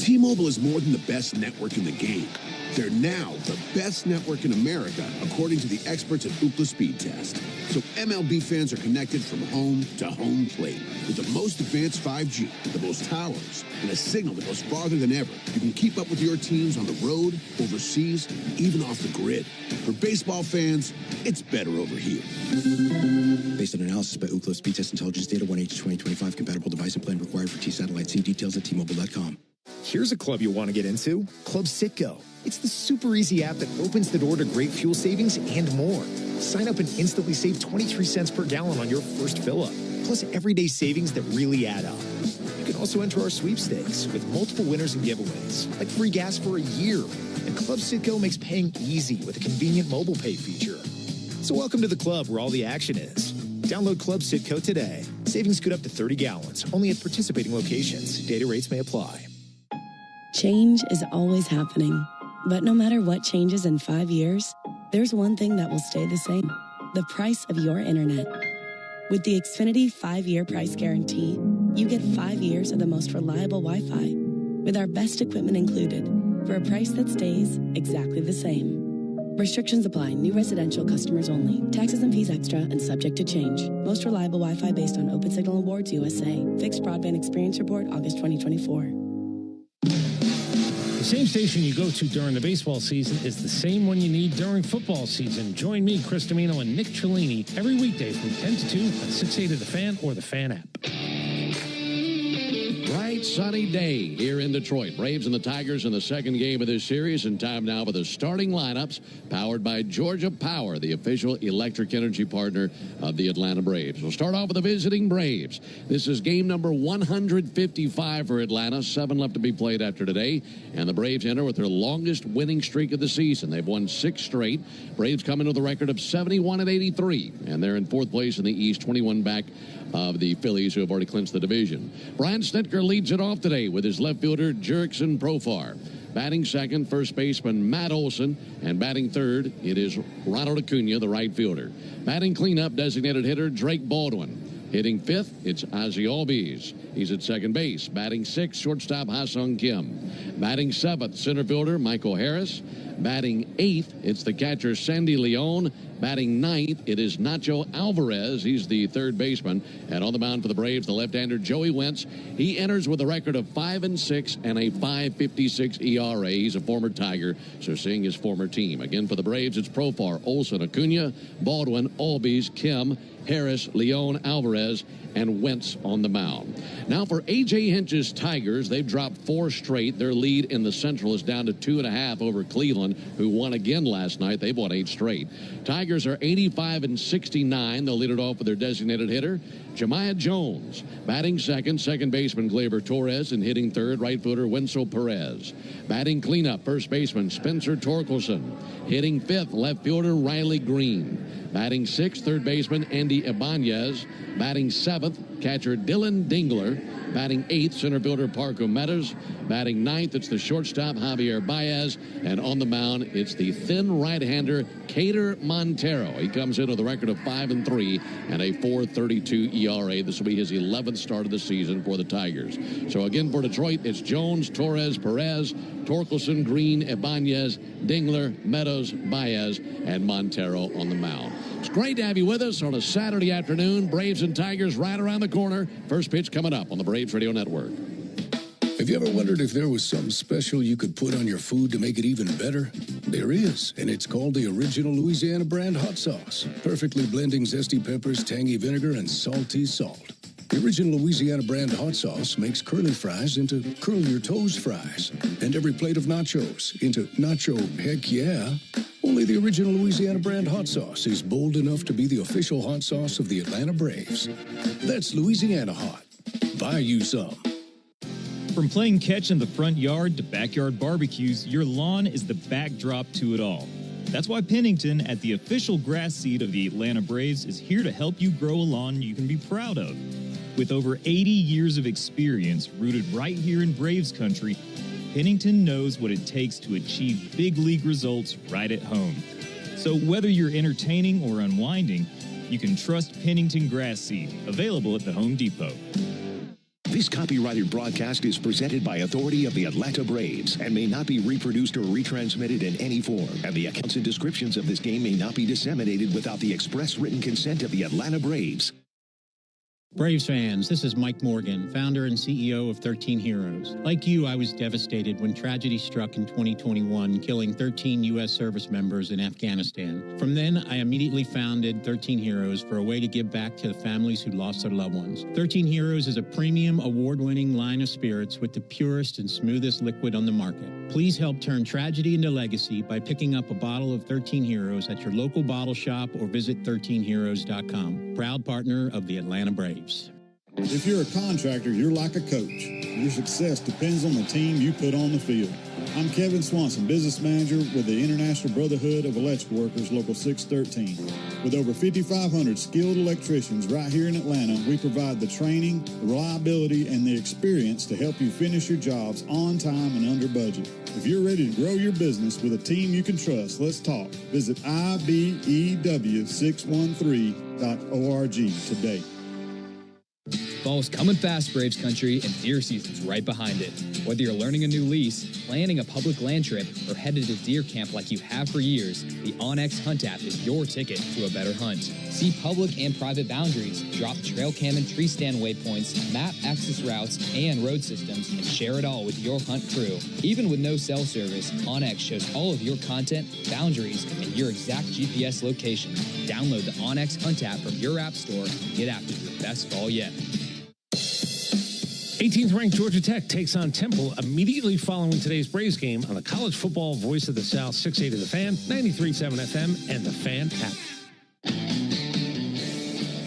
T-Mobile is more than the best network in the game. They're now the best network in America, according to the experts at Ookla Speed Test. So MLB fans are connected from home to home plate with the most advanced 5G, the most towers, and a signal that goes farther than ever. You can keep up with your teams on the road, overseas, even off the grid. For baseball fans, it's better over here. Based on analysis by Ookla Speed Test Intelligence Data, 1H2025, compatible device and plan required for T-Satellite. See details at T-Mobile.com. Here's a club you'll want to get into, Club Citgo. It's the super easy app that opens the door to great fuel savings and more. Sign up and instantly save 23 cents per gallon on your first fill-up, plus everyday savings that really add up. You can also enter our sweepstakes with multiple winners and giveaways, like free gas for a year. And Club Citgo makes paying easy with a convenient mobile pay feature. So welcome to the club where all the action is. Download Club Citgo today. Savings could up to 30 gallons, only at participating locations. Data rates may apply. Change is always happening, but no matter what changes in 5 years, there's one thing that will stay the same: the price of your internet. With the Xfinity 5-year price guarantee, you get 5 years of the most reliable Wi-Fi with our best equipment included for a price that stays exactly the same. Restrictions apply. New residential customers only. Taxes and fees extra and subject to change. Most reliable Wi-Fi based on Open Signal Awards USA. Fixed Broadband Experience Report, August 2024. The same station you go to during the baseball season is the same one you need during football season. Join me, Chris Domino, and Nick Cellini every weekday from 10 to 2 on 680 The Fan or the Fan app. Bright sunny day here in Detroit. Braves and the Tigers in the second game of this series, and time now for the starting lineups, powered by Georgia Power, the official electric energy partner of the Atlanta Braves. We'll start off with the visiting Braves. This is game number 155 for Atlanta. 7 left to be played after today, and the Braves enter with their longest winning streak of the season. They've won 6 straight. Braves come in with a record of 71-83, and they're in 4th place in the East, 21 back of the Phillies, who have already clinched the division. Brian Snitker leads it off today with his left fielder, Jurickson Profar. Batting second, first baseman Matt Olson, and batting third, it is Ronald Acuna, the right fielder. Batting cleanup, designated hitter Drake Baldwin. Hitting fifth, it's Ozzie Albies. He's at second base. Batting sixth, shortstop Ha-Sung Kim. Batting seventh, center fielder Michael Harris. Batting eighth, it's the catcher Sandy Leon. Batting ninth, it is Nacho Alvarez. He's the third baseman. And on the mound for the Braves, the left-hander Joey Wentz. He enters with a record of 5-6 and a 5.56 ERA. He's a former Tiger, so seeing his former team. Again, for the Braves, it's Profar, Olson, Acuna, Baldwin, Albies, Kim, Harris, Leon, Alvarez, and Wentz on the mound. Now for A.J. Hinch's Tigers, they've dropped 4 straight. Their lead in the Central is down to 2.5 over Cleveland, who won again last night. They've won 8 straight. Tigers are 85-69. They'll lead it off with their designated hitter, Jemiah Jones. Batting second, second baseman Gleyber Torres, and hitting third, right fielder Wenzel Perez. Batting cleanup, first baseman Spencer Torkelson. Hitting fifth, left fielder Riley Green. Batting sixth, third baseman Andy Ibanez. Batting seventh, catcher Dylan Dingler. Batting eighth, center fielder Parker Meadows. Batting ninth, it's the shortstop Javier Baez. And on the mound, it's the thin right-hander Cater Montero. He comes in with a record of 5-3 and a 4.32 ERA. This will be his 11th start of the season for the Tigers. So again for Detroit, it's Jones, Torres, Perez, Torkelson, Green, Ibanez, Dingler, Meadows, Baez, and Montero on the mound. It's great to have you with us on a Saturday afternoon. Braves and Tigers right around the corner. First pitch coming up on the Braves Radio Network. Have you ever wondered if there was something special you could put on your food to make it even better? There is, and it's called the Original Louisiana Brand Hot Sauce, perfectly blending zesty peppers, tangy vinegar, and salty salt. The Original Louisiana Brand Hot Sauce makes curly fries into curl your toes fries, and every plate of nachos into nacho heck yeah. Only the Original Louisiana Brand Hot Sauce is bold enough to be the official hot sauce of the Atlanta Braves. That's Louisiana Hot. Buy you some. From playing catch in the front yard to backyard barbecues, your lawn is the backdrop to it all. That's why Pennington, at the official grass seed of the Atlanta Braves, is here to help you grow a lawn you can be proud of. With over 80 years of experience rooted right here in Braves country, Pennington knows what it takes to achieve big league results right at home. So whether you're entertaining or unwinding, you can trust Pennington Grass Seed, available at the Home Depot. This copyrighted broadcast is presented by authority of the Atlanta Braves and may not be reproduced or retransmitted in any form. And the accounts and descriptions of this game may not be disseminated without the express written consent of the Atlanta Braves. Braves fans, this is Mike Morgan, founder and CEO of 13 Heroes. Like you, I was devastated when tragedy struck in 2021, killing 13 U.S. service members in Afghanistan. From then, I immediately founded 13 Heroes for a way to give back to the families who lost their loved ones. 13 Heroes is a premium, award-winning line of spirits with the purest and smoothest liquid on the market. Please help turn tragedy into legacy by picking up a bottle of 13 Heroes at your local bottle shop or visit 13heroes.com. Proud partner of the Atlanta Braves. If you're a contractor, you're like a coach. Your success depends on the team you put on the field. I'm Kevin Swanson, business manager with the International Brotherhood of Electrical Workers, Local 613. With over 5,500 skilled electricians right here in Atlanta, we provide the training, the reliability, and the experience to help you finish your jobs on time and under budget. If you're ready to grow your business with a team you can trust, let's talk. Visit IBEW613.org today. Fall's coming fast, Braves country, and deer season's right behind it. Whether you're learning a new lease, planning a public land trip, or headed to deer camp like you have for years, the onX Hunt app is your ticket to a better hunt. See public and private boundaries, drop trail cam and tree stand waypoints, map access routes and road systems, and share it all with your hunt crew. Even with no cell service, onX shows all of your content, boundaries, and your exact GPS location. Download the onX Hunt app from your app store and get after your best fall yet. 18th ranked Georgia Tech takes on Temple immediately following today's Braves game on the college football voice of the South, 680 The Fan, 93.7 FM, and the Fan app.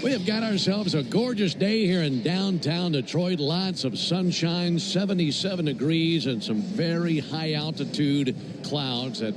We have got ourselves a gorgeous day here in downtown Detroit. Lots of sunshine, 77 degrees, and some very high altitude clouds that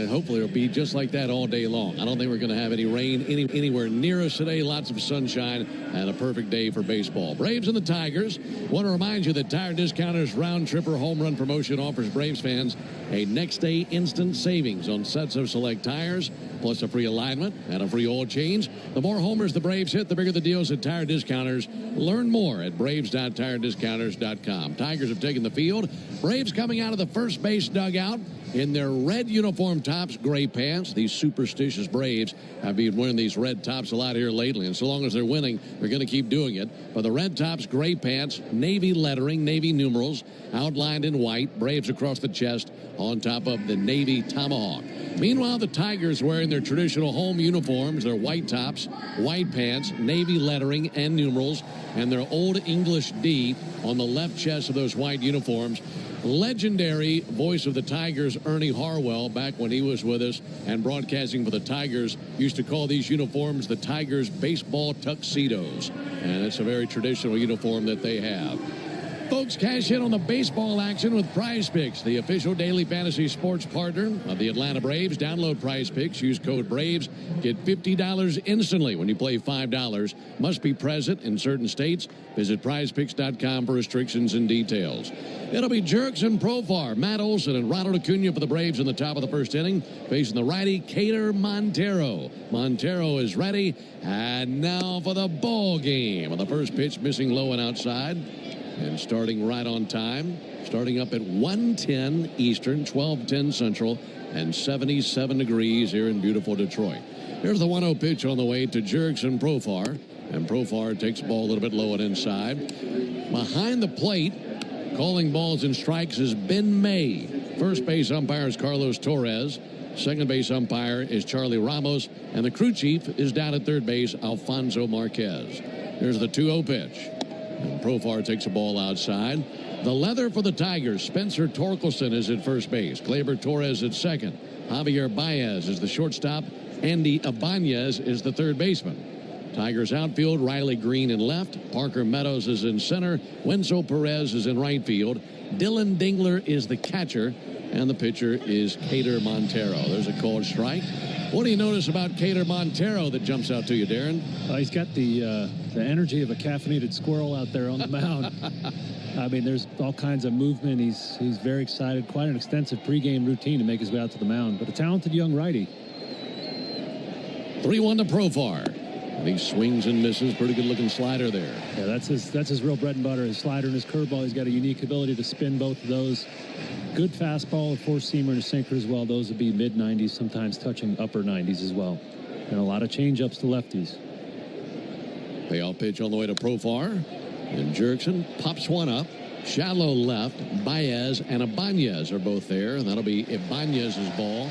hopefully it'll be just like that all day long. I don't think we're going to have any rain anywhere near us today. Lots of sunshine and a perfect day for baseball. Braves and the Tigers. Want to remind you that Tire Discounters Round Tripper Home Run Promotion offers Braves fans a next day instant savings on sets of select tires, plus a free alignment and a free oil change. The more homers the Braves hit, the bigger the deals at Tire Discounters. Learn more at braves.tirediscounters.com. Tigers have taken the field. Braves coming out of the first base dugout in their red uniform tops, gray pants. These superstitious Braves have been wearing these red tops a lot here lately, and so long as they're winning, they're going to keep doing it. But the red tops, gray pants, navy lettering, navy numerals, outlined in white, Braves across the chest on top of the navy tomahawk. Meanwhile, the Tigers wearing their traditional home uniforms, their white tops, white pants, navy lettering and numerals, and their old English D on the left chest of those white uniforms. Legendary voice of the Tigers, Ernie Harwell, back when he was with us and broadcasting for the Tigers, used to call these uniforms the Tigers baseball tuxedos. And it's a very traditional uniform that they have. Folks, cash in on the baseball action with Prize Picks, the official daily fantasy sports partner of the Atlanta Braves. Download Prize Picks, use code BRAVES, get $50 instantly when you play $5. Must be present in certain states. Visit prizepicks.com for restrictions and details. It'll be Jerks and Profar, Matt Olson and Ronald Acuna for the Braves in the top of the first inning, facing the righty Cater Montero. Montero is ready, and now for the ball game. On the first pitch, missing low and outside. And starting right on time, starting up at 1:10 Eastern, 12:10 Central, and 77 degrees here in beautiful Detroit. Here's the 1-0 pitch on the way to Jerks and Profar. And Profar takes the ball a little bit low and inside. Behind the plate, calling balls and strikes is Ben May. First base umpire is Carlos Torres. Second base umpire is Charlie Ramos. And the crew chief is down at third base, Alfonso Marquez. Here's the 2-0 pitch. And Profar takes the ball outside. The leather for the Tigers, Spencer Torkelson is at first base. Gleyber Torres at second. Javier Baez is the shortstop. Andy Ibanez is the third baseman. Tigers outfield, Riley Green in left. Parker Meadows is in center. Wenzel Perez is in right field. Dylan Dingler is the catcher. And the pitcher is Cater Montero. There's a called strike. What do you notice about Cater Montero that jumps out to you, Darren? He's got the energy of a caffeinated squirrel out there on the mound. I mean, there's all kinds of movement. He's very excited. Quite an extensive pregame routine to make his way out to the mound. But a talented young righty. 3-1 to Profar. And he swings and misses. Pretty good looking slider there. Yeah, that's his real bread and butter, his slider and his curveball. He's got a unique ability to spin both of those. Good fastball, a four-seamer, and a sinker as well. Those would be mid-90s, sometimes touching upper 90s as well. And a lot of change-ups to lefties. Payoff pitch on the way to Profar. And Jurickson pops one up. Shallow left. Baez and Ibanez are both there. And that'll be Ibanez's ball.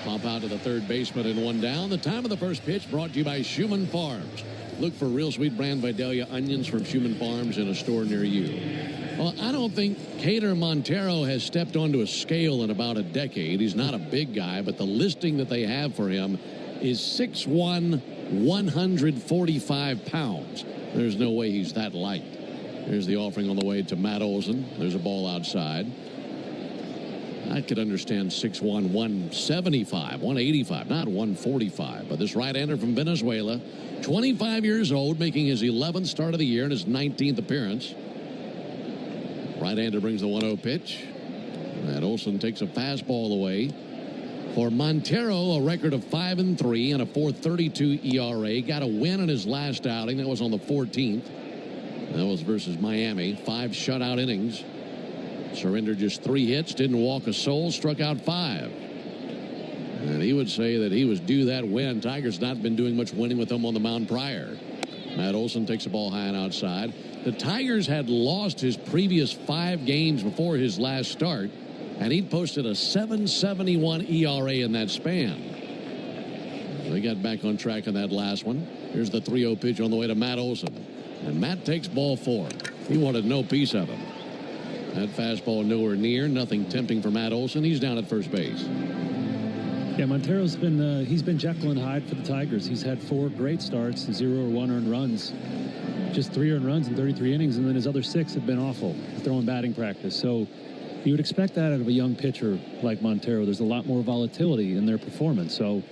Pop out to the third baseman and one down. The time of the first pitch brought to you by Schumann Farms. Look for real sweet brand Vidalia onions from Schumann Farms in a store near you. Well, I don't think Kader Montero has stepped onto a scale in about a decade. He's not a big guy, but the listing that they have for him is 6'1", 145 pounds. There's no way he's that light. Here's the offering on the way to Matt Olson. There's a ball outside. I could understand 6'1", 175, 185, not 145. But this right-hander from Venezuela, 25 years old, making his 11th start of the year and his 19th appearance. Right-hander brings the 1-0 pitch. And Olson takes a fastball away. For Montero, a record of 5-3 and a .432 ERA. Got a win in his last outing. That was on the 14th. That was versus Miami. 5 shutout innings. Surrendered just 3 hits, didn't walk a soul, struck out 5. And he would say that he was due that win. Tigers not been doing much winning with him on the mound prior. Matt Olson takes the ball high and outside. The Tigers had lost his previous 5 games before his last start, and he'd posted a .771 ERA in that span. So he got back on track on that last one. Here's the 3-0 pitch on the way to Matt Olson. And Matt takes ball 4. He wanted no piece of him. That fastball nowhere near. Nothing tempting for Matt Olson. He's down at first base. Yeah, Montero's been he's been Jekyll and Hyde for the Tigers. He's had 4 great starts, 0 or 1 earned runs, just 3 earned runs in 33 innings, and then his other 6 have been awful, throwing batting practice. So you would expect that out of a young pitcher like Montero. There's a lot more volatility in their performance. So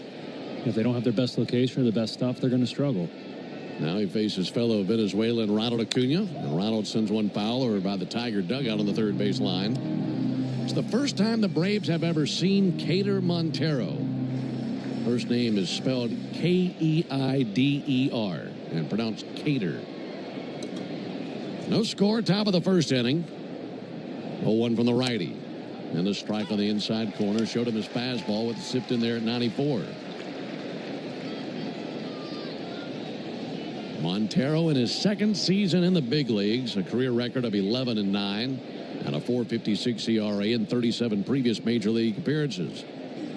if they don't have their best location or the best stuff, they're going to struggle. Now he faces fellow Venezuelan Ronald Acuna. And Ronald sends one foul over by the Tiger dugout on the third base line. It's the first time the Braves have ever seen Kader Montero. First name is spelled K-E-I-D-E-R and pronounced Kader. No score, top of the first inning. 0-1 from the righty. And the strike on the inside corner showed him his fastball with it sipped in there at 94. Montero in his second season in the big leagues, a career record of 11-9 and a .456 ERA in 37 previous major league appearances.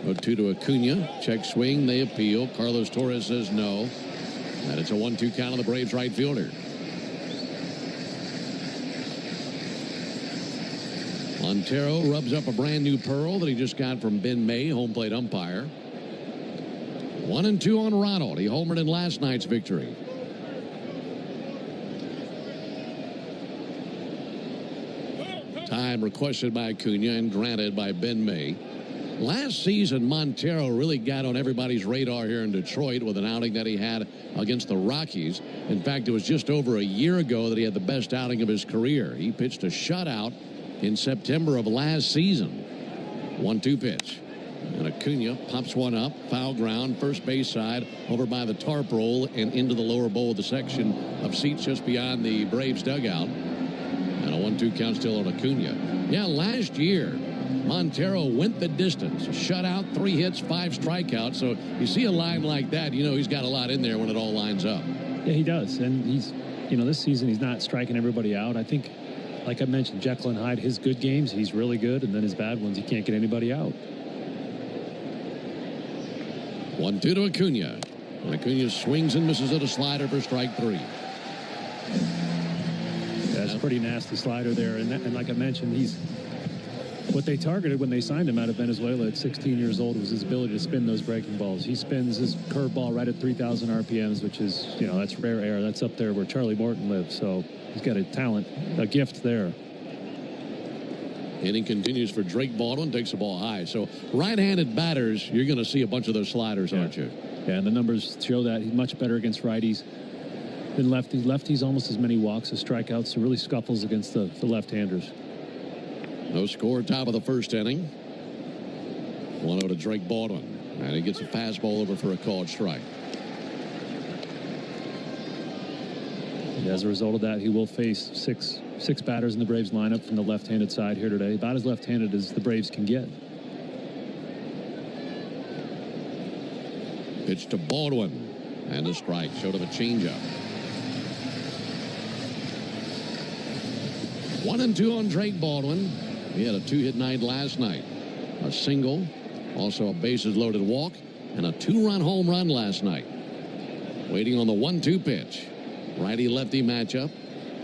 0-2 to Acuna. Check swing. They appeal. Carlos Torres says no. And it's a 1-2 count on the Braves right fielder. Montero rubs up a brand new pearl that he just got from Ben May, home plate umpire. 1-2 on Ronald. He homered in last night's victory. Time requested by Acuna and granted by Ben May. Last season, Montero really got on everybody's radar here in Detroit with an outing that he had against the Rockies. In fact, it was just over a year ago that he had the best outing of his career. He pitched a shutout in September of last season. 1-2 pitch. And Acuna pops one up, foul ground, first base side, over by the tarp roll and into the lower bowl of the section of seats just beyond the Braves dugout. And a 1-2 count still on Acuna. Yeah, last year, Montero went the distance. Shutout, 3 hits, 5 strikeouts. So you see a line like that, you know he's got a lot in there when it all lines up. Yeah, he does. And he's, this season he's not striking everybody out. I think, like I mentioned, Jekyll and Hyde, his good games, he's really good. And then his bad ones, he can't get anybody out. 1-2 to Acuna. And Acuna swings and misses at a slider for strike 3. That's a pretty nasty slider there. And like I mentioned, what they targeted when they signed him out of Venezuela at 16 years old was his ability to spin those breaking balls. He spins his curveball right at 3,000 RPMs, which is, that's rare air. That's up there where Charlie Morton lives. So he's got a talent, a gift there. Inning continues for Drake Baldwin, takes the ball high. So right-handed batters, you're going to see a bunch of those sliders, aren't you? Yeah, and the numbers show that. He's much better against righties than lefties. Lefties almost as many walks as strikeouts, so really scuffles against the left-handers. No score, top of the first inning. 1-0 to Drake Baldwin. And he gets a fastball over for a called strike. As a result of that, he will face six batters in the Braves lineup from the left-handed side here today. About as left-handed as the Braves can get. Pitch to Baldwin. And a strike. Showed him a changeup. 1-2 on Drake Baldwin. He had a 2-hit night last night. A single, also a bases-loaded walk, and a 2-run home run last night. Waiting on the 1-2 pitch. Righty-lefty matchup.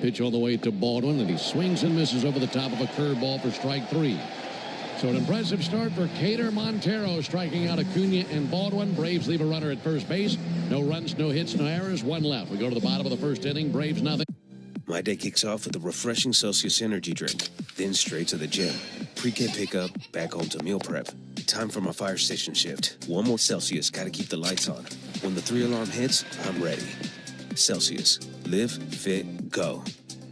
Pitch on the way to Baldwin, and he swings and misses over the top of a curveball for strike 3. So an impressive start for Cater Montero, striking out Acuna and Baldwin. Braves leave a runner at first base. No runs, no hits, no errors, 1 left. We go to the bottom of the first inning. Braves nothing. My day kicks off with a refreshing Celsius energy drink. Then straight to the gym. Pre-K pickup, back home to meal prep. Time for my fire station shift. 1 more Celsius, gotta keep the lights on. When the 3-alarm hits, I'm ready. Celsius. Live, fit, go.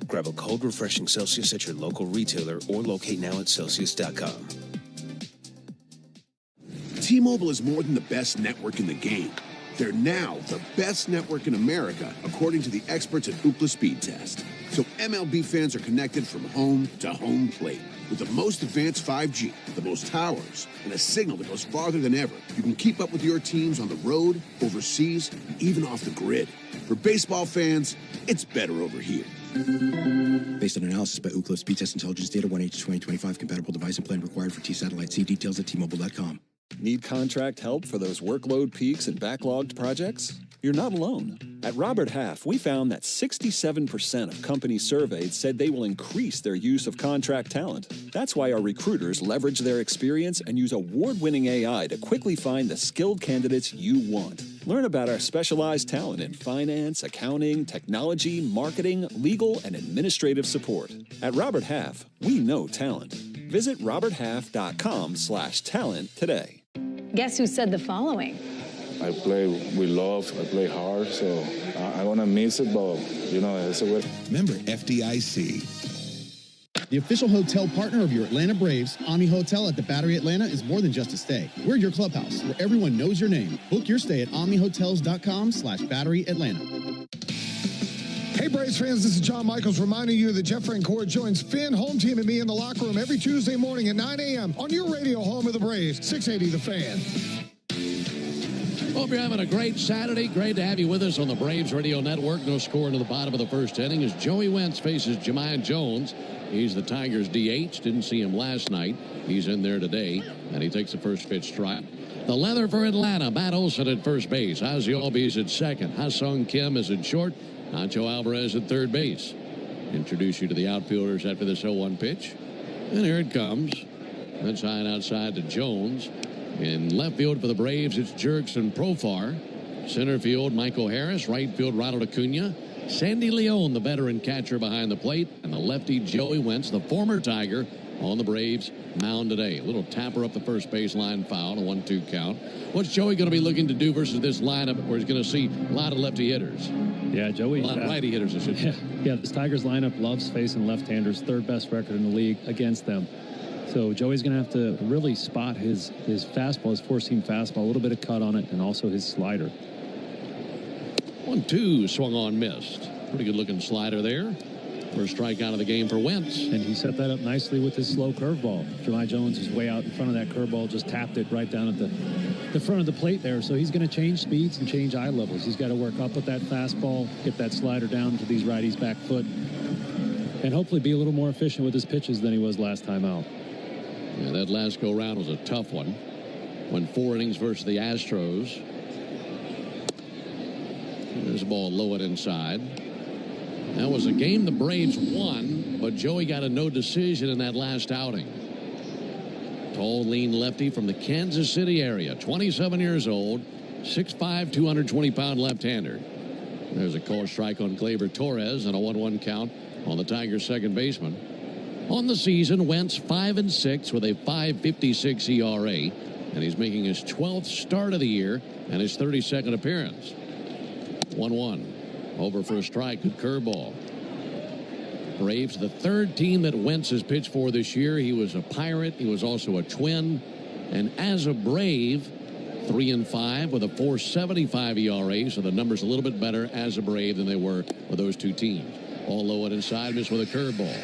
Grab a cold, refreshing Celsius at your local retailer or locate now at Celsius.com. T-Mobile is more than the best network in the game. They're now the best network in America, according to the experts at Ookla Speed Test. So MLB fans are connected from home to home plate. With the most advanced 5G, the most towers, and a signal that goes farther than ever, you can keep up with your teams on the road, overseas, and even off the grid. For baseball fans, it's better over here. Based on analysis by Ookla Speed Test Intelligence Data 1H2025, compatible device and plan required for T-Satellite. See details at T-Mobile.com. Need contract help for those workload peaks and backlogged projects? You're not alone. At Robert Half, we found that 67% of companies surveyed said they will increase their use of contract talent. That's why our recruiters leverage their experience and use award-winning AI to quickly find the skilled candidates you want. Learn about our specialized talent in finance, accounting, technology, marketing, legal, and administrative support. At Robert Half, we know talent. Visit roberthalf.com/talent today. Guess who said the following? I play with love, I play hard, so I want to miss it, but, it's a way. Member FDIC. The official hotel partner of your Atlanta Braves, Ami Hotel at the Battery Atlanta, is more than just a stay. We're your clubhouse, where everyone knows your name. Book your stay at AmiHotels.com/Battery Atlanta. Hey, Braves fans, this is John Michaels reminding you that Jeff Francoeur joins Finn, home team, and me in the locker room every Tuesday morning at 9 a.m. on your radio home of the Braves, 680 The Fan. Hope you're having a great Saturday. Great to have you with us on the Braves Radio Network. No score into the bottom of the first inning as Joey Wentz faces Jahmai Jones. He's the Tigers' DH. Didn't see him last night. He's in there today, and he takes the first pitch strike. The leather for Atlanta. Matt Olson at first base. Ozzie Albies at second. Ha-Sung Kim is at short. Nacho Alvarez at third base. Introduce you to the outfielders after this 0-1 pitch. And here it comes. That's high and outside to Jones. In left field for the Braves, it's Jerks and Profar. Center field, Michael Harris. Right field, Ronald Acuna. Sandy Leon, the veteran catcher behind the plate. And the lefty, Joey Wentz, the former Tiger, on the Braves mound today. A little tapper up the first baseline foul, a 1-2 count. What's Joey going to be looking to do versus this lineup where he's going to see a lot of lefty hitters? Yeah, Joey. A lot of righty hitters, I should say. Yeah, this Tigers lineup loves facing left-handers. Third best record in the league against them. So Joey's going to have to really spot his fastball, his four-seam fastball, a little bit of cut on it, and also his slider. 1-2, swung on, missed. Pretty good-looking slider there. First strikeout of the game for Wentz. And he set that up nicely with his slow curveball. Jahmai Jones is way out in front of that curveball, just tapped it right down at the front of the plate there. So he's going to change speeds and change eye levels. He's got to work up with that fastball, get that slider down to these righties' back foot, and hopefully be a little more efficient with his pitches than he was last time out. Yeah, that last go-round was a tough one. Went 4 innings versus the Astros. There's a ball low and inside. That was a game the Braves won, but Joey got a no decision in that last outing. Tall, lean lefty from the Kansas City area, 27 years old, 6'5", 220-pound left-hander. There's a call strike on Gleyber Torres and a 1-1 count on the Tigers' second baseman. On the season, Wentz 5-6 with a 5.56 ERA, and he's making his 12th start of the year and his 32nd appearance. 1-1. Over for a strike, good curveball. Braves, the third team that Wentz has pitched for this year. He was a Pirate. He was also a Twin. And as a Brave, 3-5 with a 4.75 ERA, so the numbers a little bit better as a Brave than they were with those two teams. All low and inside, missed with a curveball.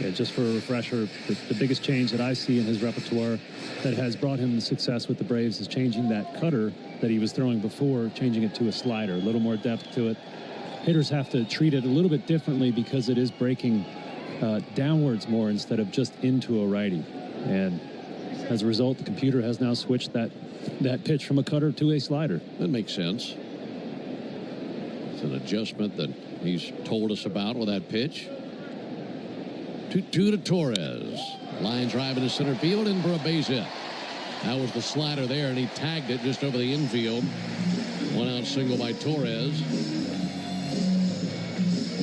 Yeah, just for a refresher, the biggest change that I see in his repertoire that has brought him the success with the Braves is changing that cutter that he was throwing before, changing it to a slider, a little more depth to it. Hitters have to treat it a little bit differently because it is breaking downwards more instead of just into a righty. And as a result, the computer has now switched that pitch from a cutter to a slider. That makes sense. It's an adjustment that he's told us about with that pitch. 2-2 to Torres. Line drive into center field and for a base hit. That was the slider there, and he tagged it just over the infield. One out single by Torres.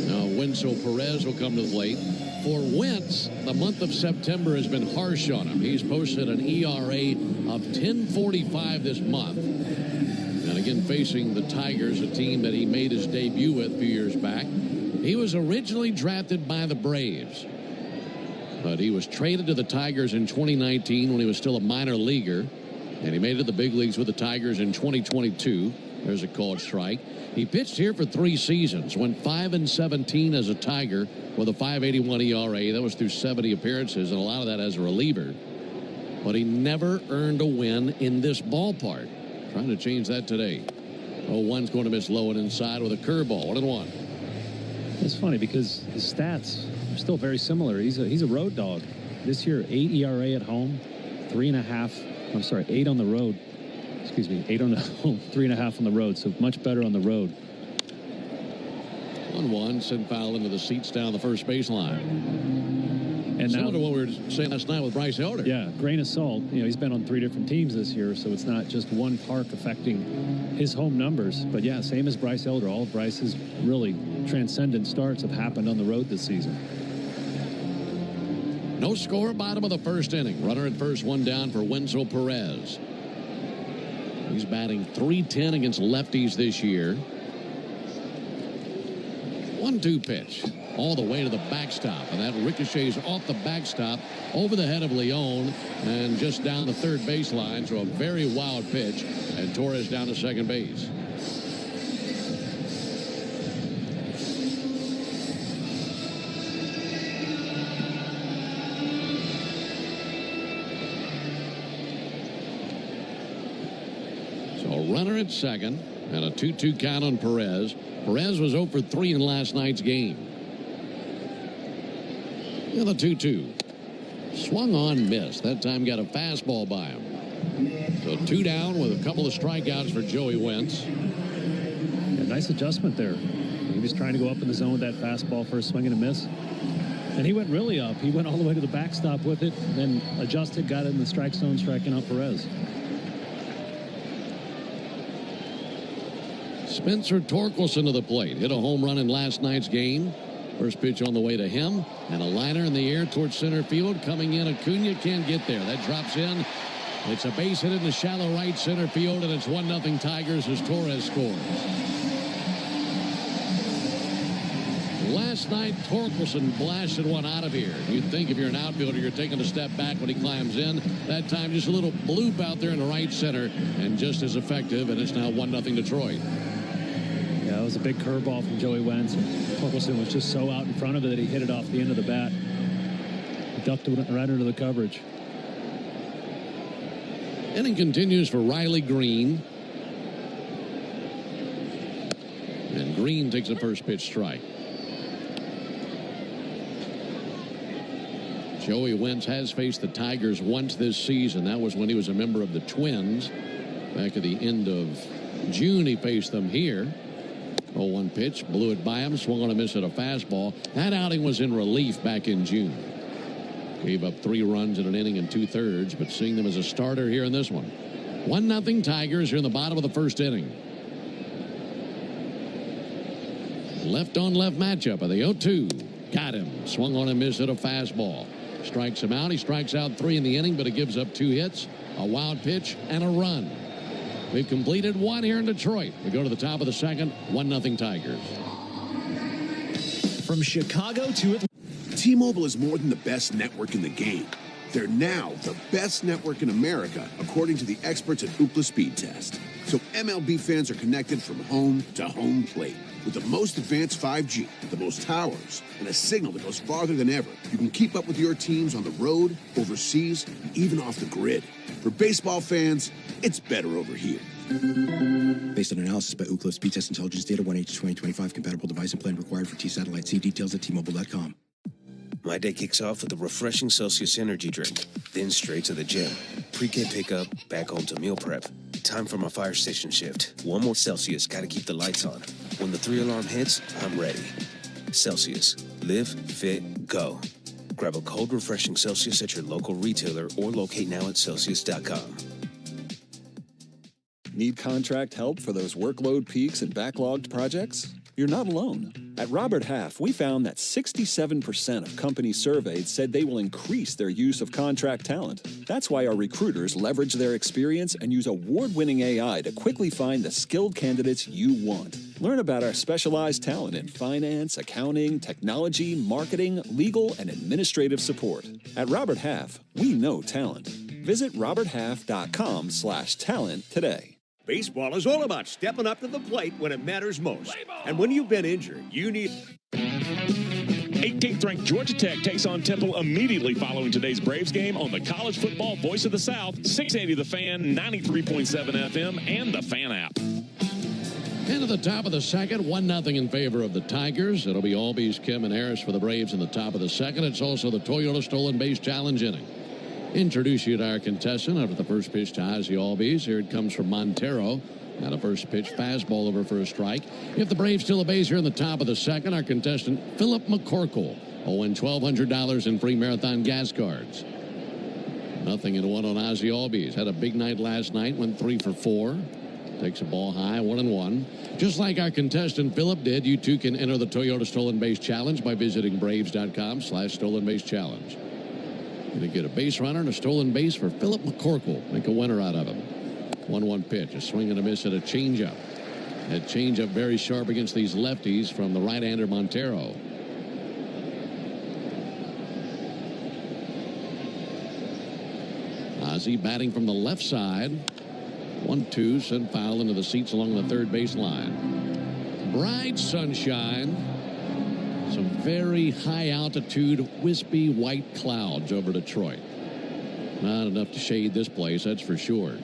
Now Wenzel Perez will come to the plate. For Wentz, the month of September has been harsh on him. He's posted an ERA of 10.45 this month. And again, facing the Tigers, a team that he made his debut with a few years back. He was originally drafted by the Braves, but he was traded to the Tigers in 2019 when he was still a minor leaguer, and he made it to the big leagues with the Tigers in 2022. There's a called strike. He pitched here for 3 seasons, went 5-17 as a Tiger with a 5.81 ERA. That was through 70 appearances, and a lot of that as a reliever. But he never earned a win in this ballpark. Trying to change that today. 0-1's going to miss low and inside with a curveball. 1-1. It's funny because his stats are still very similar. He's a road dog. This year, 8 ERA at home, 3.5. I'm sorry, 8 on the road. Excuse me, 8 on the home, 3.5 on the road. So much better on the road. 1-1, sent foul into the seats down the first baseline. And similar now, to what we were saying last night with Bryce Elder. Yeah, grain of salt. You know, he's been on 3 different teams this year, so it's not just one park affecting his home numbers. But yeah, same as Bryce Elder. All of Bryce's really transcendent starts have happened on the road this season. No score, bottom of the first inning. Runner at first, 1 down for Wenzel Perez. He's batting .310 against lefties this year. 1-2 pitch. All the way to the backstop, and that ricochets off the backstop over the head of Leon and just down the third baseline. So a very wild pitch, and Torres down to second base. So a runner at second and a 2-2 count on Perez. Perez was 0 for 3 in last night's game. And the 2-2. Swung on, missed. That time got a fastball by him. So 2 down with a couple of strikeouts for Joey Wentz. Yeah, nice adjustment there. He was trying to go up in the zone with that fastball for a swing and a miss. And he went really up. He went all the way to the backstop with it, then adjusted, got it in the strike zone, striking out Perez. Spencer Torkelson to the plate. Hit a home run in last night's game. First pitch on the way to him, and a liner in the air towards center field. Coming in, Acuna can't get there. That drops in. It's a base hit in the shallow right center field, and it's 1-0 Tigers as Torres scores. Last night, Torkelson blasted one out of here. You'd think if you're an outfielder, you're taking a step back when he climbs in. That time, just a little bloop out there in the right center, and just as effective, and it's now 1-0 Detroit. Yeah, it was a big curveball from Joey Wentz. Torkelson was just so out in front of it that he hit it off the end of the bat. Ducked it right into the coverage. Inning continues for Riley Green. And Green takes a first pitch strike. Joey Wentz has faced the Tigers once this season. That was when he was a member of the Twins. Back at the end of June, he faced them here. 0-1 pitch, blew it by him, swung on a miss at a fastball. That outing was in relief back in June. Gave up 3 runs in an inning and 2/3, but seeing them as a starter here in this one. 1-0 Tigers here in the bottom of the first inning. Left on left matchup of the 0-2. Got him. Swung on a miss at a fastball. Strikes him out. He strikes out 3 in the inning, but it gives up 2 hits, a wild pitch, and a run. We've completed 1 here in Detroit. We go to the top of the second, 1-0 Tigers. From Chicago to T-Mobile is more than the best network in the game. They're now the best network in America, according to the experts at Ookla Speed Test. So MLB fans are connected from home to home plate. With the most advanced 5G, the most towers, and a signal that goes farther than ever, you can keep up with your teams on the road, overseas, and even off the grid. For baseball fans, it's better over here. Based on analysis by Ookla Speed Test Intelligence Data 1H2025, compatible device and plan required for T-Satellite. See details at T-Mobile.com. My day kicks off with a refreshing Celsius energy drink, then straight to the gym. Pre-K pickup, back home to meal prep. Time for my fire station shift. One more Celsius, gotta keep the lights on. When the 3-alarm hits, I'm ready. Celsius. Live, fit, go. Grab a cold, refreshing Celsius at your local retailer or locate now at Celsius.com. Need contract help for those workload peaks and backlogged projects? You're not alone. At Robert Half, we found that 67% of companies surveyed said they will increase their use of contract talent. That's why our recruiters leverage their experience and use award-winning AI to quickly find the skilled candidates you want. Learn about our specialized talent in finance, accounting, technology, marketing, legal, and administrative support. At Robert Half, we know talent. Visit roberthalf.com/talent today. Baseball is all about stepping up to the plate when it matters most. And when you've been injured, you need... 18th ranked Georgia Tech takes on Temple immediately following today's Braves game on the college football voice of the South, 680 The Fan, 93.7 FM, and the Fan app. Into the top of the second, 1-0 in favor of the Tigers. It'll be Albies, Kim, and Harris for the Braves in the top of the second. It's also the Toyota Stolen Base Challenge inning. Introduce you to our contestant after the first pitch to Ozzie Albies. Here it comes from Montero. And a first pitch fastball over for a strike. If the Braves steal a base here in the top of the second, our contestant, Philip McCorkle, will win $1,200 in free marathon gas cards. 0-1 on Ozzie Albies. Had a big night last night, went 3 for 4. Takes a ball high, 1-1. Just like our contestant Philip did, you too can enter the Toyota Stolen Base Challenge by visiting Braves.com/Stolen Base Challenge. Going to get a base runner and a stolen base for Philip McCorkle. Make a winner out of him. 1-1 pitch, a swing and a miss at a changeup. That changeup very sharp against these lefties from the right-hander Montero. Ozzie batting from the left side. 1-2, sent foul into the seats along the third base line. Bright sunshine. Some very high altitude, wispy white clouds over Detroit. Not enough to shade this place, that's for sure.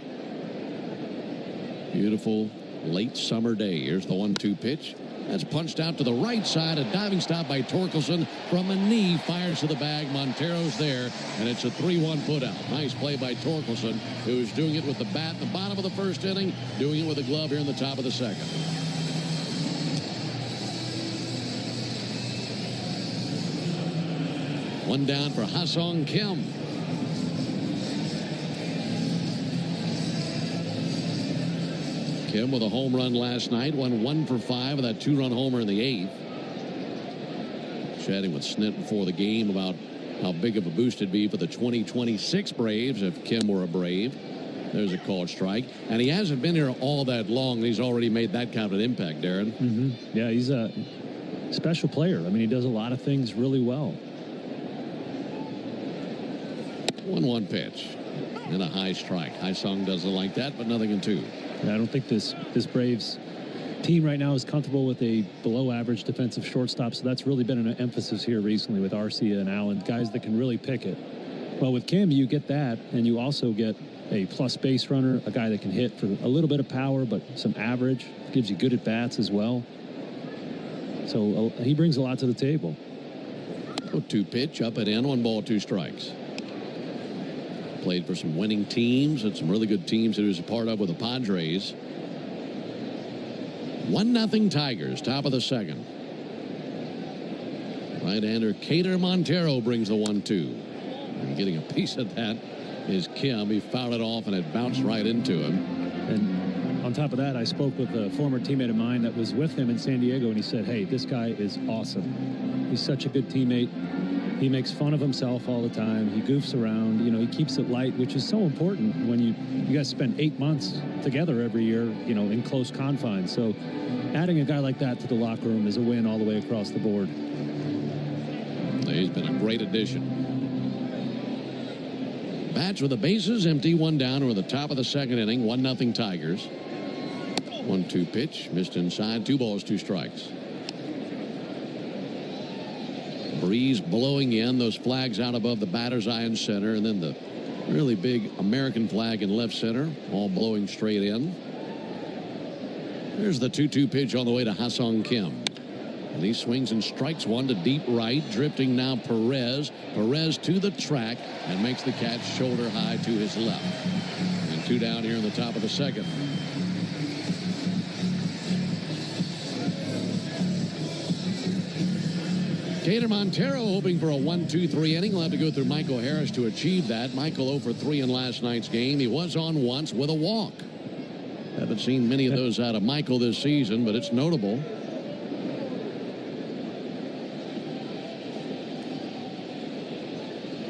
Beautiful late summer day. Here's the 1-2 pitch. That's punched out to the right side. A diving stop by Torkelson from a knee. Fires to the bag. Montero's there. And it's a 3-1 putout. Nice play by Torkelson, who's doing it with the bat in the bottom of the first inning. Doing it with a glove here in the top of the second. One down for Ha-Seong Kim. Kim with a home run last night, won 1 for 5 with that 2-run homer in the 8th. Chatting with Snit before the game about how big of a boost it'd be for the 2026 Braves if Kim were a Brave. There's a called strike. And he hasn't been here all that long, and he's already made that kind of an impact, Darren. Mm-hmm. Yeah, he's a special player. I mean, he does a lot of things really well. 1-1 pitch. And a high strike. Ha-Seong doesn't like that, but 0-2. I don't think this Braves team right now is comfortable with a below-average defensive shortstop, so that's really been an emphasis here recently with Arcia and Allen, guys that can really pick it. Well, with Kim, you get that, and you also get a plus base runner, a guy that can hit for a little bit of power, but some average, gives you good at-bats as well. So he brings a lot to the table. 0-2 pitch, up and in, 1 ball, 2 strikes. Played for some winning teams and some really good teams that he was a part of with the Padres. 1-0 Tigers, top of the second. Right-hander Cater Montero brings the 1-2. And getting a piece of that is Kim. He fouled it off and it bounced right into him. And on top of that, I spoke with a former teammate of mine that was with him in San Diego, and he said, hey, this guy is awesome. He's such a good teammate. He makes fun of himself all the time. He goofs around. You know, he keeps it light, which is so important when you guys spend 8 months together every year, you know, in close confines. So adding a guy like that to the locker room is a win all the way across the board. He's been a great addition. Bats with the bases empty, one down. We're at the top of the second inning, 1-0 Tigers. 1-2 pitch, missed inside, 2 balls, 2 strikes. Breeze blowing in, those flags out above the batter's eye in center, and then the really big American flag in left center, all blowing straight in. There's the 2-2 pitch on the way to Ha-Seong Kim. And he swings and strikes one to deep right. Drifting now Perez. Perez to the track and makes the catch shoulder high to his left. And 2 down here in the top of the second. Kader Montero hoping for a 1-2-3 inning. He'll have to go through Michael Harris to achieve that. Michael 0 for 3 in last night's game. He was on once with a walk. Haven't seen many of those out of Michael this season, but it's notable.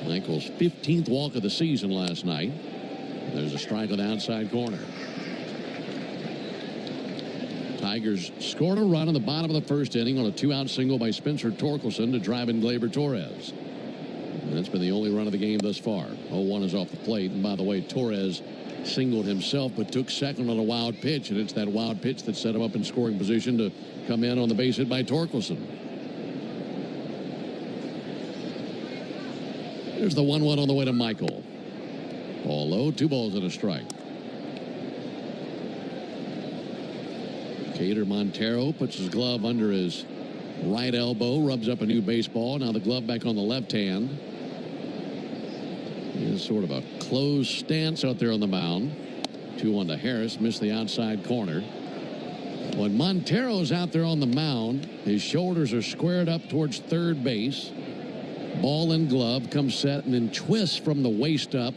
Michael's 15th walk of the season last night. There's a strike on the outside corner. Tigers scored a run in the bottom of the first inning on a 2-out single by Spencer Torkelson to drive in Gleyber Torres. And that's been the only run of the game thus far. 0-1 is off the plate. And by the way, Torres singled himself but took second on a wild pitch, and it's that wild pitch that set him up in scoring position to come in on the base hit by Torkelson. There's the 1-1 on the way to Michael. Ball low, 2 balls and a strike. Kader Montero puts his glove under his right elbow, rubs up a new baseball. Now the glove back on the left hand. It's sort of a closed stance out there on the mound. 2-1 to Harris, missed the outside corner. When Montero's out there on the mound, his shoulders are squared up towards third base. Ball and glove comes set and then twists from the waist up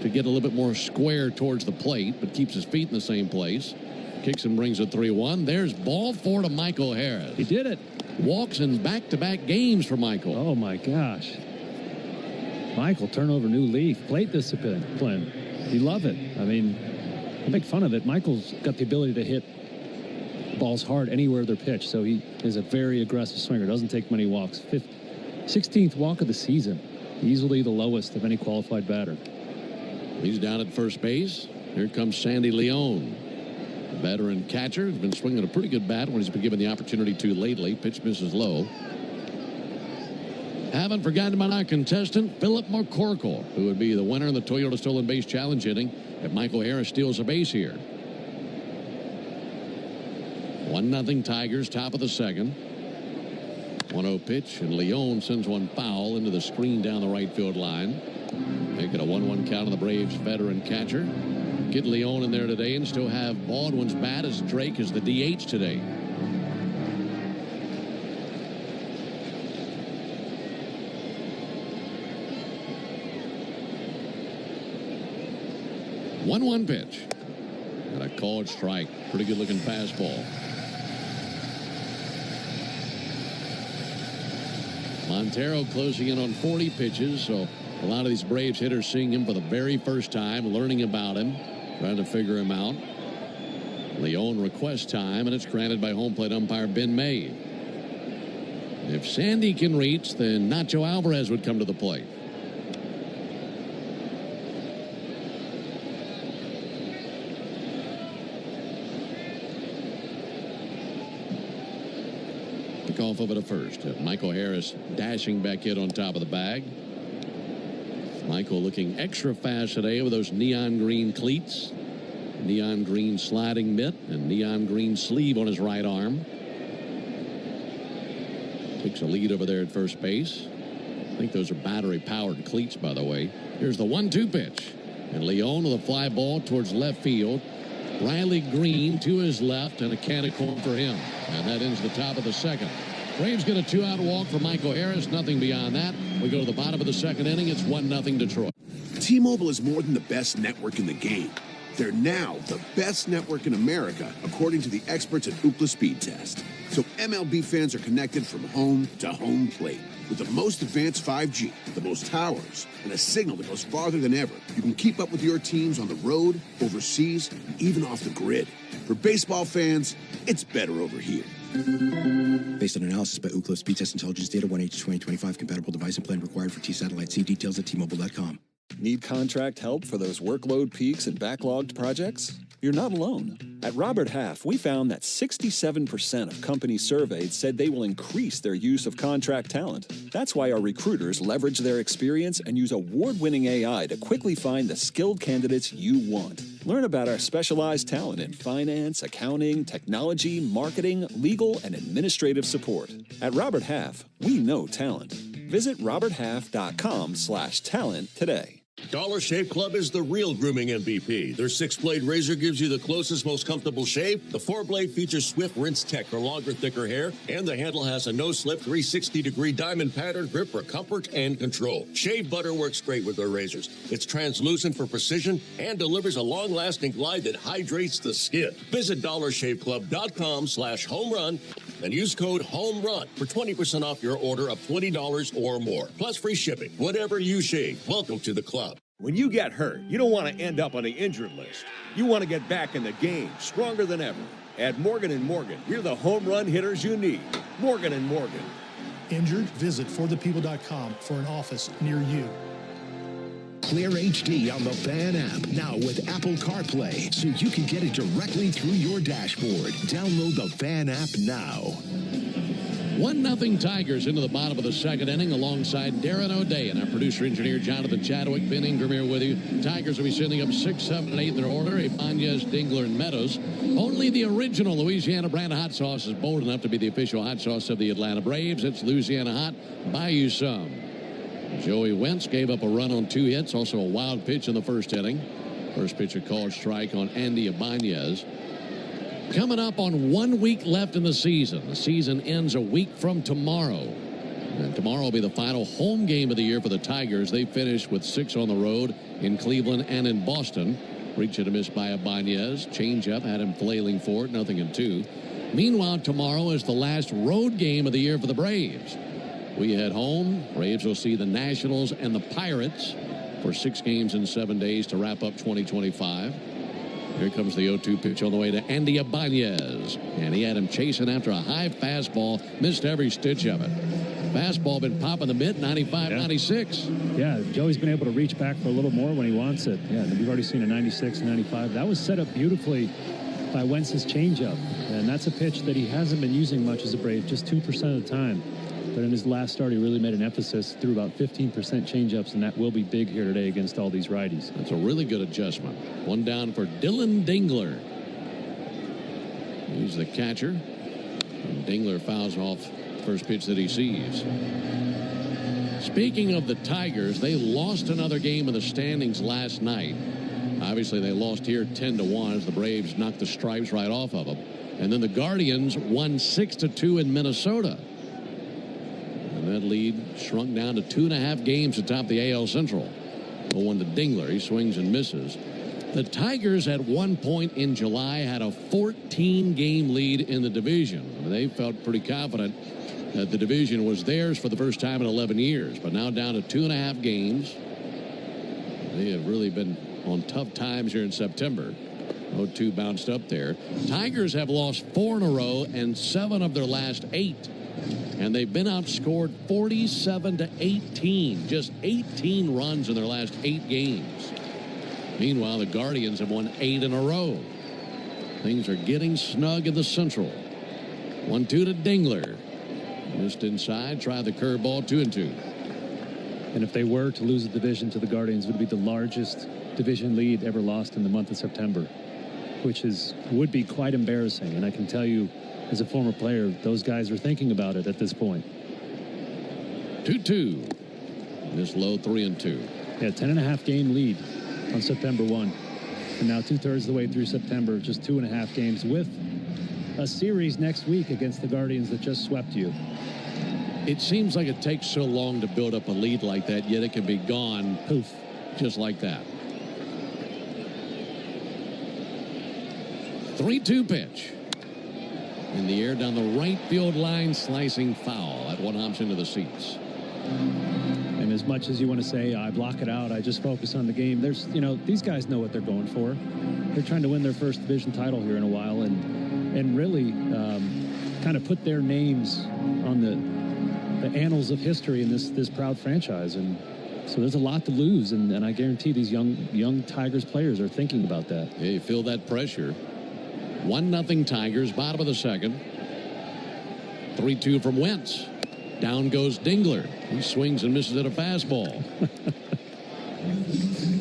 to get a little bit more square towards the plate, but keeps his feet in the same place. Kicks and brings it 3-1. There's ball 4 to Michael Harris. He did it. Walks in back-to-back games for Michael. Oh, my gosh. Michael, turn over new leaf. Plate discipline. You love it. I mean, I make fun of it. Michael's got the ability to hit balls hard anywhere they're pitched, so he is a very aggressive swinger. Doesn't take many walks. 16th walk of the season. Easily the lowest of any qualified batter. He's down at first base. Here comes Sandy Leon. The veteran catcher has been swinging a pretty good bat when he's been given the opportunity to lately. Pitch misses low. Haven't forgotten about our contestant, Philip McCorkle, who would be the winner in the Toyota Stolen Base Challenge inning if Michael Harris steals a base here. 1-0 Tigers, top of the second. 1-0 pitch, and Leon sends one foul into the screen down the right field line. Make it a 1-1 count on the Braves veteran catcher. Get Leon in there today and still have Baldwin's bat as Drake is the DH today. One pitch. And a called strike. Pretty good looking fastball. Montero closing in on 40 pitches, so a lot of these Braves hitters seeing him for the very first time, learning about him, trying to figure him out. Leon requests time, and it's granted by home plate umpire Ben May. If Sandy can reach, then Nacho Alvarez would come to the plate. Off of it at first. Michael Harris dashing back in on top of the bag. Michael looking extra fast today with those neon green cleats, neon green sliding mitt, and neon green sleeve on his right arm. Takes a lead over there at first base. I think those are battery powered cleats, by the way. Here's the 1-2 pitch, and Leon with a fly ball towards left field. Riley Green to his left, and a can of corn for him, and that ends the top of the second. Braves get a 2-out walk for Michael Harris. Nothing beyond that. We go to the bottom of the second inning. It's 1-0 Detroit. T-Mobile is more than the best network in the game. They're now the best network in America, according to the experts at Ookla Speed Test. So MLB fans are connected from home to home plate. With the most advanced 5G, the most towers, and a signal that goes farther than ever, you can keep up with your teams on the road, overseas, and even off the grid. For baseball fans, it's better over here. Based on analysis by Ookla Speed Test Intelligence Data 1H2025 compatible device and plan required for T-Satellite. See details at T-Mobile.com. Need contract help for those workload peaks and backlogged projects? You're not alone. At Robert Half, we found that 67% of companies surveyed said they will increase their use of contract talent. That's why our recruiters leverage their experience and use award-winning AI to quickly find the skilled candidates you want. Learn about our specialized talent in finance, accounting, technology, marketing, legal, and administrative support. At Robert Half, we know talent. Visit roberthalf.com/talent today. Dollar Shave Club is the real grooming MVP. Their 6-blade razor gives you the closest, most comfortable shave. The 4-blade features Swift Rinse Tech for longer, thicker hair, and the handle has a no-slip 360-degree diamond pattern grip for comfort and control. Shave butter works great with their razors. It's translucent for precision and delivers a long-lasting glide that hydrates the skin. Visit dollarshaveclub.com/homerun and use code HOMERUN for 20% off your order of $20 or more, plus free shipping. Whatever you shave, welcome to the club. When you get hurt, you don't want to end up on the injured list. You want to get back in the game, stronger than ever. At Morgan & Morgan, we're the home run hitters you need. Morgan & Morgan. Injured? Visit forthepeople.com for an office near you. Clear HD on the Fan app, now with Apple CarPlay, so you can get it directly through your dashboard. Download the Fan app now. 1-0 Tigers into the bottom of the second inning alongside Darren O'Day and our producer-engineer Jonathan Chadwick. Ben Ingram here with you. Tigers will be sending up 6, 7, and 8 in their order. Ibanez, Dingler, and Meadows. Only the original Louisiana brand of hot sauce is bold enough to be the official hot sauce of the Atlanta Braves. It's Louisiana Hot. Buy you some. Joey Wentz gave up a run on 2 hits. Also a wild pitch in the first inning. First pitcher called strike on Andy Ibanez. Coming up on 1 week left in the season. The season ends a week from tomorrow. And tomorrow will be the final home game of the year for the Tigers. They finished with 6 on the road in Cleveland and in Boston. Reach and a miss by Ibanez. Changeup had him flailing for it, 0-2. Meanwhile, tomorrow is the last road game of the year for the Braves. We head home. Braves will see the Nationals and the Pirates for 6 games in 7 days to wrap up 2025. Here comes the 0-2 pitch on the way to Andy Ibanez. And he had him chasing after a high fastball. Missed every stitch of it. Fastball been popping the mid, 95, 96. Yeah, Joey's been able to reach back for a little more when he wants it. Yeah, we've already seen a 96, 95. That was set up beautifully by Wentz's changeup. And that's a pitch that he hasn't been using much as a Brave, just 2% of the time. But in his last start, he really made an emphasis, threw about 15% changeups, and that will be big here today against all these righties. That's a really good adjustment. One down for Dylan Dingler. He's the catcher. And Dingler fouls off first pitch that he sees. Speaking of the Tigers, they lost another game in the standings last night. Obviously, they lost here 10-1 as the Braves knocked the stripes right off of them. And then the Guardians won 6-2 in Minnesota. And that lead shrunk down to 2.5 games atop the AL Central. 0-1 to Dingler. He swings and misses. The Tigers at one point in July had a 14-game lead in the division. I mean, they felt pretty confident that the division was theirs for the first time in 11 years. But now down to 2.5 games. They have really been on tough times here in September. 0-2 bounced up there. Tigers have lost 4 in a row and 7 of their last 8. And they've been outscored 47-18. Just 18 runs in their last 8 games. Meanwhile, the Guardians have won 8 in a row. Things are getting snug in the Central. 1-2 to Dingler. Missed inside. Try the curveball. 2-2. And if they were to lose the division to the Guardians, it would be the largest division lead ever lost in the month of September, which would be quite embarrassing. And I can tell you, as a former player, those guys are thinking about it at this point. 2-2. This low 3-2. Yeah, 10.5 game lead on September 1. And now 2/3 of the way through September, just 2.5 games with a series next week against the Guardians that just swept you. It seems like it takes so long to build up a lead like that, yet it can be gone poof, just like that. 3-2 pitch. In the air down the right field line, slicing foul. That one hops into the seats. And as much as you want to say, I block it out, I just focus on the game, there's, these guys know what they're going for. They're trying to win their first division title here in a while and really kind of put their names on the annals of history in this proud franchise. And So there's a lot to lose, and I guarantee these young Tigers players are thinking about that. Yeah, you feel that pressure. 1-0 Tigers, bottom of the second. 3-2 from Wentz. Down goes Dingler. He swings and misses at a fastball.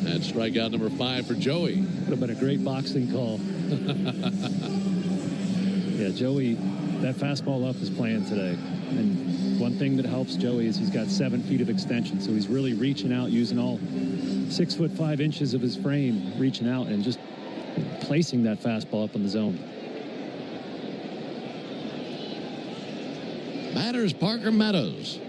That's strikeout number 5 for Joey. Would have been a great boxing call. Yeah, Joey, that fastball up is playing today. And one thing that helps Joey is he's got 7 feet of extension, so he's really reaching out, using all 6'5" of his frame, reaching out and just placing that fastball up in the zone. Batters Parker Meadows.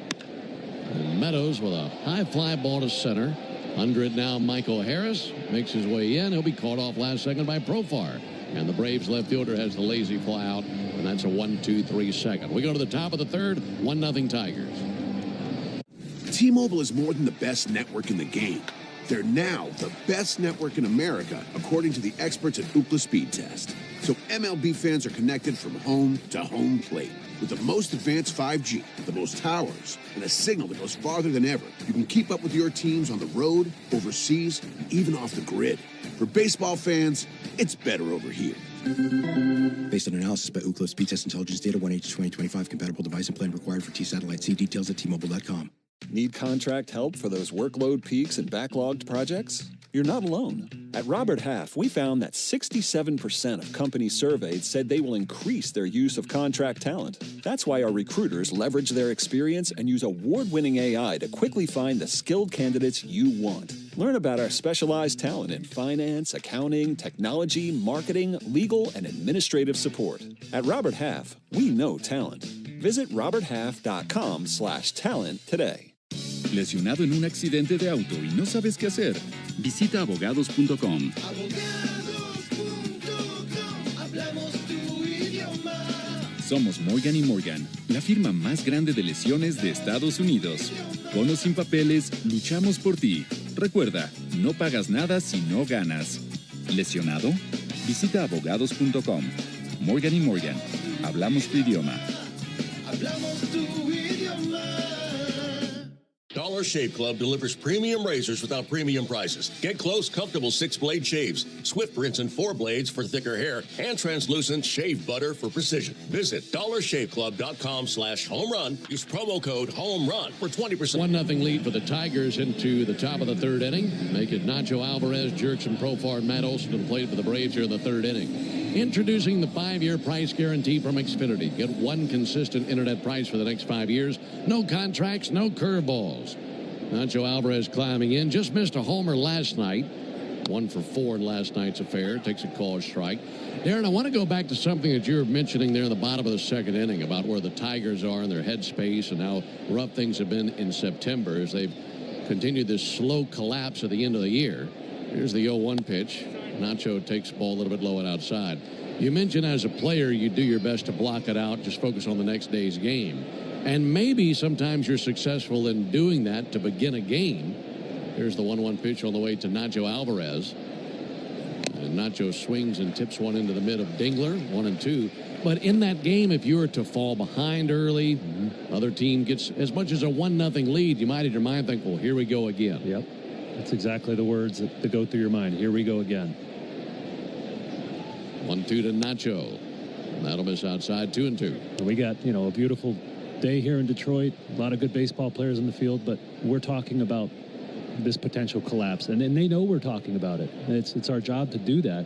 And Meadows with a high fly ball to center. Under it now, Michael Harris makes his way in. He'll be caught off last second by Profar. And the Braves left fielder has the lazy fly out, and that's a 1-2-3 second. We go to the top of the third, 1-0 Tigers. T-Mobile is more than the best network in the game. They're now the best network in America, according to the experts at Ookla Speed Test. So MLB fans are connected from home to home plate. With the most advanced 5G, the most towers, and a signal that goes farther than ever, you can keep up with your teams on the road, overseas, and even off the grid. For baseball fans, it's better over here. Based on analysis by Ookla Speed Test Intelligence Data 1H2025, compatible device and plan required for T-Satellite. See details at T-Mobile.com. Need contract help for those workload peaks and backlogged projects? You're not alone. At Robert Half, we found that 67% of companies surveyed said they will increase their use of contract talent. That's why our recruiters leverage their experience and use award-winning AI to quickly find the skilled candidates you want. Learn about our specialized talent in finance, accounting, technology, marketing, legal, and administrative support. At Robert Half, we know talent. Visit roberthalf.com/talent today. ¿Lesionado en un accidente de auto y no sabes qué hacer? Visita abogados.com. Somos Morgan & Morgan, la firma más grande de lesiones de Estados Unidos. Con o sin papeles, luchamos por ti. Recuerda, no pagas nada si no ganas. ¿Lesionado? Visita abogados.com. Morgan & Morgan. Hablamos tu idioma. Dollar Shave Club delivers premium razors without premium prices. Get close, comfortable 6-blade shaves, swift rinse and 4 blades for thicker hair, and translucent shave butter for precision. Visit dollarshaveclub.com/home run. Use promo code home run for 20%. 1-0 lead for the Tigers into the top of the third inning. Make it Nacho Alvarez, Jerkson, Profar, and Matt Olson to the plate for the Braves here in the third inning. Introducing the 5-year price guarantee from Xfinity. Get one consistent internet price for the next 5 years. No contracts, no curveballs. Nacho Alvarez climbing in. Just missed a homer last night. 1 for 4 in last night's affair. Takes a call strike. Darren, I want to go back to something that you were mentioning there in the bottom of the second inning about where the Tigers are in their headspace and how rough things have been in September as they've continued this slow collapse at the end of the year. Here's the 0-1 pitch. Nacho takes the ball a little bit low and outside. You mentioned as a player you do your best to block it out, just focus on the next day's game. And maybe sometimes you're successful in doing that to begin a game. Here's the 1-1 pitch on the way to Nacho Alvarez. And Nacho swings and tips one into the mid of Dingler, 1-2. But in that game, if you were to fall behind early, other team gets as much as a 1-0 lead, you might in your mind think, well, here we go again. Yep. That's exactly the words that go through your mind. Here we go again. 1-2 to Nacho. And that'll miss outside, 2-2. And we got, a beautiful day here in Detroit. A lot of good baseball players in the field, but we're talking about this potential collapse. And they know we're talking about it. And it's our job to do that.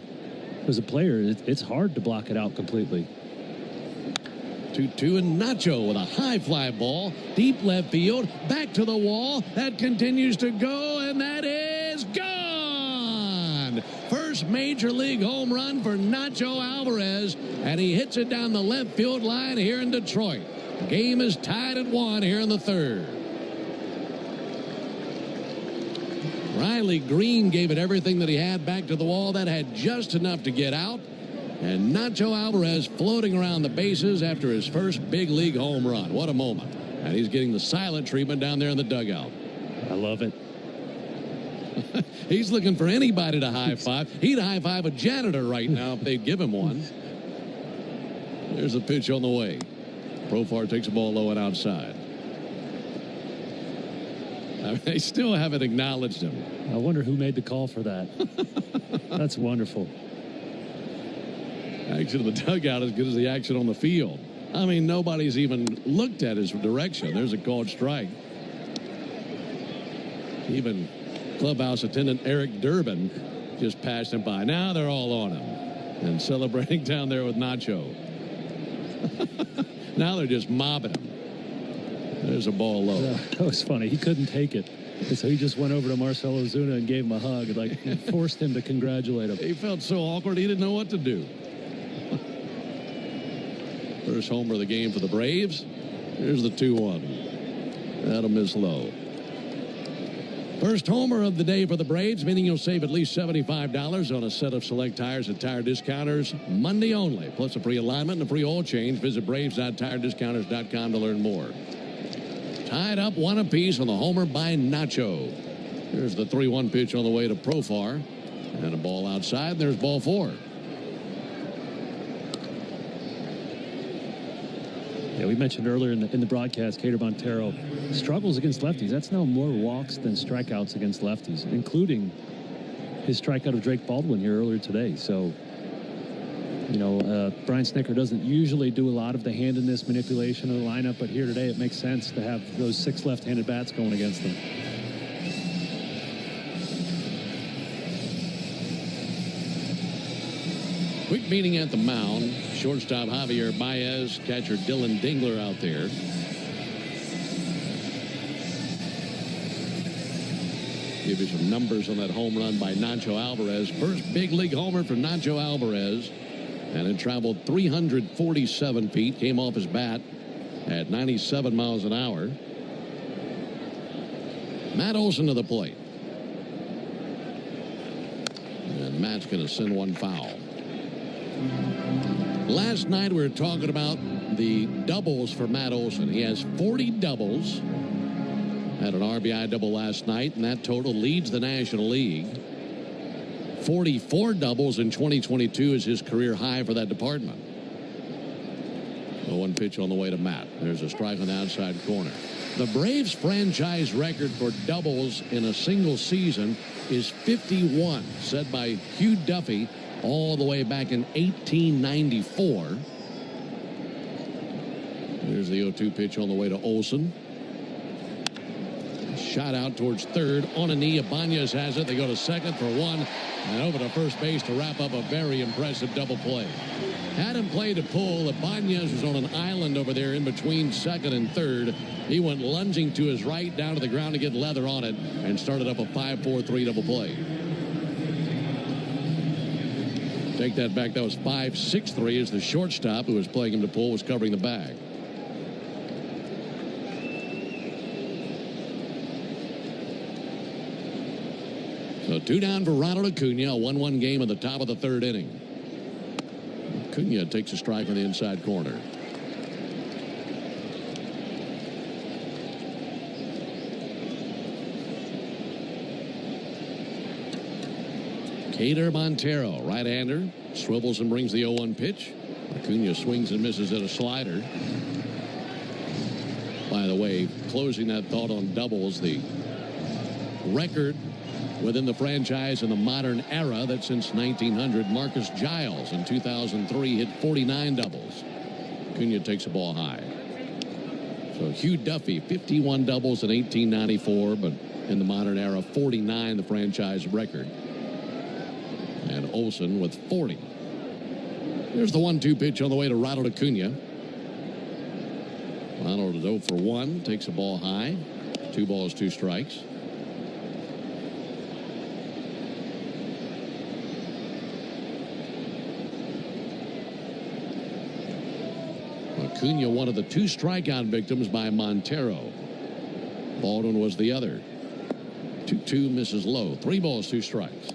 As a player, it's hard to block it out completely. 2-2 and Nacho with a high fly ball. Deep left field. Back to the wall. That continues to go, and that is gone. First major league home run for Nacho Alvarez, and he hits it down the left field line here in Detroit. Game is tied at 1 here in the third. Riley Green gave it everything that he had back to the wall. That had just enough to get out. And Nacho Alvarez floating around the bases after his first big league home run. What a moment. And he's getting the silent treatment down there in the dugout. I love it. He's looking for anybody to high five. He'd high five a janitor right now if they'd give him one. There's a pitch on the way. Profar takes the ball low and outside. I mean, they still haven't acknowledged him. I wonder who made the call for that. That's wonderful. Action in the dugout as good as the action on the field. I mean, nobody's even looked at his direction. There's a called strike. Even clubhouse attendant Eric Durbin just passed him by. Now they're all on him and celebrating down there with Nacho. Now they're just mobbing him. There's a ball low. That was funny. He couldn't take it. So he just went over to Marcell Ozuna and gave him a hug, like forced him to congratulate him. He felt so awkward he didn't know what to do. First homer of the game for the Braves. Here's the 2-1. That'll miss low. First homer of the day for the Braves, meaning you'll save at least $75 on a set of select tires at Tire Discounters Monday only. Plus a free alignment and a free oil change. Visit braves.tirediscounters.com to learn more. Tied up 1 apiece on the homer by Nacho. Here's the 3-1 pitch on the way to Profar. And a ball outside. There's ball 4. Yeah, we mentioned earlier in the broadcast, Cater Montero struggles against lefties. That's now more walks than strikeouts against lefties, including his strikeout of Drake Baldwin here earlier today. So, you know, Brian Snitker doesn't usually do a lot of the handedness manipulation of the lineup, but here today it makes sense to have those 6 left-handed bats going against them. Quick meeting at the mound. Shortstop Javier Baez, catcher Dylan Dingler out there. Give you some numbers on that home run by Nacho Alvarez. First big league homer for Nacho Alvarez. And it traveled 347 feet. Came off his bat at 97 miles an hour. Matt Olson to the plate. And Matt's going to send one foul. Last night we were talking about the doubles for Matt Olson. He has 40 doubles. Had an RBI double last night, and that total leads the National League. 44 doubles in 2022 is his career high for that department. The 1 pitch on the way to Matt. There's a strike on the outside corner. The Braves franchise record for doubles in a single season is 51, set by Hugh Duffy all the way back in 1894. There's the 0-2 pitch on the way to Olson. Shot out towards third on a knee. Ibanez has it. They go to second for 1 and over to first base to wrap up a very impressive double play. Had him play to pull. Ibanez was on an island over there in between second and third. He went lunging to his right down to the ground to get leather on it and started up a 5-4-3 double play. Take that back. That was 5-6-3 as the shortstop who was playing him to pull was covering the bag. So 2 down for Ronald Acuna. A 1-1 game at the top of the 3rd inning. Acuna takes a strike on the inside corner. Cater Montero, right-hander, swivels and brings the 0-1 pitch. Acuna swings and misses at a slider. By the way, closing that thought on doubles, the record within the franchise in the modern era that since 1900, Marcus Giles in 2003 hit 49 doubles. Acuna takes a ball high. So Hugh Duffy, 51 doubles in 1894, but in the modern era, 49 the franchise record. And Olson with 40. Here's the 1-2 pitch on the way to Ronald Acuna. Ronald is 0 for 1, takes a ball high. 2 balls, 2 strikes. Acuna, one of the 2 strikeout victims by Montero. Baldwin was the other. 2-2 misses low. 3 balls, 2 strikes.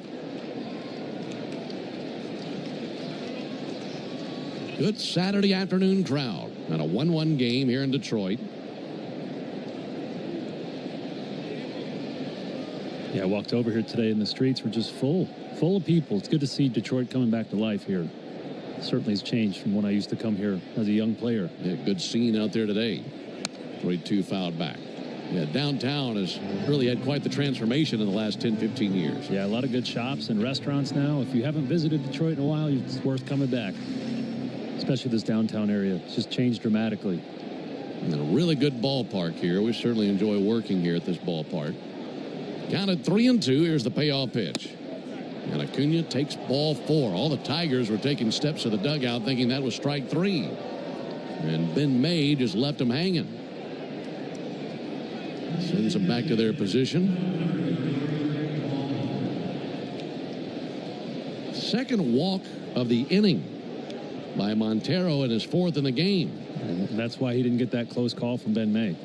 Good Saturday afternoon crowd and a 1-1 game here in Detroit. Yeah, I walked over here today and the streets were just full of people. It's good to see Detroit coming back to life here. Certainly has changed from when I used to come here as a young player. Yeah, good scene out there today. 3-2 fouled back. Yeah, downtown has really had quite the transformation in the last 10, 15 years. Yeah, a lot of good shops and restaurants now. If you haven't visited Detroit in a while, it's worth coming back. Especially this downtown area. It's just changed dramatically. And a really good ballpark here. We certainly enjoy working here at this ballpark. Counted 3-2. Here's the payoff pitch. And Acuna takes ball 4. All the Tigers were taking steps to the dugout thinking that was strike 3. And Ben May just left them hanging. Sends them back to their position. Second walk of the inning by Montero in his 4th in the game. And that's why he didn't get that close call from Ben May.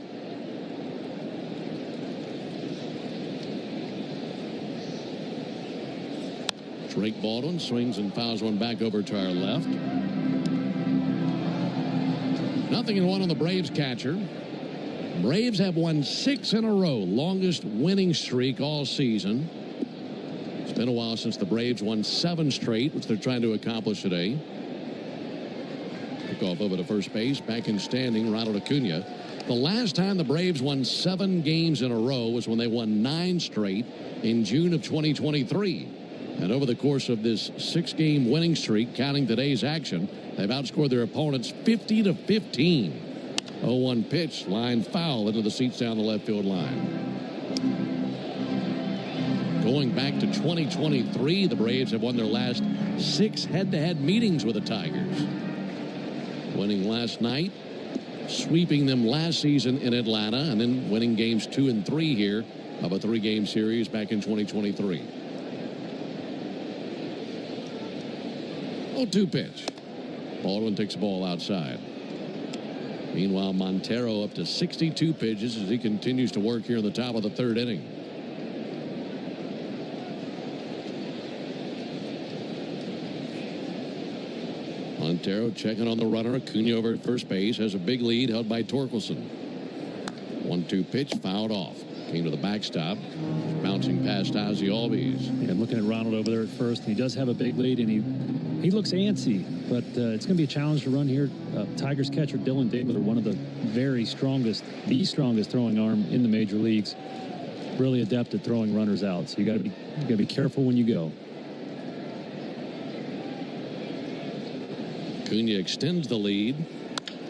Drake Baldwin swings and fouls one back over to our left. 0-1 on the Braves catcher. Braves have won 6 in a row, longest winning streak all season. It's been a while since the Braves won 7 straight, which they're trying to accomplish today. Kick off over to first base, back in standing, Ronald Acuna. The last time the Braves won 7 games in a row was when they won 9 straight in June of 2023. And over the course of this 6-game winning streak, counting today's action, they've outscored their opponents 50-15. 0-1 pitch, line foul into the seats down the left field line. Going back to 2023, the Braves have won their last 6 head-to-head meetings with the Tigers. Winning last night, sweeping them last season in Atlanta, and then winning games 2 and 3 here of a 3-game series back in 2023. 0-2 pitch. Baldwin takes the ball outside. Meanwhile, Montero up to 62 pitches as he continues to work here in the top of the 3rd inning. Montero checking on the runner. Acuna over at first base has a big lead held by Torkelson. 1-2 pitch fouled off. Came to the backstop, bouncing past Ozzie Albies. Yeah, I'm looking at Ronald over there at first. He does have a big lead, and he looks antsy, but it's going to be a challenge to run here. Tigers catcher Dylan David, one of the very strongest, the strongest throwing arm in the major leagues. Really adept at throwing runners out, so you got to be careful when you go. Acuna extends the lead.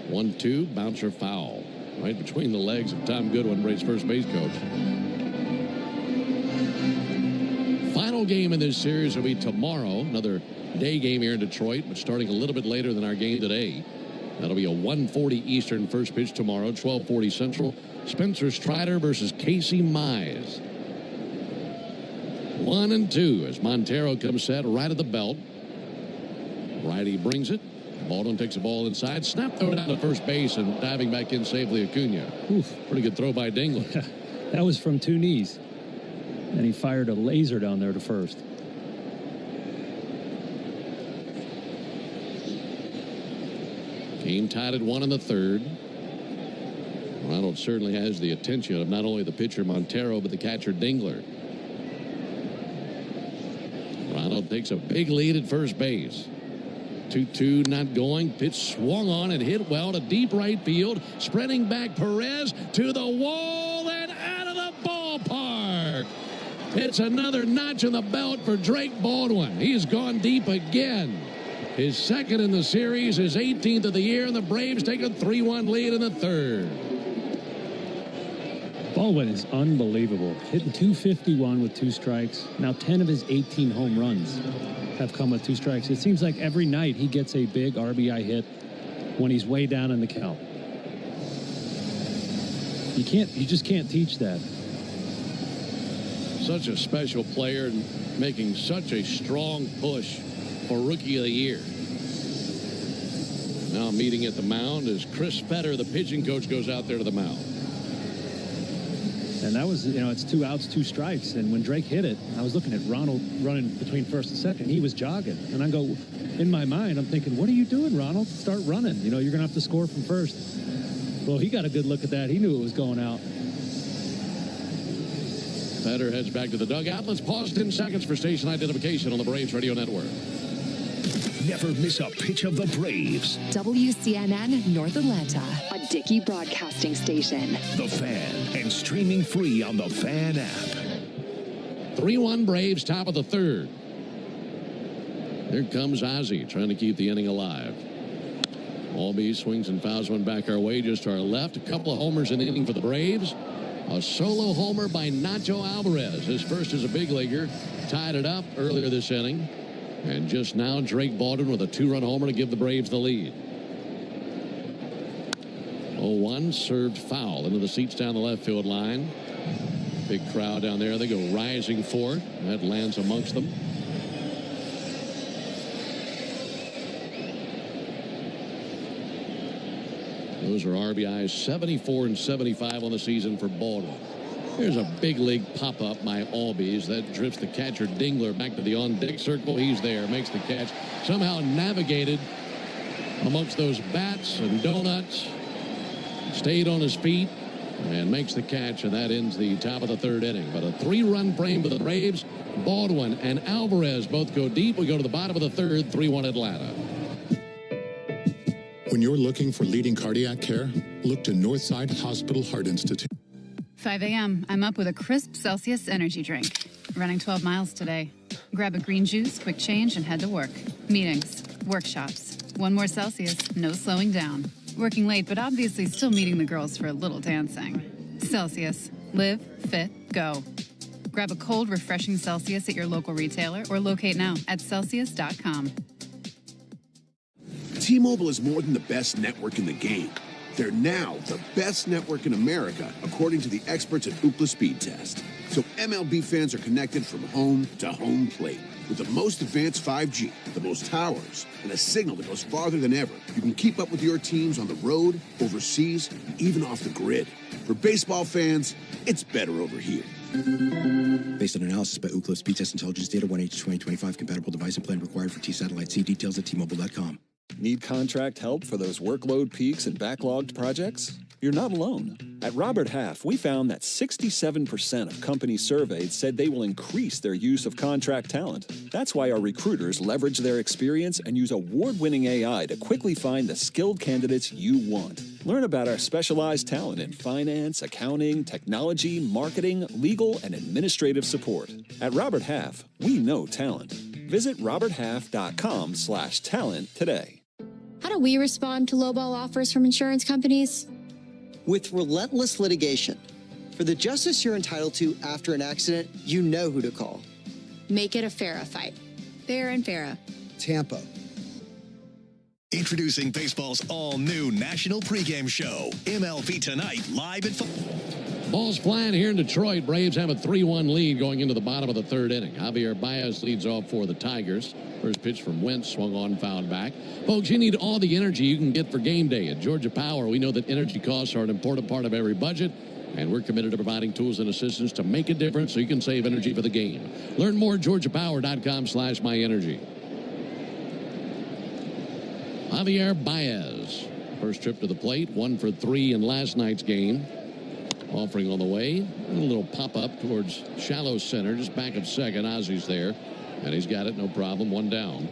1-2, bouncer foul. Right between the legs of Tom Goodwin, Braves first base coach. Final game in this series will be tomorrow. Another day game here in Detroit, but starting a little bit later than our game today. That'll be a 1:40 Eastern first pitch tomorrow, 12:40 Central. Spencer Strider versus Casey Mize. 1-2 as Montero comes set right at the belt. Righty brings it. Baldwin takes the ball inside. Snap throw down to first base and diving back in safely Acuna. Oof. Pretty good throw by Dingley. That was from 2 knees. And he fired a laser down there to first. Game tied at 1 in the 3rd. Ronald certainly has the attention of not only the pitcher Montero, but the catcher Dingler. Ronald takes a big lead at first base. 2-2 not going. Pitch swung on and hit well to deep right field. Spreading back Perez to the wall and out of the ballpark. It's another notch in the belt for Drake Baldwin. He's gone deep again. His 2nd in the series, his 18th of the year, and the Braves take a 3-1 lead in the 3rd. Baldwin is unbelievable. Hitting .251 with 2 strikes. Now 10 of his 18 home runs have come with 2 strikes. It seems like every night he gets a big RBI hit when he's way down in the count. You just can't teach that. Such a special player and making such a strong push for Rookie of the Year. Now meeting at the mound as Chris Fetter, the pitching coach, goes out there to the mound. And that was, it's 2 outs, 2 strikes. And when Drake hit it, I was looking at Ronald running between first and second. He was jogging. And I go, in my mind, I'm thinking, what are you doing, Ronald? Start running. You're going to have to score from first. Well, he got a good look at that. He knew it was going out. Fetter heads back to the dugout. Let's pause 10 seconds for station identification on the Braves Radio Network. Never miss a pitch of the Braves. WCNN North Atlanta, a Dickey broadcasting station. The Fan, and streaming free on the Fan app. 3-1 Braves, top of the third. Here comes Ozzie trying to keep the inning alive. Albee swings and fouls one back our way, just to our left. A couple of homers in the inning for the Braves. A solo homer by Nacho Alvarez. His first as a big leaguer. Tied it up earlier this inning. And just now, Drake Baldwin with a 2-run homer to give the Braves the lead. 0-1 served foul into the seats down the left field line. Big crowd down there. They go rising for it. That lands amongst them. Those are RBIs 74 and 75 on the season for Baldwin. Here's a big league pop-up by Albies that drifts the catcher Dingler back to the on-deck circle. He's there, makes the catch. Somehow navigated amongst those bats and donuts. Stayed on his feet and makes the catch, and that ends the top of the third inning. But a 3-run frame for the Braves. Baldwin and Alvarez both go deep. We go to the bottom of the third, 3-1 Atlanta. When you're looking for leading cardiac care, look to Northside Hospital Heart Institute. 5 a.m. I'm up with a crisp Celsius energy drink. Running 12 miles today. Grab a green juice, quick change, and head to work. Meetings, workshops. One more Celsius, no slowing down. Working late, but obviously still meeting the girls for a little dancing. Celsius. Live, fit, go. Grab a cold, refreshing Celsius at your local retailer or locate now at Celsius.com. T-Mobile is more than the best network in the game. They're now the best network in America, according to the experts at Ookla Speed Test. So MLB fans are connected from home to home plate. With the most advanced 5G, the most towers, and a signal that goes farther than ever, you can keep up with your teams on the road, overseas, and even off the grid. For baseball fans, it's better over here. Based on analysis by Ookla Speed Test Intelligence Data 1H2025, compatible device and plan required for T-Satellite. See details at T-Mobile.com. Need contract help for those workload peaks and backlogged projects? You're not alone. At Robert Half, we found that 67% of companies surveyed said they will increase their use of contract talent. That's why our recruiters leverage their experience and use award-winning AI to quickly find the skilled candidates you want. Learn about our specialized talent in finance, accounting, technology, marketing, legal, and administrative support. At Robert Half, we know talent. Visit roberthalf.com/talent today. How do we respond to lowball offers from insurance companies? With relentless litigation. For the justice you're entitled to after an accident, you know who to call. Make it a FARA fight. Fair and FARA. Tampa. Introducing baseball's all-new national pregame show, MLB Tonight, live at... Ball's flying here in Detroit. Braves have a 3-1 lead going into the bottom of the third inning. Javier Baez leads off for the Tigers. First pitch from Wentz, swung on, fouled back. Folks, you need all the energy you can get for game day. At Georgia Power, we know that energy costs are an important part of every budget, and we're committed to providing tools and assistance to make a difference so you can save energy for the game. Learn more at georgiapower.com/myenergy. Javier Baez, first trip to the plate, 1 for 3 in last night's game. Offering on the way. A little pop-up towards shallow center, just back of second. Ozzie's there, and he's got it, no problem. 1 down.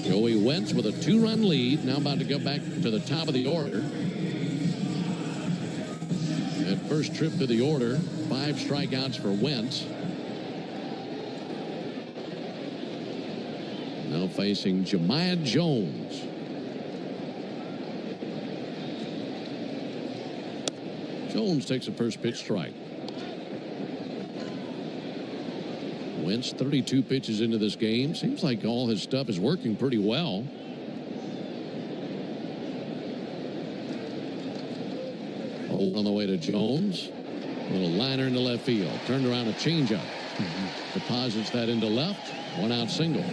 Joey Wentz with a 2-run lead. Now about to go back to the top of the order. At first trip to the order, 5 strikeouts for Wentz. Now facing Jemiah Jones. Jones takes a first pitch strike. Wentz 32 pitches into this game. Seems like all his stuff is working pretty well. Hold on the way to Jones. A little liner into left field. Turned around a changeup. Deposits that into left. 1-out single.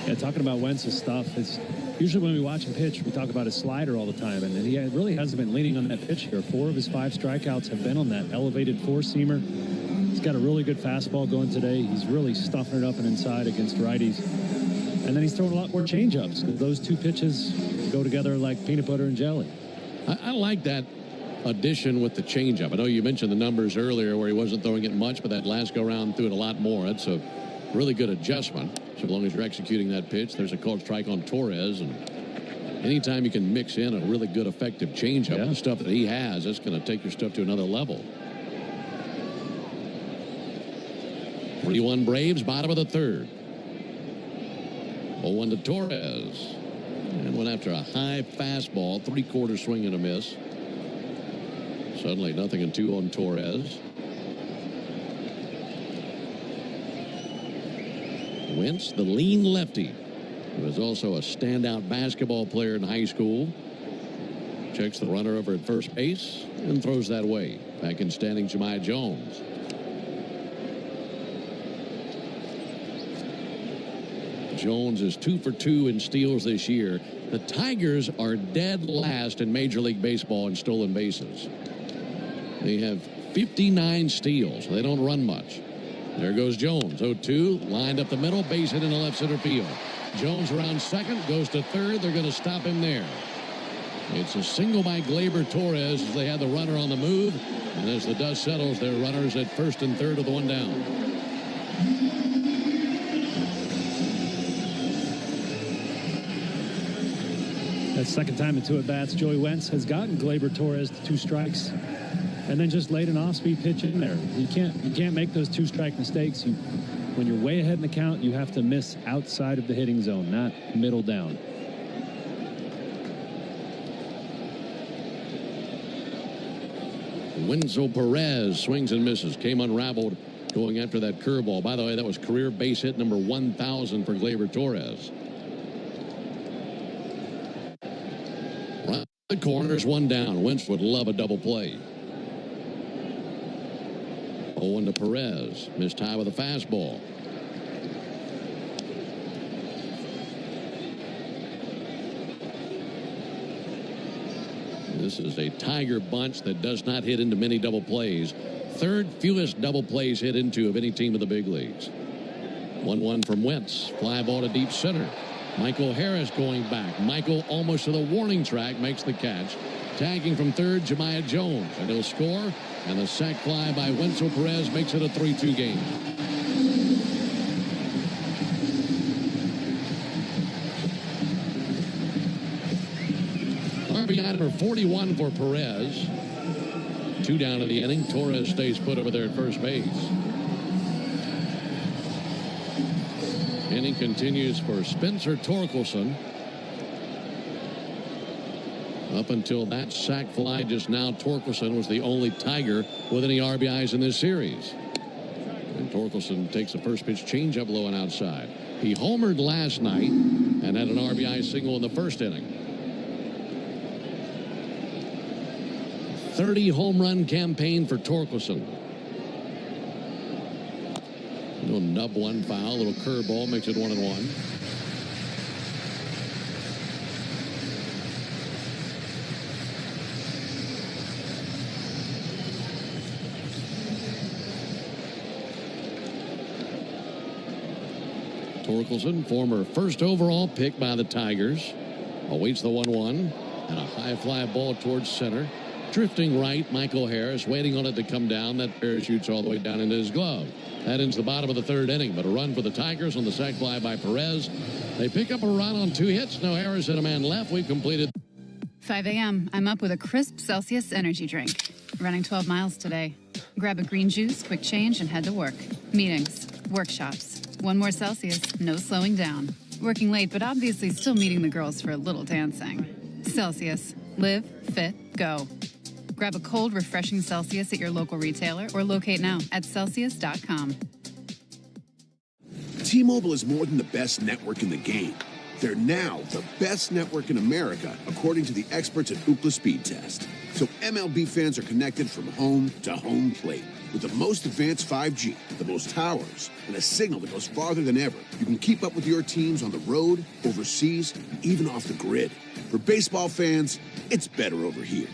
Yeah, talking about Wentz's stuff, it's usually when we watch him pitch, we talk about his slider all the time, and he really hasn't been leaning on that pitch here. 4 of his 5 strikeouts have been on that elevated 4-seamer. He's got a really good fastball going today. He's really stuffing it up and inside against righties. And then he's throwing a lot more changeups. Those 2 pitches go together like peanut butter and jelly. I like that addition with the changeup. I know you mentioned the numbers earlier where he wasn't throwing it much, but that last go-round threw it a lot more. That's a really good adjustment. So long as you're executing that pitch, there's a called strike on Torres. And anytime you can mix in a really good, effective changeup, the stuff that he has, that's going to take your stuff to another level. 3-1 Braves, bottom of the third. 0-1 to Torres. And went after a high fastball, three-quarter swing and a miss. Suddenly nothing in 2 on Torres. Wentz, the lean lefty, who was also a standout basketball player in high school. Checks the runner over at first base and throws that way. Back in standing, Jahmai Jones. Jones is 2 for 2 in steals this year. The Tigers are dead last in Major League Baseball in stolen bases. They have 59 steals. They don't run much. There goes Jones. 0-2, lined up the middle, base hit into left center field. Jones around second, goes to third. They're going to stop him there. It's a single by Gleyber Torres as they had the runner on the move. And as the dust settles, their runners at first and third with the one down. That second time in 2 at-bats, Joey Wentz has gotten Gleyber Torres to 2 strikes and then just laid an off-speed pitch in there. You can't make those 2-strike mistakes. When you're way ahead in the count, you have to miss outside of the hitting zone, not middle down. Wenzel Perez swings and misses. Came unraveled going after that curveball. By the way, that was career base hit number 1,000 for Gleyber Torres. Right the corners, one down. Wentz would love a double play. 0-1 to Perez. Missed high with a fastball. This is a Tiger bunch that does not hit into many double plays. Third fewest double plays hit into of any team in the big leagues. 1-1 from Wentz. Fly ball to deep center. Michael Harris going back. Michael almost to the warning track makes the catch. Tagging from third, Jahmai Jones. And he'll score. And the sac fly by Wenzel Perez makes it a 3-2 game. RBI number 41 for Perez. 2 down in the inning. Torres stays put over there at first base. Inning continues for Spencer Torkelson. Up until that sac fly just now, Torkelson was the only Tiger with any RBIs in this series. And Torkelson takes a first pitch changeup low and outside. He homered last night and had an RBI single in the first inning. 30 home run campaign for Torkelson. Little nub one foul, little curveball makes it 1-1. Torkelson, former first overall pick by the Tigers, awaits the 1-1 and a high fly ball towards center. Drifting right, Michael Harris waiting on it to come down. That parachutes all the way down into his glove. That ends the bottom of the third inning, but a run for the Tigers on the sac fly by Perez. They pick up a run on 2 hits. No errors and a man left. We've completed 5 a.m. I'm up with a crisp Celsius energy drink. Running 12 miles today. Grab a green juice, quick change, and head to work. Meetings, workshops. 1 more Celsius, no slowing down. Working late, but obviously still meeting the girls for a little dancing. Celsius. Live, fit, go. Grab a cold, refreshing Celsius at your local retailer or locate now at Celsius.com. T-Mobile is more than the best network in the game. They're now the best network in America, according to the experts at Ookla Speed Test. So MLB fans are connected from home to home plate. With the most advanced 5G, the most towers, and a signal that goes farther than ever, you can keep up with your teams on the road, overseas, and even off the grid. For baseball fans, it's better over here.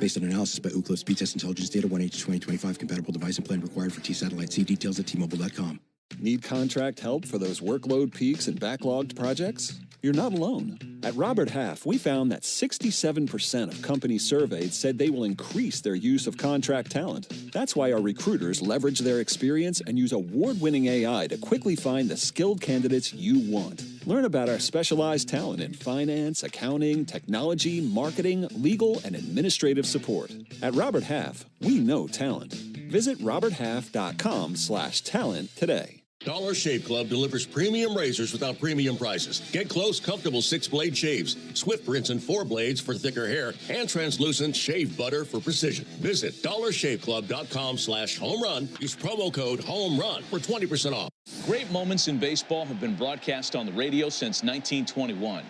Based on analysis by Ookla Speed Test Intelligence Data 1H2025 compatible device and plan required for T-Satellite. See details at T-Mobile.com. Need contract help for those workload peaks and backlogged projects? You're not alone. At Robert Half, we found that 67% of companies surveyed said they will increase their use of contract talent. That's why our recruiters leverage their experience and use award-winning AI to quickly find the skilled candidates you want. Learn about our specialized talent in finance, accounting, technology, marketing, legal, and administrative support. At Robert Half, we know talent. Visit roberthalf.com/talent today. Dollar Shave Club delivers premium razors without premium prices. Get close, comfortable 6-blade shaves, swift rinse and 4 blades for thicker hair, and translucent shave butter for precision. Visit dollarshaveclub.com/home run. Use promo code HOMERUN for 20% off. Great moments in baseball have been broadcast on the radio since 1921.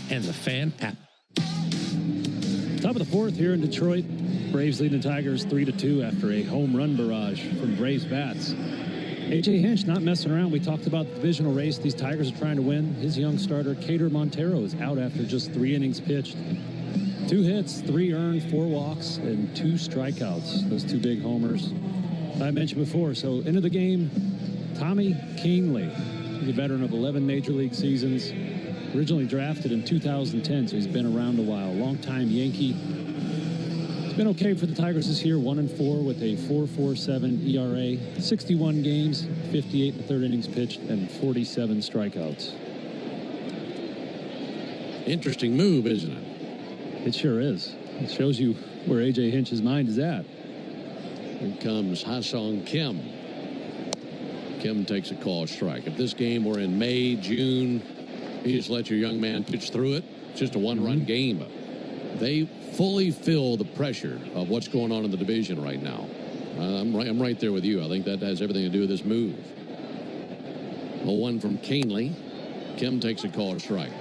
And the Fan app. Top of the fourth here in Detroit. Braves leading the Tigers 3-2 after a home run barrage from Braves bats. A.J. Hinch not messing around. We talked about the divisional race these Tigers are trying to win. His young starter, Cater Montero, is out after just 3 innings pitched. 2 hits, 3 earned, 4 walks, and 2 strikeouts. Those 2 big homers I mentioned before. So into the game, Tommy Kahnle, the veteran of 11 Major League seasons, originally drafted in 2010, so he's been around a while. Longtime Yankee. It's been okay for the Tigers this year, 1-4 with a 4.47 ERA, 61 games, 58 in the 3rd innings pitched, and 47 strikeouts. Interesting move, isn't it? It sure is. It shows you where A.J. Hinch's mind is at. Here comes Ha-Seong Kim. Kim takes a call strike. If this game were in May, June, you just let your young man pitch through it. It's just a one-run game. They fully feel the pressure of what's going on in the division right now. I'm right there with you. I think that has everything to do with this move. 0-1 from Kahnle. Kim takes a call strike.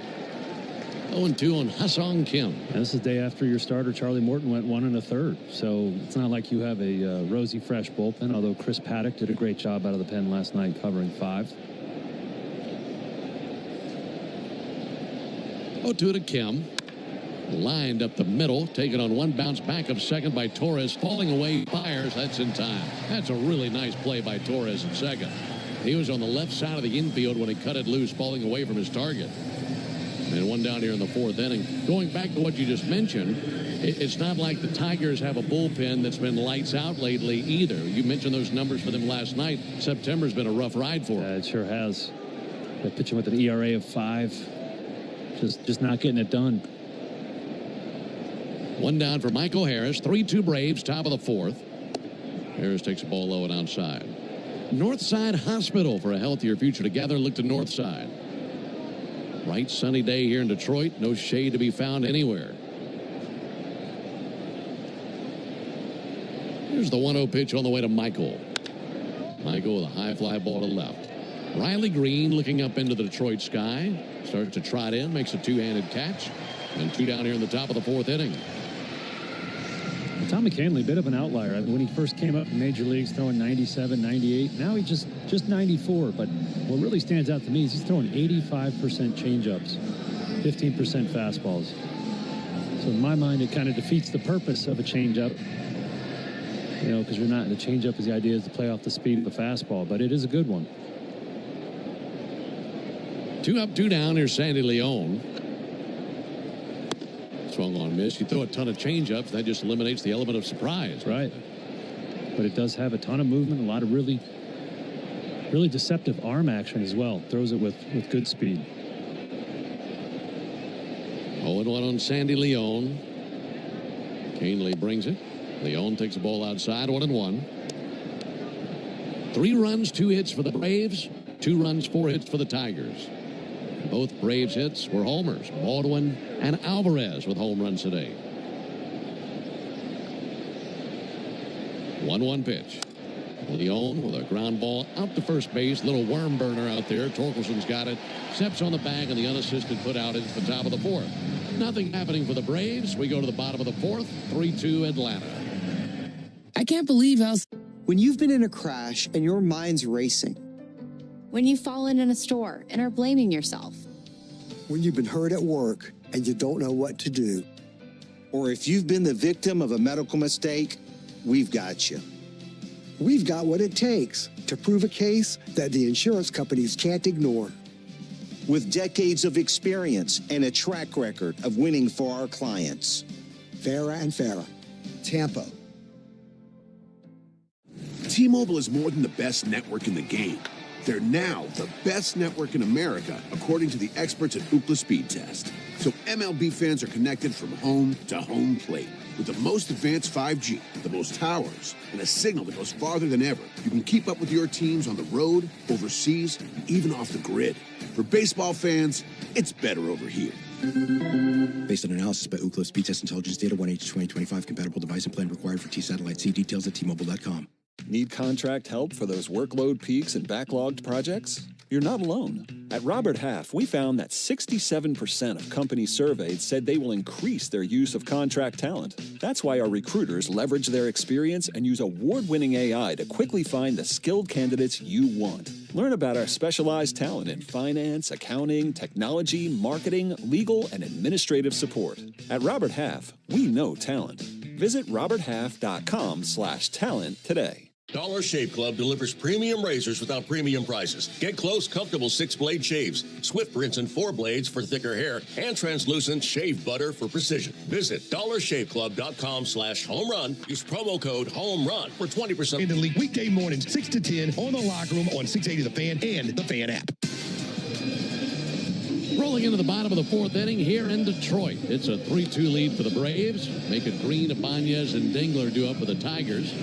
0-2 on Ha-Seong Kim. And this is the day after your starter, Charlie Morton, went 1 1/3. So it's not like you have a rosy, fresh bullpen, although Chris Paddock did a great job out of the pen last night covering 5. 0-2 to Kim. Lined up the middle, taken on one bounce back of second by Torres. Falling away, fires. That's in time. That's a really nice play by Torres in second. He was on the left side of the infield when he cut it loose, falling away from his target. And 1 down here in the 4th inning. Going back to what you just mentioned, it's not like the Tigers have a bullpen that's been lights out lately either. You mentioned those numbers for them last night. September's been a rough ride for them. Yeah, it sure has. They're pitching with an ERA of 5. Just not getting it done. 1 down for Michael Harris. 3-2 Braves, top of the 4th. Harris takes a ball low and outside. Northside Hospital for a healthier future together. Look to Northside. Bright sunny day here in Detroit. No shade to be found anywhere. Here's the 1-0 pitch on the way to Michael. Michael with a high fly ball to left. Riley Green looking up into the Detroit sky. Starts to trot in, makes a 2-handed catch. And 2 down here in the top of the 4th inning. Tommy Kahnle, a bit of an outlier. I mean, when he first came up in Major Leagues, throwing 97, 98. Now he just 94. But what really stands out to me is he's throwing 85% changeups, 15% fastballs. So in my mind, it kind of defeats the purpose of a changeup. You know, because you're not, the changeup is the idea is to play off the speed of the fastball. But it is a good one. 2 up, 2 down. Here's Sandy Leon. Swung on miss. You throw a ton of changeups, that just eliminates the element of surprise. Right. But it does have a ton of movement, a lot of really deceptive arm action as well. Throws it with good speed. 0-1 on Sandy Leon. Kahnle brings it. Leon takes the ball outside. 1-1. 3 runs, 2 hits for the Braves. 2 runs, 4 hits for the Tigers. Both Braves hits were homers. Baldwin and Alvarez with home runs today. 1-1 pitch. Leon with a ground ball out to first base. Little worm burner out there. Torkelson's got it. Steps on the bag, and the unassisted put out into the top of the 4th. Nothing happening for the Braves. We go to the bottom of the 4th. 3-2 Atlanta. I can't believe how... When you've been in a crash and your mind's racing. When you've fallen in a store and are blaming yourself. When you've been hurt at work and you don't know what to do. Or if you've been the victim of a medical mistake, we've got you. We've got what it takes. to prove a case that the insurance companies can't ignore. With decades of experience and a track record of winning for our clients. Farah and Farah, Tampa. T-Mobile is more than the best network in the game. They're now the best network in America, according to the experts at Ookla Speed Test. So MLB fans are connected from home to home plate. With the most advanced 5G, the most towers, and a signal that goes farther than ever, you can keep up with your teams on the road, overseas, and even off the grid. For baseball fans, it's better over here. Based on analysis by Ookla Speed Test Intelligence Data, 1H2025, compatible device and plan required for T-Satellite. See details at T-Mobile.com. Need contract help for those workload peaks and backlogged projects? You're not alone. At Robert Half, we found that 67% of companies surveyed said they will increase their use of contract talent. That's why our recruiters leverage their experience and use award-winning AI to quickly find the skilled candidates you want. Learn about our specialized talent in finance, accounting, technology, marketing, legal, and administrative support. At Robert Half, we know talent. Visit roberthalf.com/talent today. Dollar Shave Club delivers premium razors without premium prices. Get close, comfortable 6-blade shaves, swift rinse and 4 blades for thicker hair, and translucent shave butter for precision. Visit dollarshaveclub.com/homerun. Use promo code HOMERUN for 20% in the league weekday mornings 6 to 10 on the Locker Room on 680 The Fan and the Fan app. Rolling into the bottom of the fourth inning here in Detroit. It's a 3-2 lead for the Braves. Make it Green, Ibanez, and Dingler do up for the Tigers.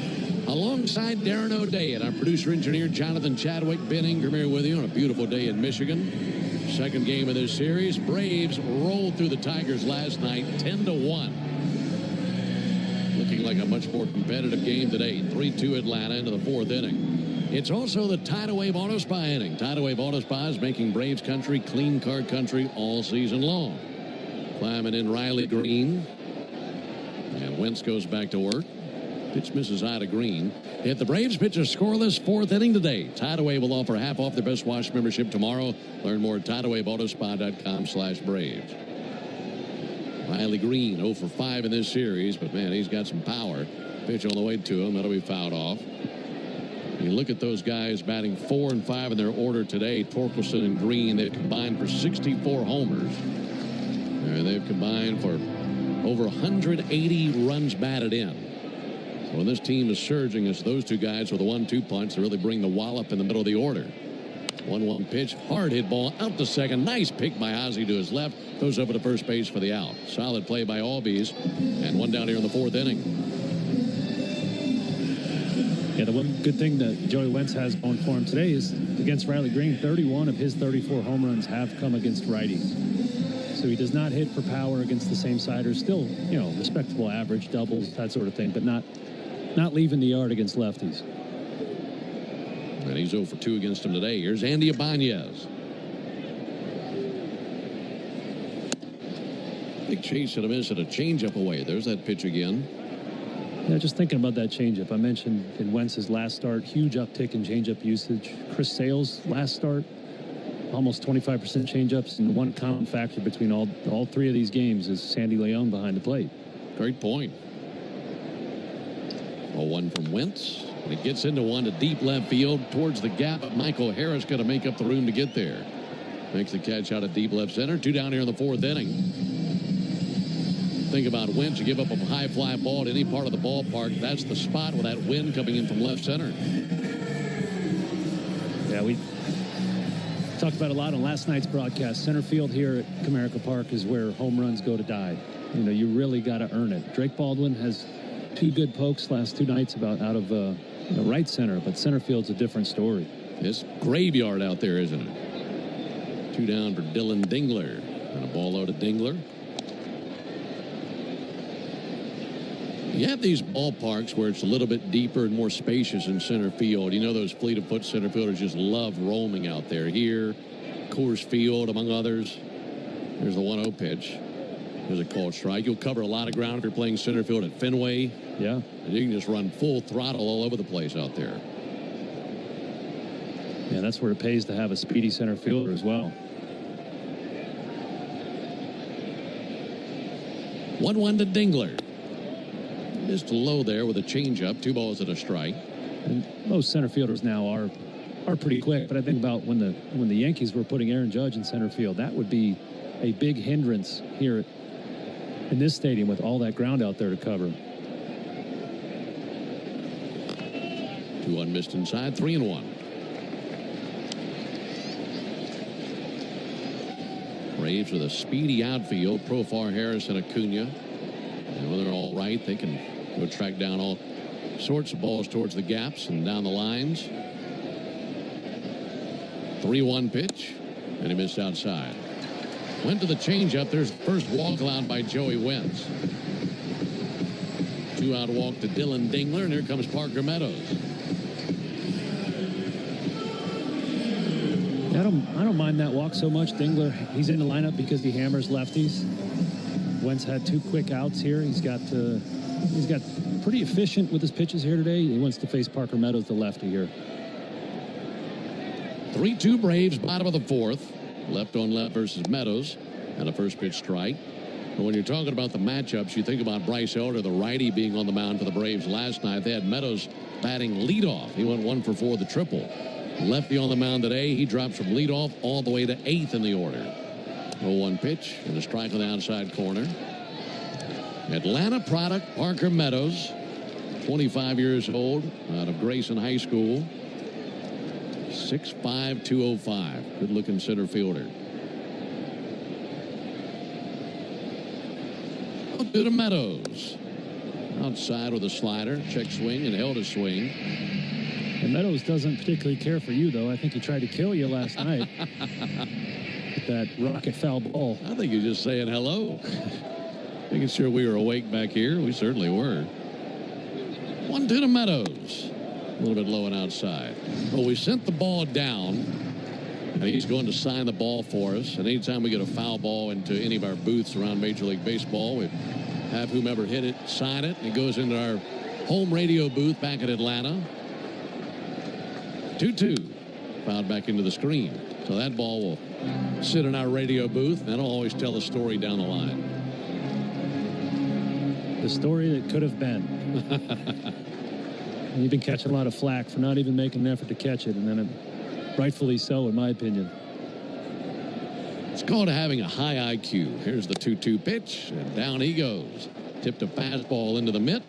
Alongside Darren O'Day and our producer-engineer Jonathan Chadwick, Ben Ingram here with you on a beautiful day in Michigan. Second game of this series. Braves rolled through the Tigers last night 10-1. Looking like a much more competitive game today. 3-2 Atlanta into the fourth inning. It's also the Tidal Wave Auto Spa inning. Tidal Wave Auto Spa is making Braves country clean car country all season long. Climbing in Riley Green. And Wentz goes back to work. Pitch misses out of Green. If the Braves pitch a scoreless fourth inning today, Tidal Wave will offer half off their Best Wash membership tomorrow. Learn more at TidalWaveAutospa.com/Braves. Riley Green 0 for 5 in this series, but man, he's got some power. Pitch on the way to him. That'll be fouled off. You look at those guys batting 4 and 5 in their order today. Torkelson and Green, they've combined for 64 homers. And they've combined for over 180 runs batted in. So when this team is surging, it's those two guys with a 1-2 punch to really bring the wallop in the middle of the order. 1-1 pitch, hard hit ball out to second. Nice pick by Ozzie to his left. Goes over to first base for the out. Solid play by Albies. And one down here in the fourth inning. Yeah, the one good thing that Joey Wentz has going for him today is against Riley Green, 31 of his 34 home runs have come against righties. So he does not hit for power against the same siders. Still, you know, respectable average, doubles, that sort of thing, but not leaving the yard against lefties. And he's 0 for 2 against him today. Here's Andy Ibanez. Big chase and a miss at a changeup away. There's that pitch again. Yeah, just thinking about that changeup. I mentioned in Wentz's last start, huge uptick in changeup usage. Chris Sale's last start, almost 25% changeups. And one common factor between all three of these games is Sandy Leon behind the plate. Great point. 0-1 from Wentz. And it gets into one to deep left field towards the gap. Michael Harris got to make up the room to get there. Makes the catch out of deep left center. 2 down here in the fourth inning. Think about Wentz. You give up a high fly ball at any part of the ballpark. That's the spot with that wind coming in from left center. Yeah, we talked about a lot on last night's broadcast. Center field here at Comerica Park is where home runs go to die. You know, you really got to earn it. Drake Baldwin has 2 good pokes last 2 nights out of right center, but center field's a different story. It's graveyard out there, isn't it? 2 down for Dylan Dingler. And a ball low to Dingler. You have these ballparks where it's a little bit deeper and more spacious in center field. You know those fleet-of-foot center fielders just love roaming out there. Here, Coors Field, among others. There's the 1-0 pitch. There's a called strike. You'll cover a lot of ground if you're playing center field at Fenway. Yeah. And you can just run full throttle all over the place out there. Yeah, that's where it pays to have a speedy center fielder as well. 1-1 to Dingler. Just low there with a changeup. 2 balls and a strike. And most center fielders now are pretty quick, but I think about when the Yankees were putting Aaron Judge in center field, that would be a big hindrance here in this stadium with all that ground out there to cover. 2-1 missed inside, 3-1. Braves with a speedy outfield, Profar, Harris, and Acuna. And when they're all right, they can go track down all sorts of balls towards the gaps and down the lines. 3-1 pitch, and he missed outside. Went to the changeup. There's the first walk allowed by Joey Wentz. 2-out walk to Dylan Dingler, and here comes Parker Meadows. I don't mind that walk so much. Dingler, he's in the lineup because he hammers lefties. Wentz had 2 quick outs here. He's got pretty efficient with his pitches here today. He wants to face Parker Meadows, the lefty here. 3-2 Braves, bottom of the 4th. Left on left versus Meadows, and a first pitch strike. But when you're talking about the matchups, you think about Bryce Elder, the righty, being on the mound for the Braves last night. They had Meadows batting leadoff. He went 1 for 4, the triple. Lefty on the mound today. He drops from leadoff all the way to 8th in the order. 0-1 pitch and a strike on the outside corner. Atlanta product, Parker Meadows, 25 years old, out of Grayson High School. 6'5", 205. Good-looking center fielder. Out to Meadows. Outside with a slider, check swing, and held a swing. And Meadows doesn't particularly care for you, though. I think he tried to kill you last night. With that rocket foul ball. I think he was just saying hello. Making sure we were awake back here. We certainly were. 1-2 to Meadows. A little bit low and outside. Well, we sent the ball down, and he's going to sign the ball for us. And anytime we get a foul ball into any of our booths around Major League Baseball, we have whomever hit it sign it. And it goes into our home radio booth back at Atlanta. 2-2. Fouled back into the screen. So that ball will sit in our radio booth. That'll always tell a story down the line. The story that could have been. You've been catching a lot of flack for not even making an effort to catch it, and then rightfully so, in my opinion. It's called having a high IQ. Here's the 2-2 pitch, and down he goes. Tipped a fastball into the mitt,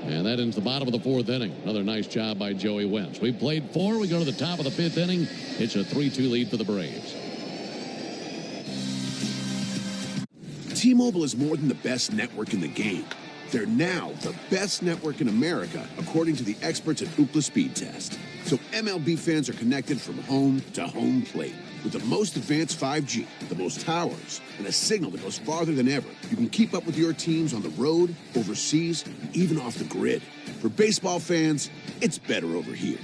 and that ends the bottom of the 4th inning. Another nice job by Joey Wentz. We played 4. We go to the top of the 5th inning. It's a 3-2 lead for the Braves. T-Mobile is more than the best network in the game. They're now the best network in America, according to the experts at Ookla Speed Test. So MLB fans are connected from home to home plate. With the most advanced 5G, the most towers, and a signal that goes farther than ever, you can keep up with your teams on the road, overseas, and even off the grid. For baseball fans, it's better over here.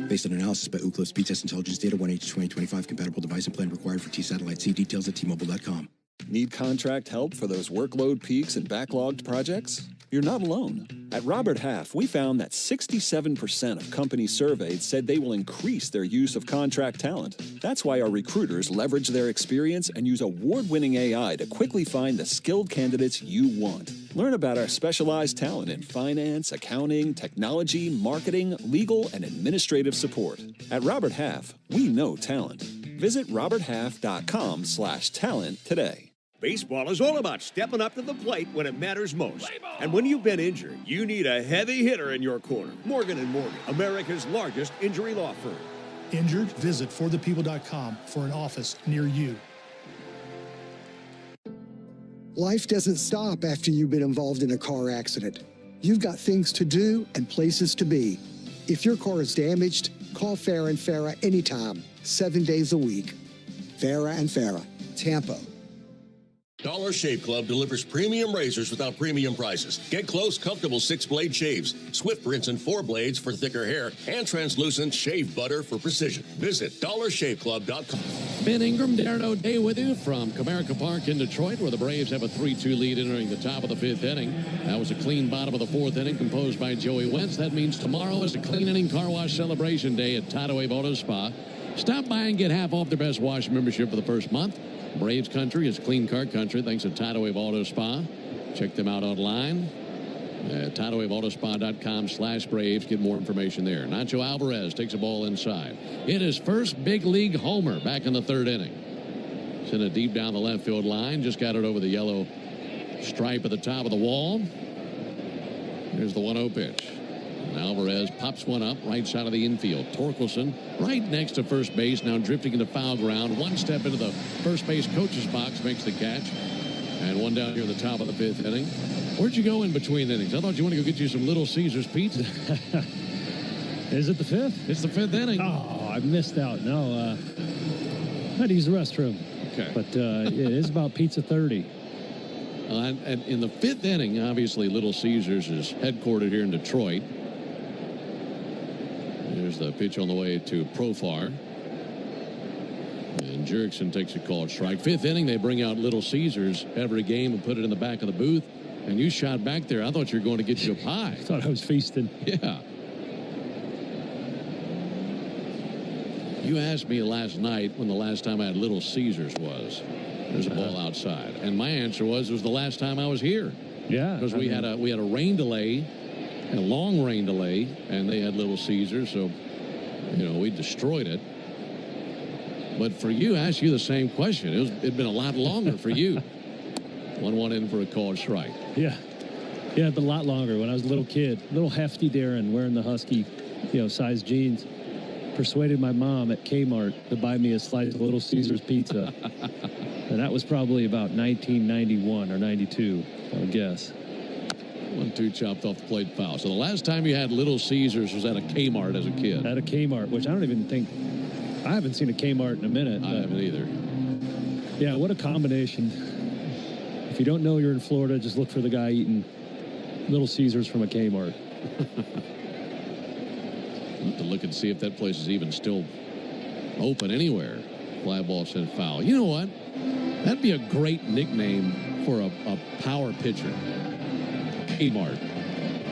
Based on analysis by Ookla Speed Test Intelligence Data, 1H2025, compatible device and plan required for T-Satellite. See details at T-Mobile.com. Need contract help for those workload peaks and backlogged projects? You're not alone. At Robert Half, we found that 67% of companies surveyed said they will increase their use of contract talent. That's why our recruiters leverage their experience and use award-winning AI to quickly find the skilled candidates you want. Learn about our specialized talent in finance, accounting, technology, marketing, legal, and administrative support. At Robert Half, we know talent. Visit roberthalf.com/talent today. Baseball is all about stepping up to the plate when it matters most. And when you've been injured, you need a heavy hitter in your corner. Morgan & Morgan, America's largest injury law firm. Injured? Visit forthepeople.com for an office near you. Life doesn't stop after you've been involved in a car accident. You've got things to do and places to be. If your car is damaged, call Farah & Farah anytime, 7 days a week. Farah & Farah, Tampa. Dollar Shave Club delivers premium razors without premium prices. Get close, comfortable 6-blade shaves, swift rinse and 4 blades for thicker hair, and translucent shave butter for precision. Visit dollarshaveclub.com. Ben Ingram, Darren O'Day with you from Comerica Park in Detroit, where the Braves have a 3-2 lead entering the top of the 5th inning. That was a clean bottom of the 4th inning composed by Joey Wentz. That means tomorrow is a clean inning car wash celebration day at Tidal Wave Auto Spa. Stop by and get half off their best wash membership for the first month. Braves country is clean car country thanks to Tidal Wave Auto Spa. Check them out online TidalWaveAutoSpa.com/Braves. Get more information there. Nacho Alvarez takes a ball inside. Hit his first big league homer back in the third inning. Sent it deep down the left field line. Just got it over the yellow stripe at the top of the wall. Here's the 1-0 pitch. And Alvarez pops one up right side of the infield. Torkelson right next to first base, now drifting into foul ground. One step into the first base coach's box, makes the catch. And one down here at the top of the fifth inning. Where'd you go in between innings? I thought you wanted to go get you some Little Caesars pizza. Is it the fifth? It's the fifth inning. Oh, I missed out. No, I had to use the restroom. Okay. But it is about pizza 30. And in the fifth inning, obviously, Little Caesars is headquartered here in Detroit. There's the pitch on the way to Profar. And Jurickson takes a called strike. Fifth inning, they bring out Little Caesars every game and put it in the back of the booth. And you shot back there. I thought you were going to get you a pie. I thought I was feasting. Yeah. You asked me last night when the last time I had Little Caesars was. There's a ball outside. And my answer was, it was the last time I was here. Yeah. Because we had a rain delay, a long rain delay, and they had Little Caesars. So, we destroyed it. But for you, I asked you the same question. It'd been a lot longer for you. 1-1 in for a called strike. Yeah. Yeah, it's been a lot longer. When I was a little kid, little hefty Darren wearing the Husky, size jeans, persuaded my mom at Kmart to buy me a slice of Little Caesars pizza. And that was probably about 1991 or 92, I would guess. 1-2 chopped off the plate foul. So the last time you had Little Caesars was at a Kmart as a kid. At a Kmart, which I don't even think, I haven't seen a Kmart in a minute. I haven't either. Yeah, what a combination. If you don't know you're in Florida, just look for the guy eating Little Caesars from a Kmart. I'll have to look and see if that place is even still open anywhere. Fly ball sent foul. You know what? That'd be a great nickname for a power pitcher. Kmart.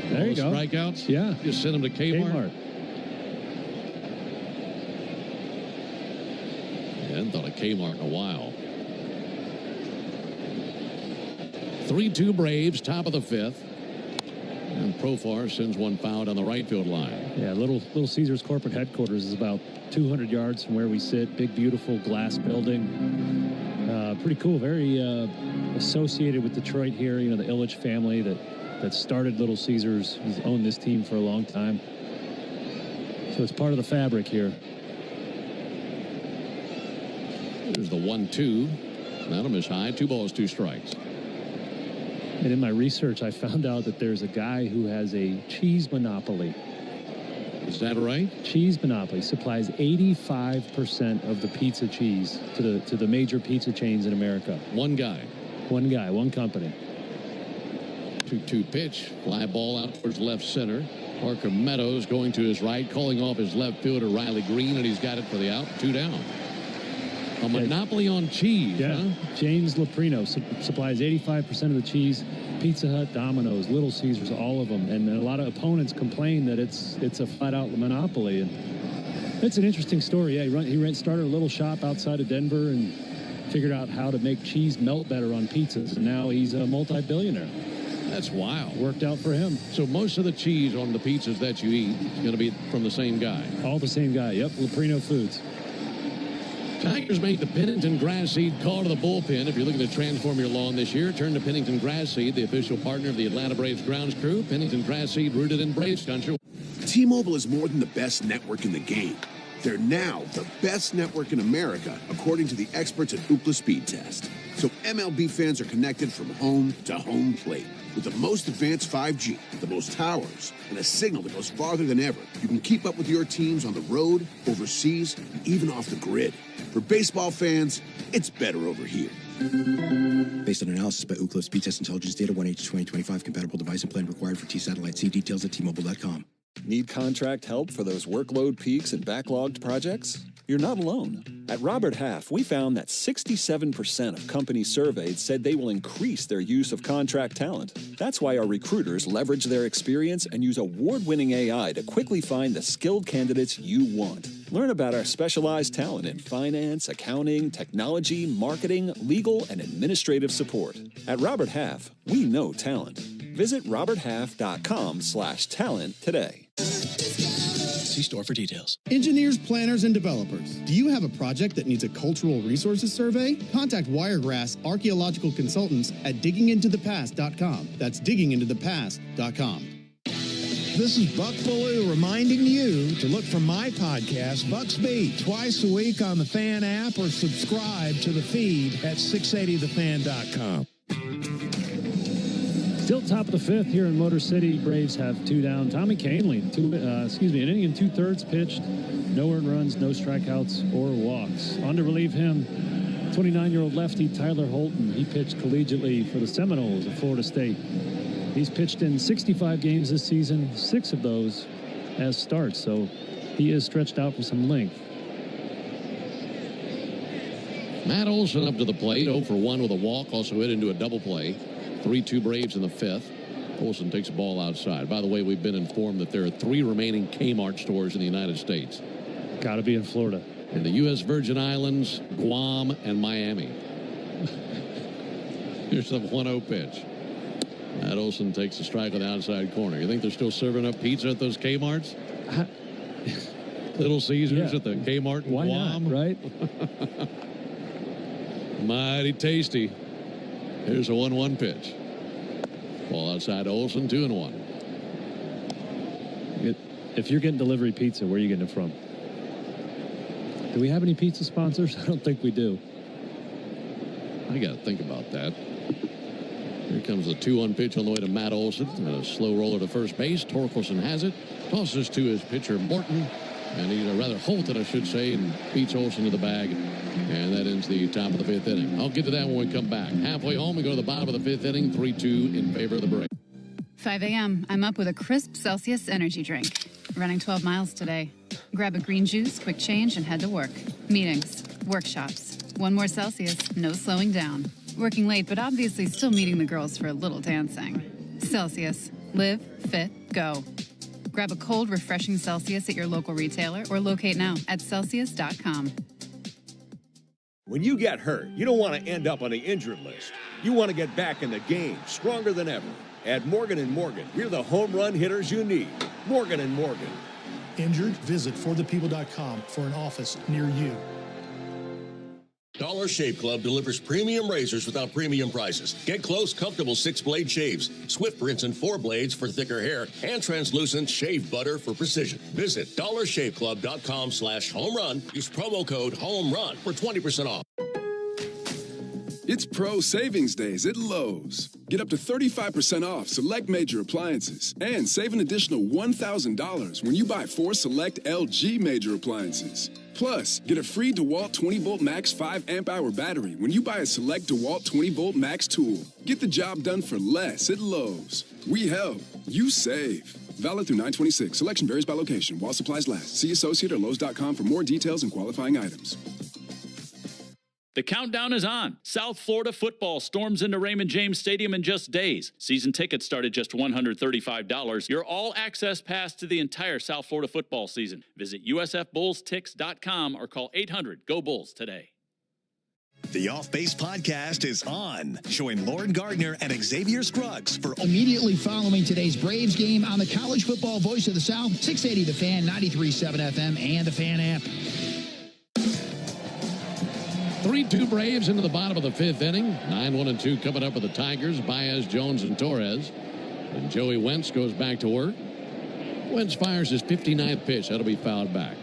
There you go. Strikeouts? Yeah. Just send them to Kmart. I hadn't thought of Kmart in a while. 3-2 Braves, top of the fifth. And Profar sends one foul down the right field line. Yeah, Little Caesars corporate headquarters is about 200 yards from where we sit. Big, beautiful glass building. Pretty cool. Very associated with Detroit here. The Ilitch family that started Little Caesars has owned this team for a long time. So it's part of the fabric here. There's the 1-2. That'll miss high. 2 balls, 2 strikes. And in my research, I found out that there's a guy who has a cheese monopoly. Is that right? Cheese monopoly. Supplies 85% of the pizza cheese to the major pizza chains in America. One guy. One guy, one company. 2-2 pitch. Fly ball out towards left center. Parker Meadows going to his right, calling off his left fielder, Riley Green, and he's got it for the out. 2 down. A monopoly on cheese, yeah. Huh? James Loprino supplies 85% of the cheese. Pizza Hut, Domino's, Little Caesars, all of them. And a lot of opponents complain that it's a flat-out monopoly. And it's an interesting story. Yeah, he started a little shop outside of Denver and figured out how to make cheese melt better on pizzas. And now he's a multi-billionaire. That's wild. Worked out for him. So most of the cheese on the pizzas that you eat is going to be from the same guy? All the same guy, yep. Loprino Foods. Tigers make the Pennington Grass Seed call to the bullpen. If you're looking to transform your lawn this year, turn to Pennington Grass Seed, the official partner of the Atlanta Braves grounds crew. Pennington Grass Seed, rooted in Braves country. T-Mobile is more than the best network in the game. They're now the best network in America, according to the experts at Ookla Speed Test. So MLB fans are connected from home to home plate. With the most advanced 5G, the most towers, and a signal that goes farther than ever, you can keep up with your teams on the road, overseas, and even off the grid. For baseball fans, it's better over here. Based on analysis by Ookla Speed Test Intelligence Data, 1H2025 compatible device and plan required for T-Satellite. See details at T-Mobile.com. Need contract help for those workload peaks and backlogged projects? You're not alone. At Robert Half, we found that 67% of companies surveyed said they will increase their use of contract talent. That's why our recruiters leverage their experience and use award-winning AI to quickly find the skilled candidates you want. Learn about our specialized talent in finance, accounting, technology, marketing, legal, and administrative support. At Robert Half, we know talent. Visit roberthalf.com/talent today. See store for details. Engineers, planners, and developers, do you have a project that needs a cultural resources survey? Contact Wiregrass Archaeological Consultants at diggingintothepast.com. That's diggingintothepast.com. This is Buck Ballou reminding you to look for my podcast, Buck's Beat, twice a week on the Fan app or subscribe to the feed at 680thefan.com. Still top of the fifth here in Motor City. Braves have 2 down. Tommy Kahnle, an inning and 2/3 pitched. No earned runs, no strikeouts or walks. On to relieve him, 29-year-old lefty Tyler Holton. He pitched collegiately for the Seminoles of Florida State. He's pitched in 65 games this season, 6 of those as starts, so he is stretched out for some length. Matt Olson up to the plate, 0 for 1 with a walk, also hit into a double play. 3-2 Braves in the 5th. Olson takes a ball outside. By the way, we've been informed that there are 3 remaining Kmart stores in the United States. Got to be in Florida. In the U.S. Virgin Islands, Guam, and Miami. Here's the 1-0 pitch. Matt Olson takes a strike on the outside corner. You think they're still serving up pizza at those Kmarts? Little Caesars at the Kmart in Guam? Not, right? Mighty tasty. Here's a 1-1 pitch. Ball outside Olson, 2-1. If you're getting delivery pizza, where are you getting it from? Do we have any pizza sponsors? I don't think we do. I got to think about that. Here comes the 2-1 pitch on the way to Matt Olson. And a slow roller to first base. Torkelson has it. Tosses to his pitcher, Morton. And he's rather Holton, I should say, and beats Olson to the bag. And that ends the top of the 5th inning. I'll get to that when we come back. Halfway home, we go to the bottom of the 5th inning, 3-2 in favor of the Braves. 5 a.m. I'm up with a crisp Celsius energy drink. Running 12 miles today. Grab a green juice, quick change, and head to work. Meetings, workshops. 1 more Celsius, no slowing down. Working late, but obviously still meeting the girls for a little dancing. Celsius. Live, fit, go. Grab a cold, refreshing Celsius at your local retailer or locate now at Celsius.com. When you get hurt, you don't want to end up on the injured list. You want to get back in the game, stronger than ever. At Morgan & Morgan, we're the home run hitters you need. Morgan & Morgan. Injured? Visit forthepeople.com for an office near you. Dollar Shave Club delivers premium razors without premium prices. Get close, comfortable 6-blade shaves, swift rinse and 4 blades for thicker hair, and translucent shave butter for precision. Visit dollarshaveclub.com/home-run. Use promo code HOME-RUN for 20% off. It's Pro Savings Days at Lowe's. Get up to 35% off select major appliances and save an additional $1,000 when you buy 4 select LG major appliances. Plus, get a free DeWalt 20-volt max 5 amp-hour battery when you buy a select DeWalt 20-volt max tool. Get the job done for less at Lowe's. We help. You save. Valid through 9/26. Selection varies by location while supplies last. See associate or Lowe's.com for more details and qualifying items. The countdown is on. South Florida football storms into Raymond James Stadium in just days. Season tickets start at just $135. Your all-access pass to the entire South Florida football season. Visit usfbullstix.com or call 800-GO-BULLS today. The Off Base Podcast is on. Join Lauren Gardner and Xavier Scruggs for immediately following today's Braves game on the college football voice of the South, 680 The Fan, 93.7 FM, and the Fan app. 3-2 Braves into the bottom of the 5th inning. 9-1-2 coming up with the Tigers. Baez, Jones, and Torres. And Joey Wentz goes back to work. Wentz fires his 59th pitch. That'll be fouled back.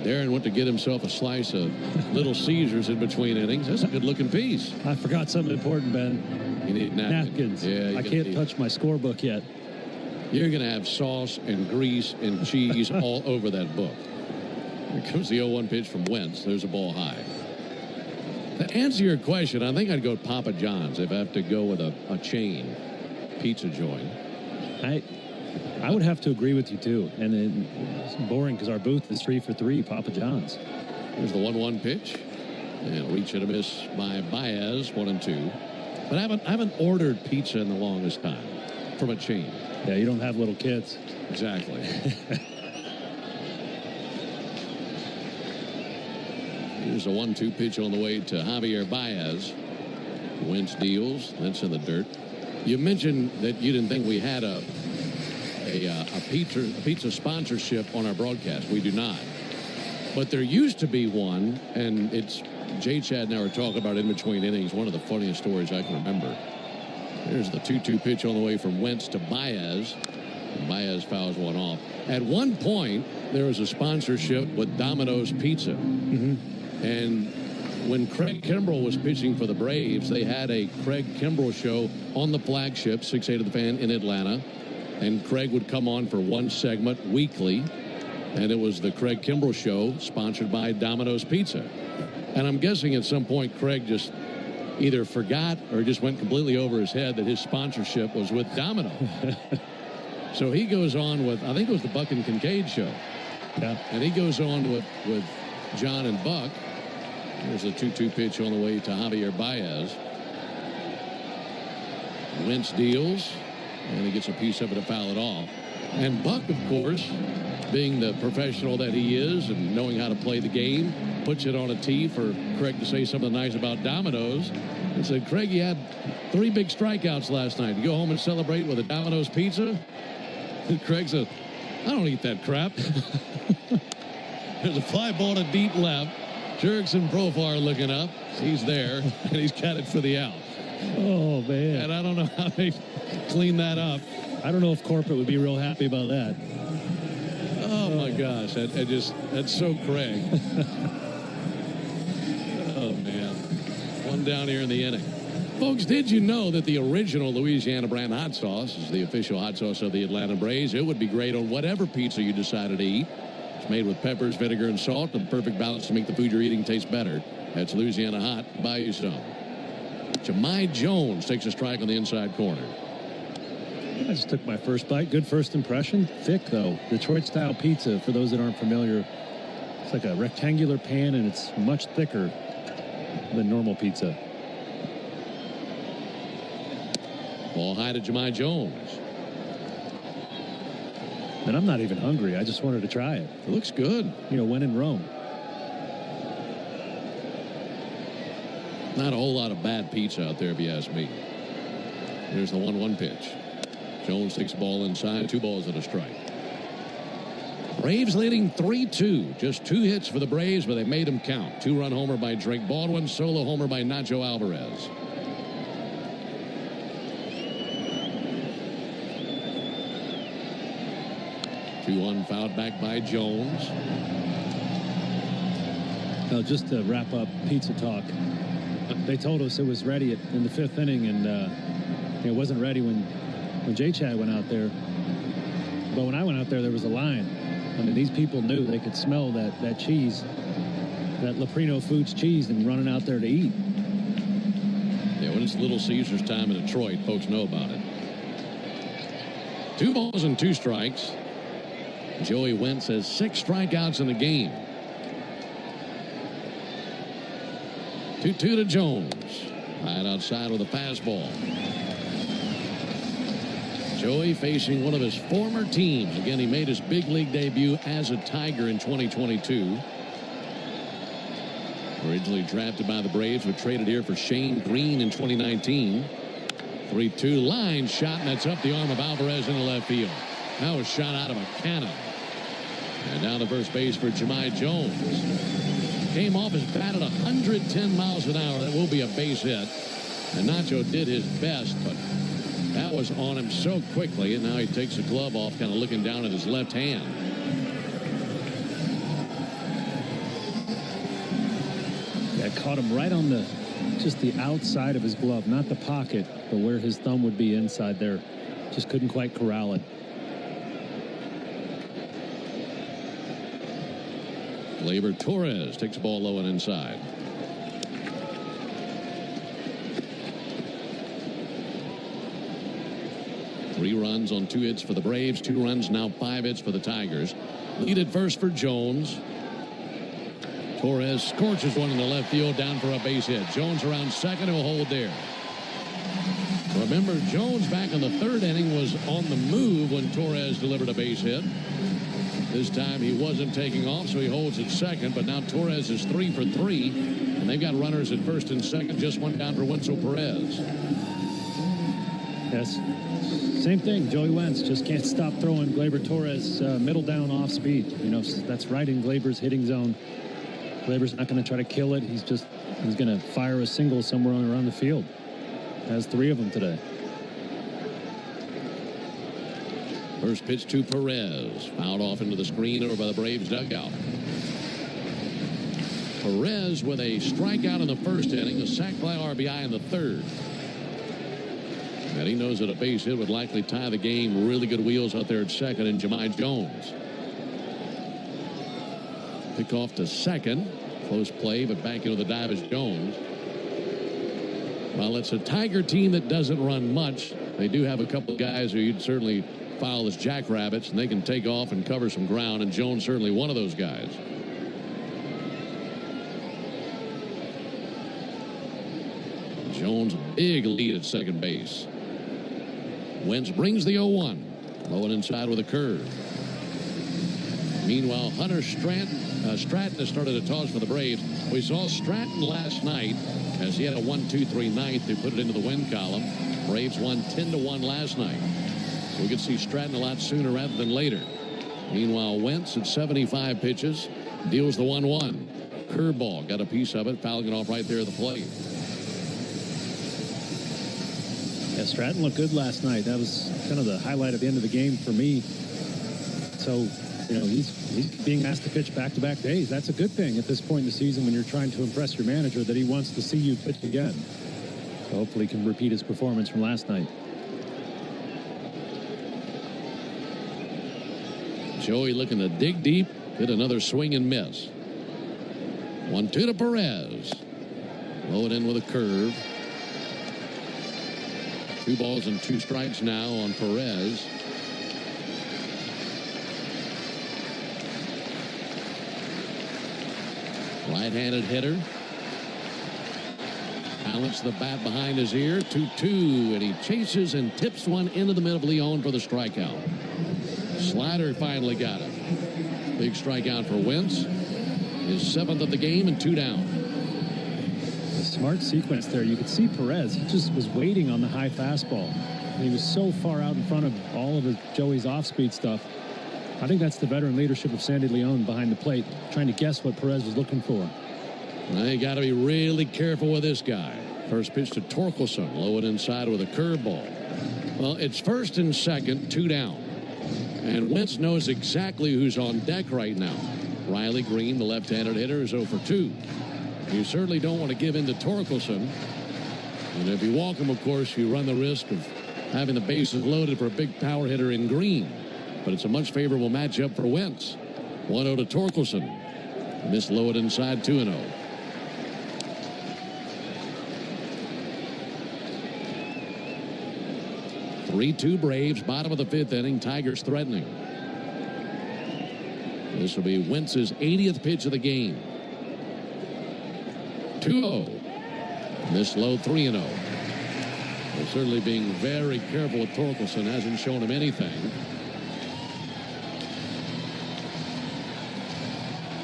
Darren went to get himself a slice of Little Caesars in between innings. That's a good-looking piece. I forgot something important, Ben. You need napkins. Yeah, I can't touch my scorebook yet. You're going to have sauce and grease and cheese all over that book. Here comes the 0-1 pitch from Wentz. There's a ball high. To answer your question, I think I'd go Papa John's if I have to go with a chain pizza joint. I would have to agree with you, too. And it's boring because our booth is 3 for 3, Papa John's. Here's the 1-1 pitch. And reach and a miss by Baez, 1-2. But I haven't ordered pizza in the longest time from a chain. Yeah, you don't have little kids. Exactly. Here's a 1-2 pitch on the way to Javier Baez. Wentz deals. That's in the dirt. You mentioned that you didn't think we had a pizza sponsorship on our broadcast. We do not. But there used to be one, and it's Jay Chad and I were talking about in between innings. One of the funniest stories I can remember. There's the 2-2 pitch on the way from Wentz to Baez. And Baez fouls one off. At one point, there was a sponsorship with Domino's Pizza. And when Craig Kimbrell was pitching for the Braves, they had a Craig Kimbrell show on the flagship, 680 The Fan in Atlanta. And Craig would come on for one segment weekly. And it was the Craig Kimbrell Show, sponsored by Domino's Pizza. And I'm guessing at some point Craig just either forgot or just went completely over his head that his sponsorship was with Domino. So he goes on with, I think it was the Buck and Kincaid Show. Yeah. And he goes on with John and Buck. There's a 2-2 pitch on the way to Javier Baez. Wentz deals, and he gets a piece of it to foul it off. And Buck, of course, being the professional that he is and knowing how to play the game, puts it on a tee for Craig to say something nice about Domino's. And said, Craig, you had 3 big strikeouts last night. You go home and celebrate with a Domino's pizza? And Craig said, I don't eat that crap. There's a fly ball to deep left. Jurickson Profar looking up. He's there, and he's got it for the out. Oh, man. And I don't know how they clean that up. I don't know if corporate would be real happy about that. Oh, my gosh. That's so Craig. Oh, man. One down here in the inning. Folks, did you know that the original Louisiana brand hot sauce is the official hot sauce of the Atlanta Braves? It would be great on whatever pizza you decided to eat. It's made with peppers, vinegar, and salt, the perfect balance to make the food you're eating taste better. That's Louisiana Hot. Buy you some. Jahmai Jones takes a strike on the inside corner. I just took my first bite. Good first impression. Thick, though. Detroit-style pizza, for those that aren't familiar, it's like a rectangular pan, and it's much thicker than normal pizza. Ball high to Jahmai Jones. And I'm not even hungry. I just wanted to try it. It looks good. You know, when in Rome. Not a whole lot of bad pizza out there, if you ask me. Here's the 1-1 pitch. Jones takes the ball inside. 2 balls and a strike. Braves leading 3-2. Just 2 hits for the Braves, but they made them count. 2-run homer by Drake Baldwin. Solo homer by Nacho Alvarez. Two-1 fouled back by Jones. Now, just to wrap up pizza talk, they told us it was ready in the 5th inning, and it wasn't ready when Jay Chad went out there. But when I went out there was a line. I mean, these people knew they could smell that cheese, that Leprino Foods cheese, and running out there to eat. Yeah, when it's Little Caesars time in Detroit, folks know about it. 2 balls and 2 strikes. Joey Wentz has 6 strikeouts in the game. 2-2 to Jones. Right outside with a fastball. Joey facing one of his former teams. Again, he made his big league debut as a Tiger in 2022. Originally drafted by the Braves, but traded here for Shane Green in 2019. 3-2 line shot, and that's up the arm of Alvarez in the left field. That was shot out of a cannon. And down to first base for Jahmai Jones. Came off his bat at 110 miles an hour. That will be a base hit. And Nacho did his best, but that was on him so quickly. And now he takes the glove off, kind of looking down at his left hand. Yeah, caught him right on just the outside of his glove, not the pocket, but where his thumb would be inside there. Just couldn't quite corral it. Gleyber Torres takes the ball low and inside. Three runs on 2 hits for the Braves. 2 runs, now 5 hits for the Tigers. Lead at first for Jones. Torres scorches one in the left field, down for a base hit. Jones around second, he'll hold there. Remember, Jones back in the 3rd inning was on the move when Torres delivered a base hit. This time he wasn't taking off, so he holds at second. But now Torres is 3 for 3, and they've got runners at first and second. Just one down for Wenzel Perez. Yes. Same thing. Joey Wentz just can't stop throwing Gleyber Torres middle down off speed. You know, that's right in Gleyber's hitting zone. Gleyber's not going to try to kill it. He's going to fire a single somewhere around the field. Has 3 of them today. First pitch to Perez. Fouled off into the screen over by the Braves dugout. Perez with a strikeout in the first inning, a sac fly RBI in the third. And he knows that a base hit would likely tie the game. Really good wheels out there at second, and Jahmai Jones. Pick off to second. Close play, but back into the dive is Jones. Well, it's a Tiger team that doesn't run much. They do have a couple of guys who you'd certainly file as jackrabbits, and they can take off and cover some ground, and Jones certainly one of those guys. Jones, big lead at second base. Wentz brings the 0-1. Low and inside with a curve. Meanwhile, Hunter Stratton has started a toss for the Braves. We saw Stratton last night as he had a 1-2-3 ninth. They put it into the win column. Braves won 10-1 last night. We could see Stratton a lot sooner rather than later. Meanwhile, Wentz at 75 pitches deals the 1-1. Curveball, got a piece of it, fouling it off right there at the plate. Yeah, Stratton looked good last night. That was kind of the highlight at the end of the game for me. So, you know, he's being asked to pitch back-to-back days. That's a good thing at this point in the season when you're trying to impress your manager, that he wants to see you pitch again. So hopefully he can repeat his performance from last night. Joey looking to dig deep, hit another swing and miss. 1-2 to Perez. Low it in with a curve. 2 balls and 2 strikes now on Perez. Right-handed hitter. Balanced the bat behind his ear. 2-2, and he chases and tips one into the middle of Leon for the strikeout. Slider finally got it. Big strikeout for Wentz. His 7th of the game and 2 down. A smart sequence there. You could see Perez. He just was waiting on the high fastball. And he was so far out in front of all of Joey's off-speed stuff. I think that's the veteran leadership of Sandy Leon behind the plate, trying to guess what Perez was looking for. Well, you got to be really careful with this guy. First pitch to Torkelson. Low and inside with a curveball. Well, it's first and second, 2 down. And Wentz knows exactly who's on deck right now. Riley Green, the left-handed hitter, is 0 for 2. You certainly don't want to give in to Torkelson. And if you walk him, of course, you run the risk of having the bases loaded for a big power hitter in Green. But it's a much favorable matchup for Wentz. 1-0 to Torkelson. Missed low it inside, 2-0. Three-2 Braves, bottom of the 5th inning. Tigers threatening. This will be Wentz's 80th pitch of the game. 2-0. Missed low, 3-0. Well, certainly being very careful with Torkelson. Hasn't shown him anything.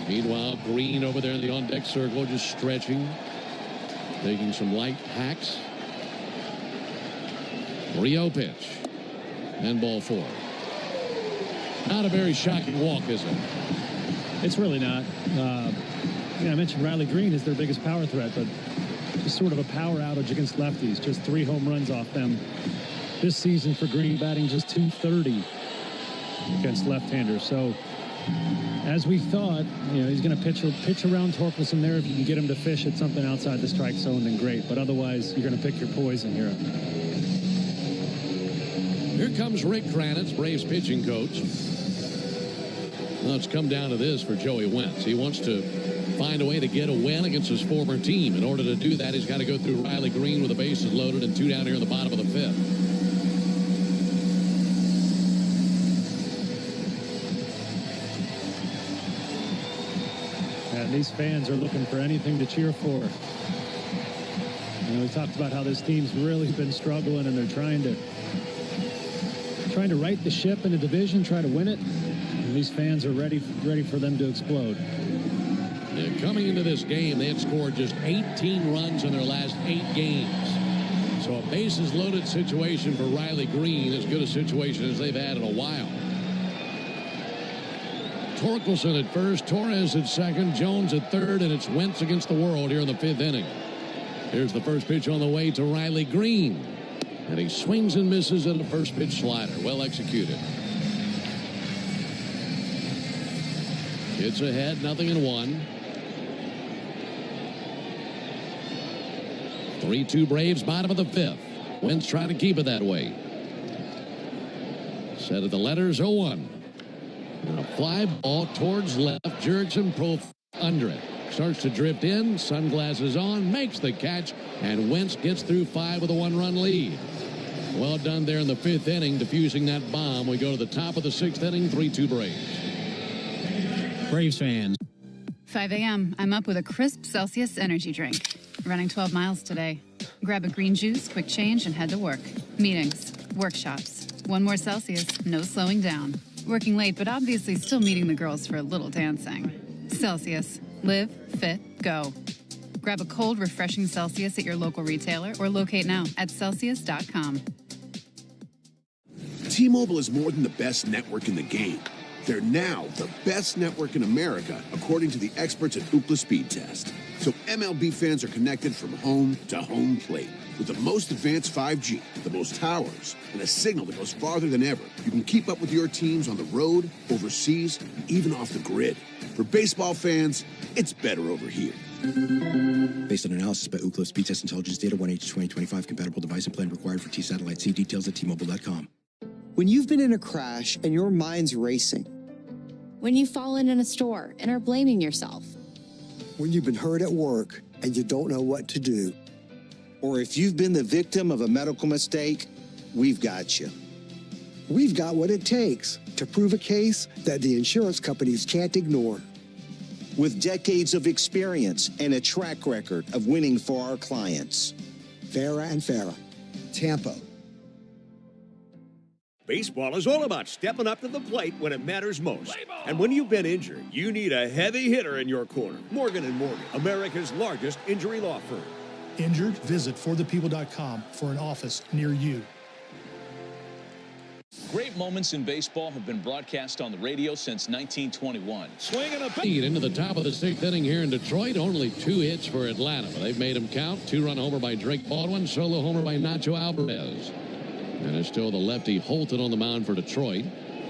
Meanwhile, Green over there in the on-deck circle, just stretching, taking some light hacks. Rio pitch. And ball 4. Not a very shocking walk, is it? It's really not. I mentioned Riley Green is their biggest power threat, but just sort of a power outage against lefties. Just 3 home runs off them this season for Green, batting just .230 against left-handers. So, as we thought, he's going to pitch around Torkelson there. If you can get him to fish at something outside the strike zone, then great. But otherwise, you're going to pick your poison here. Here comes Rick Kranitz, Braves pitching coach. Well, it's come down to this for Joey Wentz. He wants to find a way to get a win against his former team. In order to do that, he's got to go through Riley Green with the bases loaded and 2 down here in the bottom of the 5th. And these fans are looking for anything to cheer for. We talked about how this team's really been struggling, and they're trying to right the ship in the division, try to win it. And these fans are ready for them to explode. Yeah, coming into this game, they had scored just 18 runs in their last 8 games. So So a bases-loaded situation for Riley Green, as good a situation as they've had in a while. Torkelson at first, Torres at second, Jones at third, and it's Wentz against the world here in the 5th inning. Here's the first pitch on the way to Riley Green. And he swings and misses at a first pitch slider. Well executed. It's ahead, 0-1. 3-2 Braves, bottom of the 5th. Wentz trying to keep it that way. Set of the letters, 0-1. And a fly ball towards left. Jurickson profile under it. Starts to drift in. Sunglasses on. Makes the catch. And Wentz gets through 5 with a 1-run lead. Well done there in the 5th inning, diffusing that bomb. We go to the top of the 6th inning, 3-2 Braves. Braves fans. 5 a.m. I'm up with a crisp Celsius energy drink. Running 12 miles today. Grab a green juice, quick change, and head to work. Meetings, workshops. One more Celsius, no slowing down. Working late, but obviously still meeting the girls for a little dancing. Celsius. Live, fit, go. Grab a cold, refreshing Celsius at your local retailer or locate now at Celsius.com. T-Mobile is more than the best network in the game. They're now the best network in America, according to the experts at Ookla Speed Test. So MLB fans are connected from home to home plate. With the most advanced 5G, the most towers, and a signal that goes farther than ever, you can keep up with your teams on the road, overseas, and even off the grid. For baseball fans, it's better over here. Based on analysis by Ookla Speed Test Intelligence Data, 1H2025 compatible device and plan required for T-Satellite. See details at T-Mobile.com. When you've been in a crash and your mind's racing. When you've fallen in a store and are blaming yourself. When you've been hurt at work and you don't know what to do. Or if you've been the victim of a medical mistake, we've got you. We've got what it takes to prove a case that the insurance companies can't ignore. With decades of experience and a track record of winning for our clients. Farah and Farah, Tampa. Baseball is all about stepping up to the plate when it matters most. And when you've been injured, you need a heavy hitter in your corner. Morgan & Morgan, America's largest injury law firm. Injured? Visit forthepeople.com for an office near you. Great moments in baseball have been broadcast on the radio since 1921. Swinging a beat into the top of the 6th inning here in Detroit. Only 2 hits for Atlanta, but they've made them count. 2-run homer by Drake Baldwin, solo homer by Nacho Alvarez. And it's still the lefty Holton on the mound for Detroit.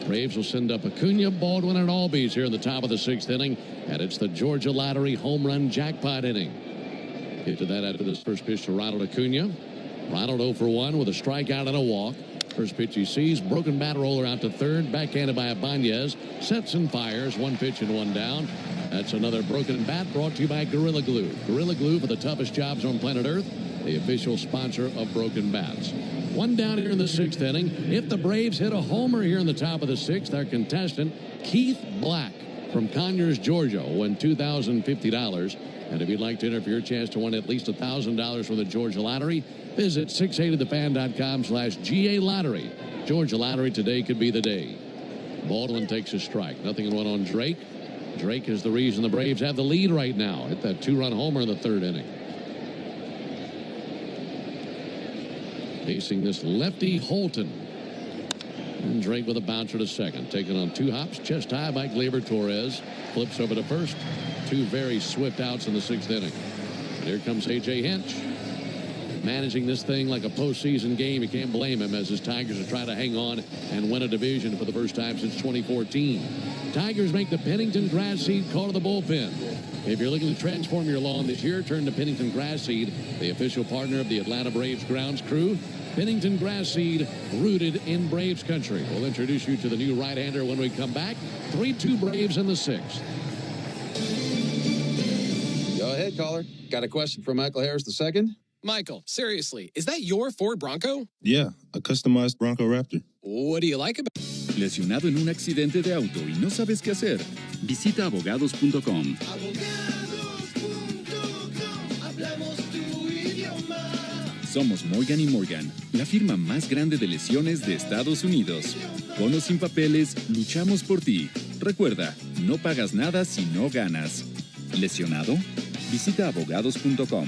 Braves will send up Acuna, Baldwin, and Albies here in the top of the 6th inning. And it's the Georgia Lottery home run jackpot inning. Get to that after this first pitch to Ronald Acuna. Ronald 0 for 1 with a strikeout and a walk. First pitch he sees, broken bat roller out to third, backhanded by Ibanez. Sets and fires, 1 pitch and 1 down. That's another broken bat brought to you by Gorilla Glue. Gorilla Glue for the toughest jobs on planet Earth, the official sponsor of Broken Bats. 1 down here in the 6th inning. If the Braves hit a homer here in the top of the 6th, our contestant, Keith Black from Conyers, Georgia, will win $2,050. And if you'd like to enter for your chance to win at least $1,000 from the Georgia Lottery, visit 680thefan.com/GA Lottery. Georgia Lottery, today could be the day. Baldwin takes a strike. 0-1 on Drake. Drake is the reason the Braves have the lead right now. Hit that 2-run homer in the 3rd inning. Facing this lefty Holton. And Drake with a bouncer to second. Taken on 2 hops. Chest high by Gleyber Torres. Flips over to first. 2 very swift outs in the 6th inning. And here comes A.J. Hinch. Managing this thing like a postseason game. You can't blame him as his Tigers are trying to hang on and win a division for the first time since 2014. Tigers make the Pennington Grass Seed call to the bullpen. If you're looking to transform your lawn this year, turn to Pennington Grass Seed, the official partner of the Atlanta Braves grounds crew. Pennington Grass Seed, rooted in Braves country. We'll introduce you to the new right-hander when we come back. 3-2 Braves in the 6th. Go ahead, caller. Got a question for Michael Harris II? Michael, seriously, is that your Ford Bronco? Yeah, a customized Bronco Raptor. What do you like about it? Lesionado en un accidente de auto y no sabes qué hacer. Visita abogados.com. Somos Morgan & Morgan, la firma más grande de lesiones de Estados Unidos. Con o sin papeles, luchamos por ti. Recuerda, no pagas nada si no ganas. ¿Lesionado? Visita abogados.com.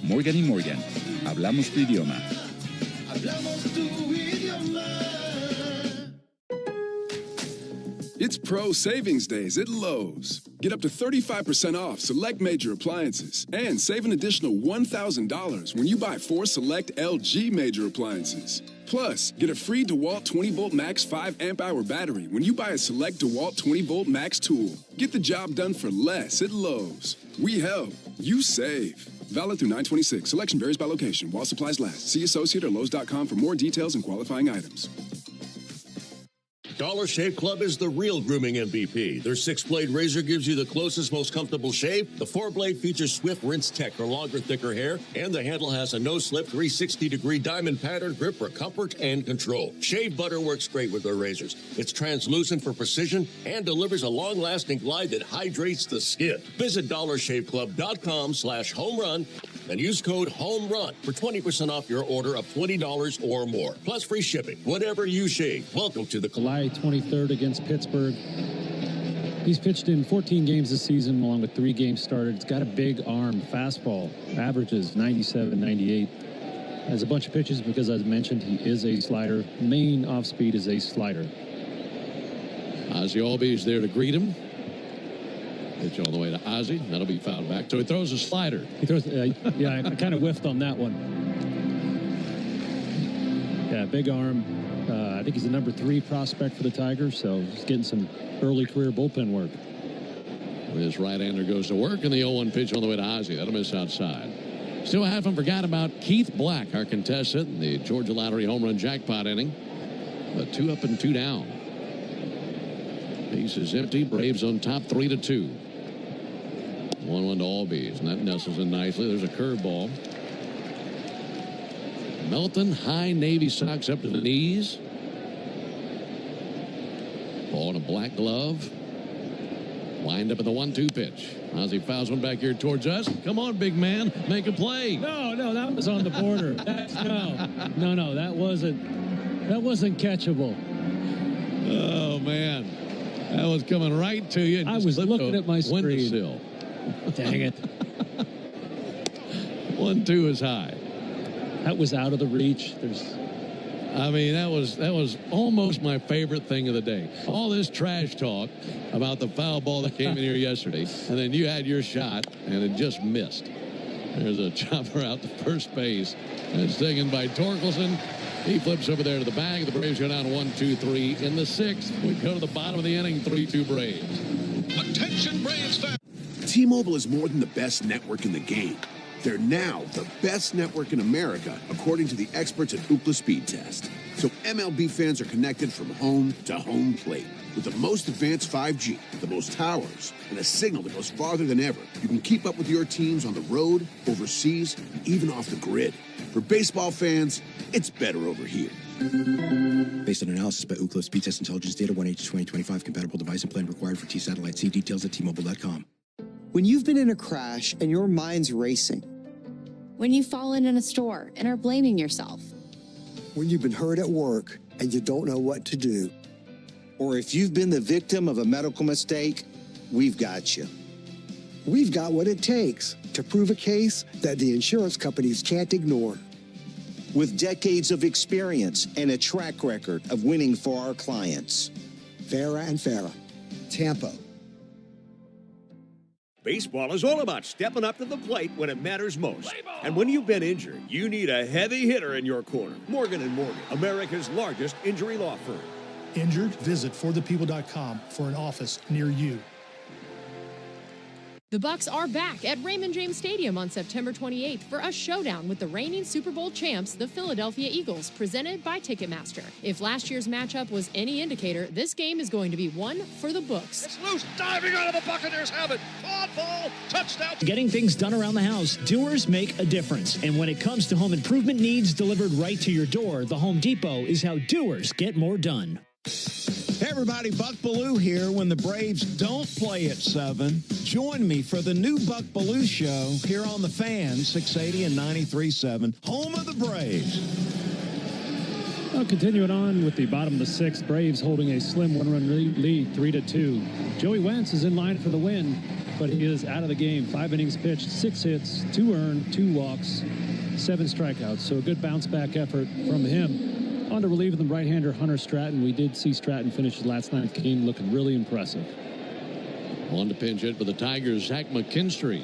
Morgan & Morgan. Hablamos tu idioma. It's Pro Savings Days at Lowe's. Get up to 35% off select major appliances and save an additional $1,000 when you buy 4 select LG major appliances. Plus, get a free DeWalt 20-volt max 5 amp-hour battery when you buy a select DeWalt 20-volt max tool. Get the job done for less at Lowe's. We help. You save. Valid through 9/26. Selection varies by location while supplies last. See associate or Lowe's.com for more details and qualifying items. Dollar Shave Club is the real grooming MVP. Their 6-blade razor gives you the closest, most comfortable shave. The 4-blade features swift rinse tech for longer, thicker hair. And the handle has a no-slip 360-degree diamond pattern grip for comfort and control. Shave butter works great with their razors. It's translucent for precision and delivers a long-lasting glide that hydrates the skin. Visit DollarShaveClub.com/homerun and use code HOMERUN for 20% off your order of $20 or more. Plus free shipping. Whatever you shave. Welcome to the July 23rd against Pittsburgh. He's pitched in 14 games this season, along with 3 games started. It's got a big arm, fastball, averages 97, 98. Has a bunch of pitches because, as mentioned, he is a slider. Main off-speed is a slider. Ozzie Albies there to greet him. Pitch all the way to Ozzie. That'll be fouled back. So he throws a slider. He throws, yeah, I kind of whiffed on that one. Yeah, big arm. I think he's the number 3 prospect for the Tigers, so he's getting some early career bullpen work. This right-hander goes to work, and the 0-1 pitch on the way to Ozzie. That'll miss outside. Still haven't forgot about Keith Black, our contestant in the Georgia Lottery home run jackpot inning. But 2 up and 2 down. Base is empty. Braves on top 3-2. 1-1 to Albies, and that nestles in nicely. There's a curveball. Melton, high Navy socks up to the knees. Ball in a black glove. Wind up at the 1-2 pitch. Ozzie fouls one back here towards us. Come on, big man. Make a play. No, that was on the border. No, that wasn't catchable. Oh, man. That was coming right to you. I was looking at my screen. Windowsill. Dang it. 1-2 is high. That was out of the reach. I mean, that was almost my favorite thing of the day. All this trash talk about the foul ball that came in here yesterday, and then you had your shot, and it just missed. There's a chopper out to first base. And it's taken by Torkelson. He flips over there to the bag. The Braves go down 1-2-3 in the 6th. We go to the bottom of the inning, 3-2 Braves. Attention, Braves fans. T-Mobile is more than the best network in the game. They're now the best network in America, according to the experts at Ookla Speed Test. So MLB fans are connected from home to home plate. With the most advanced 5G, the most towers, and a signal that goes farther than ever, you can keep up with your teams on the road, overseas, and even off the grid. For baseball fans, it's better over here. Based on analysis by Ookla Speed Test Intelligence Data, 1H2025 compatible device and plan required for T-Satellite. See details at T-Mobile.com. When you've been in a crash and your mind's racing. When you've fallen in a store and are blaming yourself. When you've been hurt at work and you don't know what to do. Or if you've been the victim of a medical mistake, we've got you. We've got what it takes to prove a case that the insurance companies can't ignore. With decades of experience and a track record of winning for our clients. Farah and Farah, Tampa. Baseball is all about stepping up to the plate when it matters most. And when you've been injured, you need a heavy hitter in your corner. Morgan & Morgan, America's largest injury law firm. Injured? Visit forthepeople.com for an office near you. The Bucks are back at Raymond James Stadium on September 28th for a showdown with the reigning Super Bowl champs, the Philadelphia Eagles, presented by Ticketmaster. If last year's matchup was any indicator, this game is going to be one for the books. It's loose, diving out of the Buccaneers have it. Caught ball, touchdown. Getting things done around the house, doers make a difference. And when it comes to home improvement needs delivered right to your door, the Home Depot is how doers get more done. Hey everybody, Buck Bellew here. When the Braves don't play at 7, join me for the new Buck Bellew Show here on The Fan, 680 and 93.7, home of the Braves. Well, continuing on with the bottom of the 6th, Braves holding a slim 1-run lead, 3-2. Joey Wentz is in line for the win, but he is out of the game. 5 innings pitched, 6 hits, 2 earned, 2 walks, 7 strikeouts. So a good bounce-back effort from him. On to relieving the right-hander Hunter Stratton. We did see Stratton finish his last night's game looking really impressive. On to pinch hit for the Tigers, Zach McKinstry.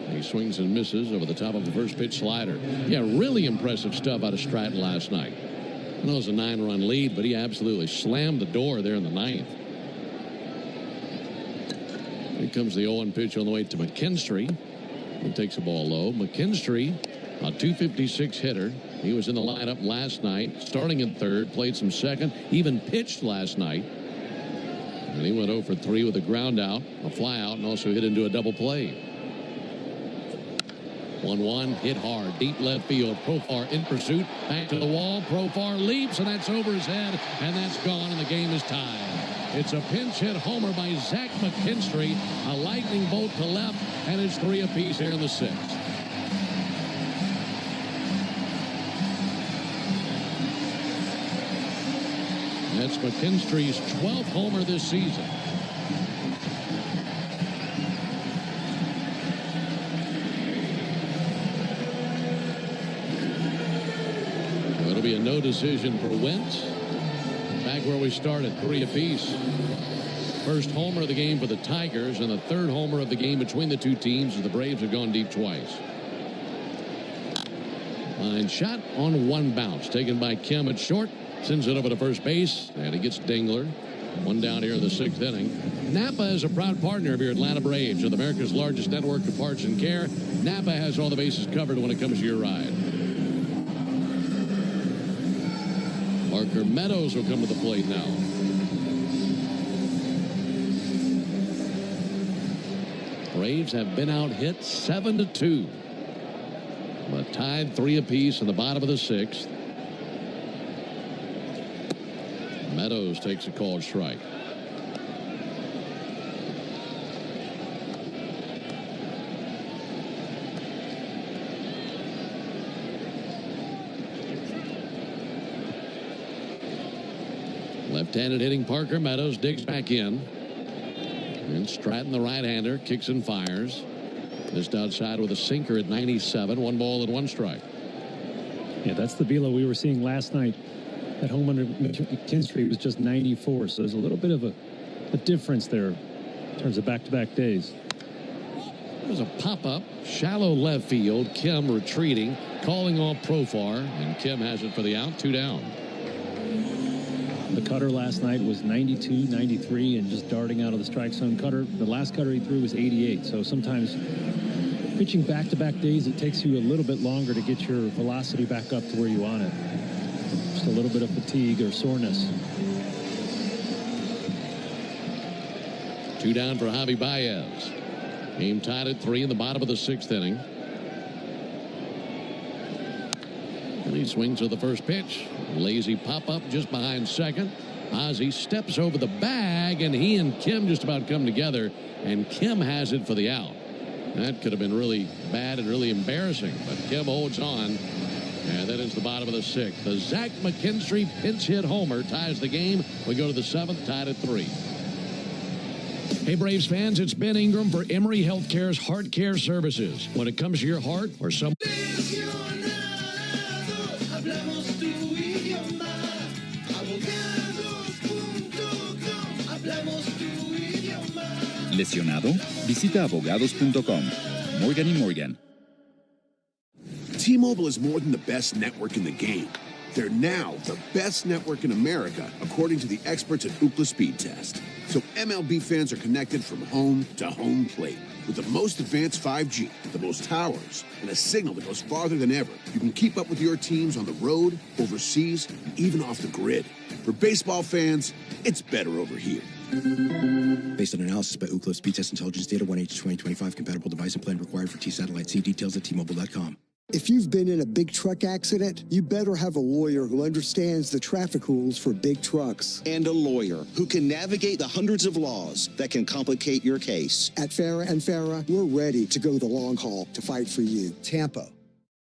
He swings and misses over the top of the first pitch slider. Yeah, really impressive stuff out of Stratton last night. I know it was a 9-run lead, but he absolutely slammed the door there in the 9th. Here comes the 0-1 pitch on the way to McKinstry. He takes the ball low. McKinstry, a .256 hitter. He was in the lineup last night, starting in third, played some second, even pitched last night. And he went 0 for 3 with a ground out, a fly out, and also hit into a double play. 1-1, hit hard, deep left field. Profar in pursuit, back to the wall. Profar leaps, and that's over his head, and that's gone, and the game is tied. It's a pinch hit homer by Zach McKinstry, a lightning bolt to left, and it's 3 apiece here in the 6th. That's McKinstry's 12th homer this season. It'll be a no decision for Wentz. Back where we started, 3 apiece. First homer of the game for the Tigers, and the 3rd homer of the game between the two teams as the Braves have gone deep twice. Line shot on 1 bounce, taken by Kim at short. Sends it over to first base, and he gets Dingler. 1 down here in the 6th inning. Napa is a proud partner of your Atlanta Braves with America's largest network of parts and care. Napa has all the bases covered when it comes to your ride. Parker Meadows will come to the plate now. Braves have been out hit 7-2. But tied 3 apiece in the bottom of the 6th. Meadows takes a called strike. Left-handed hitting Parker Meadows digs back in. And Stratton, the right-hander, kicks and fires. Just outside with a sinker at 97. 1 ball and 1 strike. Yeah, that's the velo we were seeing last night. That home under McKinstry was just 94, so there's a little bit of a difference there in terms of back-to-back days. There's a pop-up, shallow left field. Kim retreating, calling off Profar, and Kim has it for the out, 2 down. The cutter last night was 92, 93, and just darting out of the strike zone. The last cutter he threw was 88, so sometimes pitching back-to-back days, it takes you a little bit longer to get your velocity back up to where you want it. Just a little bit of fatigue or soreness. 2 down for Javi Baez. Game tied at 3 in the bottom of the 6th inning. And he swings to the first pitch. Lazy pop-up just behind second. Ozzie steps over the bag, and he and Kim just about come together, and Kim has it for the out. That could have been really bad and really embarrassing, but Kim holds on. And that is the bottom of the 6th. The Zach McKinstry pinch hit homer ties the game. We go to the 7th, tied at 3. Hey, Braves fans, it's Ben Ingram for Emory Healthcare's Heart Care Services. When it comes to your heart or some... ¿Lesionado? Visita abogados.com. Morgan & Morgan. T-Mobile is more than the best network in the game. They're now the best network in America, according to the experts at Ookla Speed Test. So MLB fans are connected from home to home plate. With the most advanced 5G, the most towers, and a signal that goes farther than ever, you can keep up with your teams on the road, overseas, and even off the grid. For baseball fans, it's better over here. Based on analysis by Ookla Speed Test Intelligence Data 1H2025, compatible device and plan required for T-Satellite. See details at T-Mobile.com. If you've been in a big truck accident, you better have a lawyer who understands the traffic rules for big trucks. And a lawyer who can navigate the hundreds of laws that can complicate your case. At Farah and Farah, we're ready to go the long haul to fight for you. Tampa.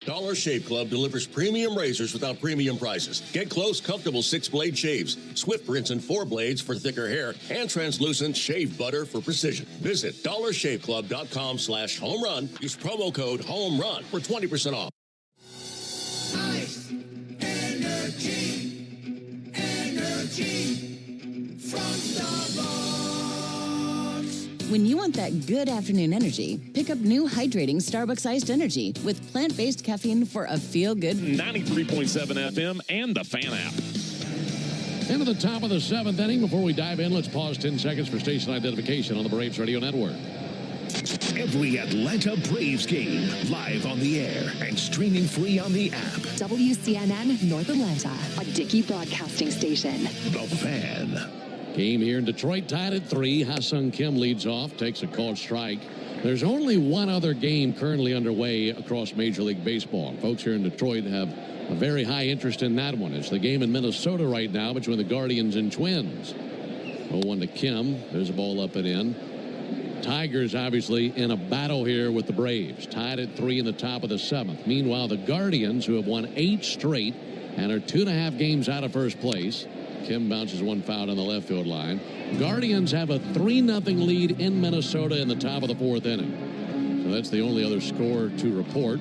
Dollar Shave Club delivers premium razors without premium prices. Get close, comfortable 6-blade shaves, swift rinse and 4 blades for thicker hair, and translucent shave butter for precision. Visit dollarshaveclub.com/homerun. Use promo code HOMERUN for 20% off. When you want that good afternoon energy, pick up new hydrating Starbucks Iced Energy with plant-based caffeine for a feel-good 93.7 FM and the Fan app. Into the top of the 7th inning. Before we dive in, let's pause 10 seconds for station identification on the Braves Radio Network. Every Atlanta Braves game, live on the air and streaming free on the app. WCNN North Atlanta, a Dickey broadcasting station. The Fan. Game here in Detroit, tied at 3. Ha-Sung Kim leads off, takes a called strike. There's only one other game currently underway across Major League Baseball. Folks here in Detroit have a very high interest in that one. It's the game in Minnesota right now between the Guardians and Twins. 0-1 to Kim. There's a ball up and in. Tigers obviously in a battle here with the Braves, tied at 3 in the top of the 7th. Meanwhile, the Guardians, who have won 8 straight and are 2.5 games out of first place. Kim bounces one foul on the left field line. Guardians have a 3-0 lead in Minnesota in the top of the 4th inning. So that's the only other score to report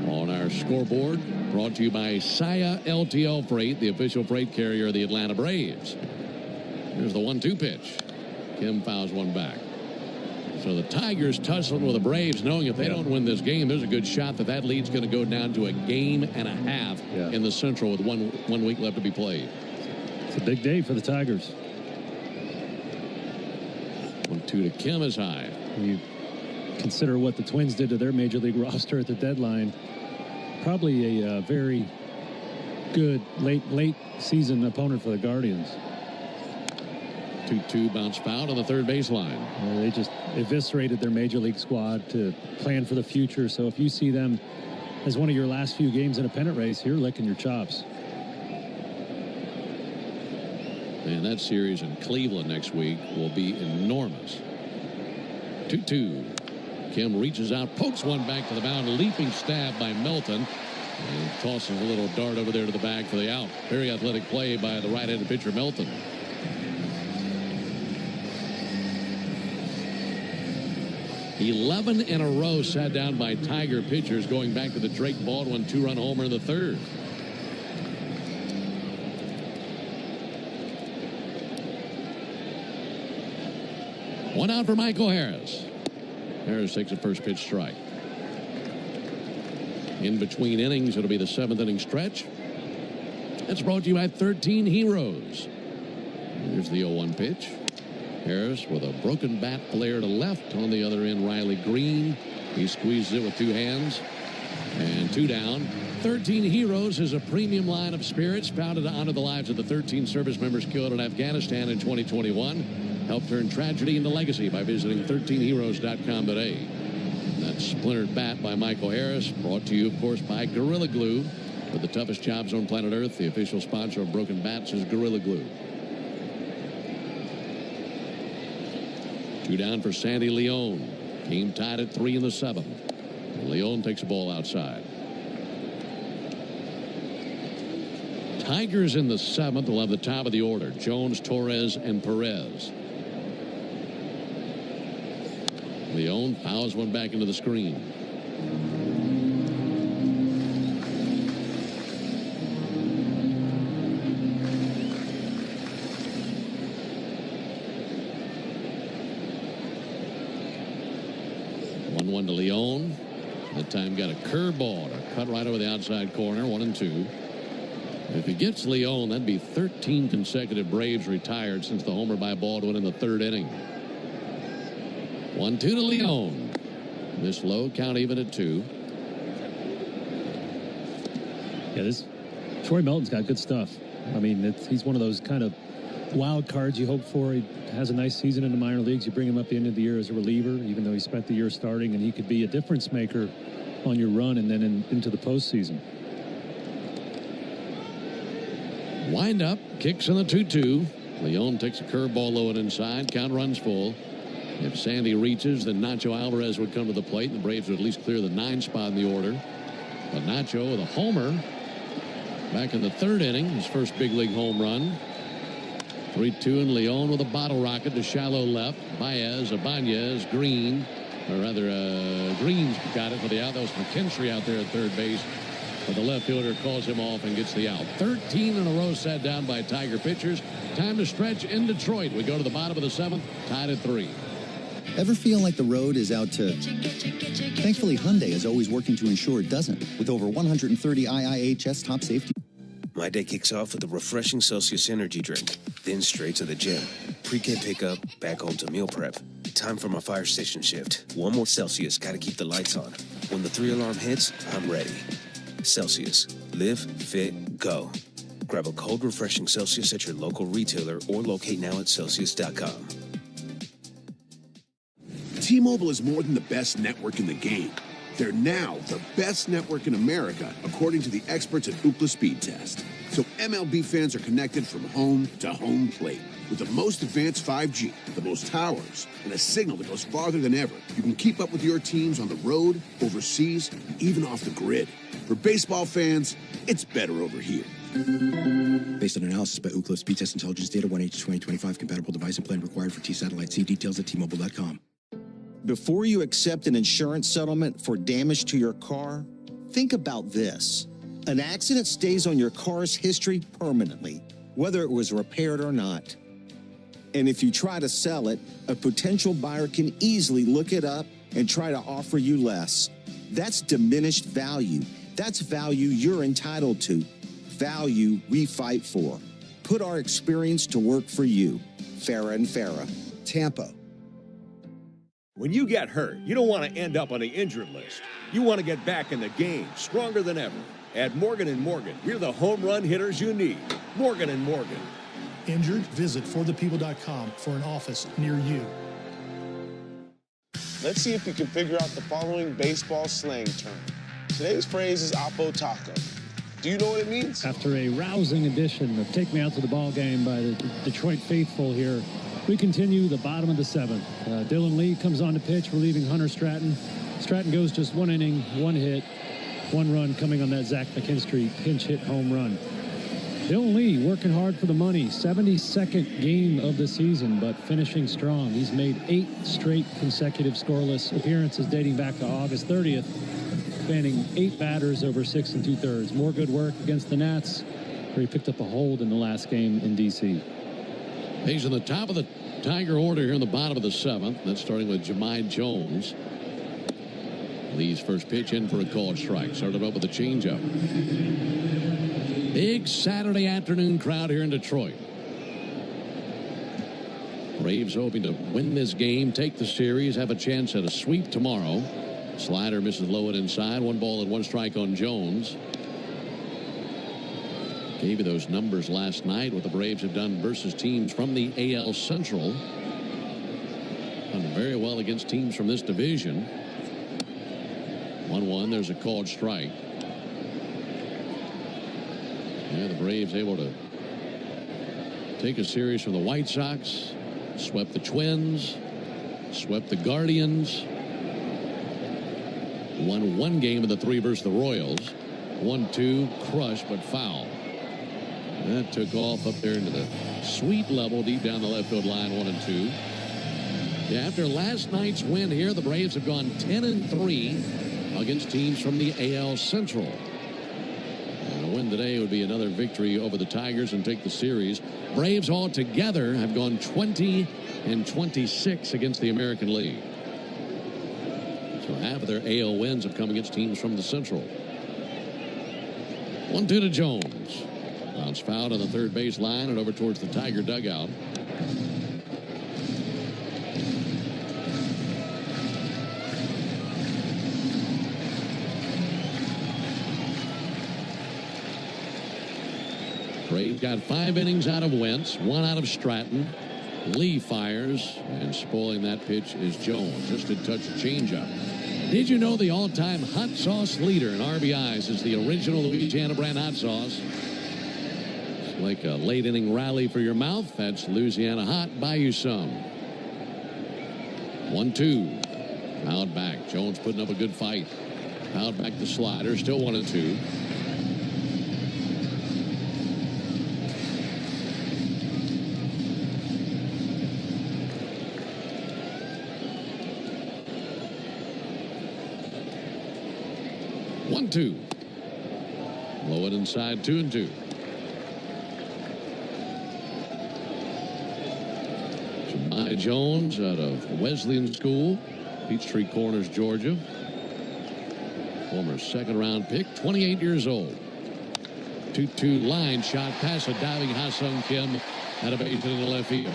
on our scoreboard. Brought to you by Saia LTL Freight, the official freight carrier of the Atlanta Braves. Here's the 1-2 pitch. Kim fouls one back. So the Tigers tussling with the Braves, knowing if they don't win this game, there's a good shot that lead's going to go down to a game and a half in the Central with one week left to be played. It's a big day for the Tigers. 1-2 to Kim is high. You consider what the Twins did to their Major League roster at the deadline. Probably a very good late season opponent for the Guardians. 2-2 bounce foul on the third baseline. They just eviscerated their Major League squad to plan for the future. So if you see them as one of your last few games in a pennant race, you're licking your chops. And that series in Cleveland next week will be enormous. 2-2. Kim reaches out, pokes one back to the mound, leaping stab by Melton, and tosses a little dart over there to the bag for the out. Very athletic play by the right-handed pitcher Melton. "11 in a row sat down by Tiger pitchers, going back to the Drake Baldwin 2-run homer in the 3rd. One out for Michael Harris. Harris takes a first pitch strike. In between innings, it'll be the 7th inning stretch. That's brought to you by 13 Heroes. Here's the 0-1 pitch. Harris with a broken bat flare to left. On the other end, Riley Green. He squeezes it with 2 hands. And 2 down. 13 Heroes is a premium line of spirits founded to honor the lives of the 13 service members killed in Afghanistan in 2021. Help turn tragedy into legacy by visiting 13heroes.com today. That splintered bat by Michael Harris, brought to you, of course, by Gorilla Glue. For the toughest jobs on planet Earth, the official sponsor of broken bats is Gorilla Glue. 2 down for Sandy Leon. Game tied at 3 in the 7th. Leon takes a ball outside. Tigers in the 7th will have the top of the order. Jones, Torres, and Perez. Leon fouls one back into the screen. One to Leon. That time got a curveball to cut right over the outside corner. 1-2. If he gets Leon, that'd be 13 consecutive Braves retired since the homer by Baldwin in the 3rd inning. 1-2 to Leon. This low, count even at 2. Yeah, Troy Melton's got good stuff. I mean, he's one of those kind of wild cards you hope for. He has a nice season in the minor leagues. You bring him up the end of the year as a reliever, even though he spent the year starting, and he could be a difference maker on your run and then into the postseason. Wind up, kicks in the 2-2. Leon takes a curveball low and inside. Count runs full. If Sandy reaches, then Nacho Alvarez would come to the plate, and the Braves would at least clear the 9 spot in the order. But Nacho with a homer back in the 3rd inning, his first big league home run. 3-2, and Leon with a bottle rocket to shallow left. Baez, Ibanez, Green, or rather Green's got it for the out. That was McKinstry out there at third base. But the left fielder calls him off and gets the out. 13 in a row sat down by Tiger pitchers. Time to stretch in Detroit. We go to the bottom of the 7th, tied at 3. Ever feel like the road is out to... Thankfully, Hyundai is always working to ensure it doesn't, with over 130 IIHS top safety. My day kicks off with a refreshing Celsius energy drink, then straight to the gym. Pre-K pickup, back home to meal prep. Time for my fire station shift. One more Celsius, gotta keep the lights on. When the 3-alarm hits, I'm ready. Celsius. Live, fit, go. Grab a cold, refreshing Celsius at your local retailer or locate now at Celsius.com. T-Mobile is more than the best network in the game. They're now the best network in America, according to the experts at Ookla Speed Test. So MLB fans are connected from home to home plate. With the most advanced 5G, the most towers, and a signal that goes farther than ever, you can keep up with your teams on the road, overseas, and even off the grid. For baseball fans, it's better over here. Based on analysis by Ookla Speed Test Intelligence Data 1H2025, compatible device and plan required for T-Satellite. See details at T-Mobile.com. Before you accept an insurance settlement for damage to your car, think about this. An accident stays on your car's history permanently, whether it was repaired or not. And if you try to sell it, a potential buyer can easily look it up and try to offer you less. That's diminished value. That's value you're entitled to. Value we fight for. Put our experience to work for you. Farah and Farah. Tampa. When you get hurt, you don't want to end up on the injured list. You want to get back in the game, stronger than ever. At Morgan & Morgan, we're the home run hitters you need. Morgan & Morgan. Injured? Visit forthepeople.com for an office near you. Let's see if you can figure out the following baseball slang term. Today's phrase is Oppo Taco. Do you know what it means? After a rousing edition of Take Me Out to the Ball Game by the Detroit faithful here, we continue the bottom of the 7th. Dylan Lee comes on to pitch, relieving Hunter Stratton. Stratton goes just 1 inning, 1 hit, 1 run coming on that Zach McKinstry pinch hit home run. Dylan Lee working hard for the money. 72nd game of the season, but finishing strong. He's made 8 straight consecutive scoreless appearances dating back to August 30th, spanning 8 batters over 6 2/3. More good work against the Nats, where he picked up a hold in the last game in D.C. He's in the top of the Tiger order here in the bottom of the 7th. That's starting with Jahmai Jones. Lee's first pitch in for a called strike. Started up with a changeup. Big Saturday afternoon crowd here in Detroit. Braves hoping to win this game, take the series, have a chance at a sweep tomorrow. Slider misses low and inside. 1 ball and 1 strike on Jones. Gave you those numbers last night, what the Braves have done versus teams from the AL Central. Done very well against teams from this division. 1-1, there's a called strike. Yeah, the Braves able to take a series from the White Sox, swept the Twins, swept the Guardians, won 1 game of the 3 versus the Royals. 1-2, crushed but foul. That took off up there into the sweet level deep down the left field line, 1-2. Yeah, after last night's win here, the Braves have gone 10-3 against teams from the AL Central. And a win today would be another victory over the Tigers and take the series. Braves altogether have gone 20-26 against the American League. So half of their AL wins have come against teams from the Central. 1-2 to Jones. Bounce fouled on the third base line and over towards the Tiger dugout. Braves got 5 innings out of Wentz, 1 out of Stratton. Lee fires, and spoiling that pitch is Jones. Just a touch of changeup. Did you know the all-time hot sauce leader in RBIs is the original Louisiana brand hot sauce? It's like a late inning rally for your mouth. That's Louisiana Hot. Buy you some. 1-2. Fouled back. Jones putting up a good fight. Fouled back the slider. Still 1-2. Low and inside 2-2. Jemai Jones out of Wesleyan School, Peachtree Corners, Georgia. Former second-round pick, 28 years old. 2-2 line shot past a diving Ha-Seong Kim out of base in the left field.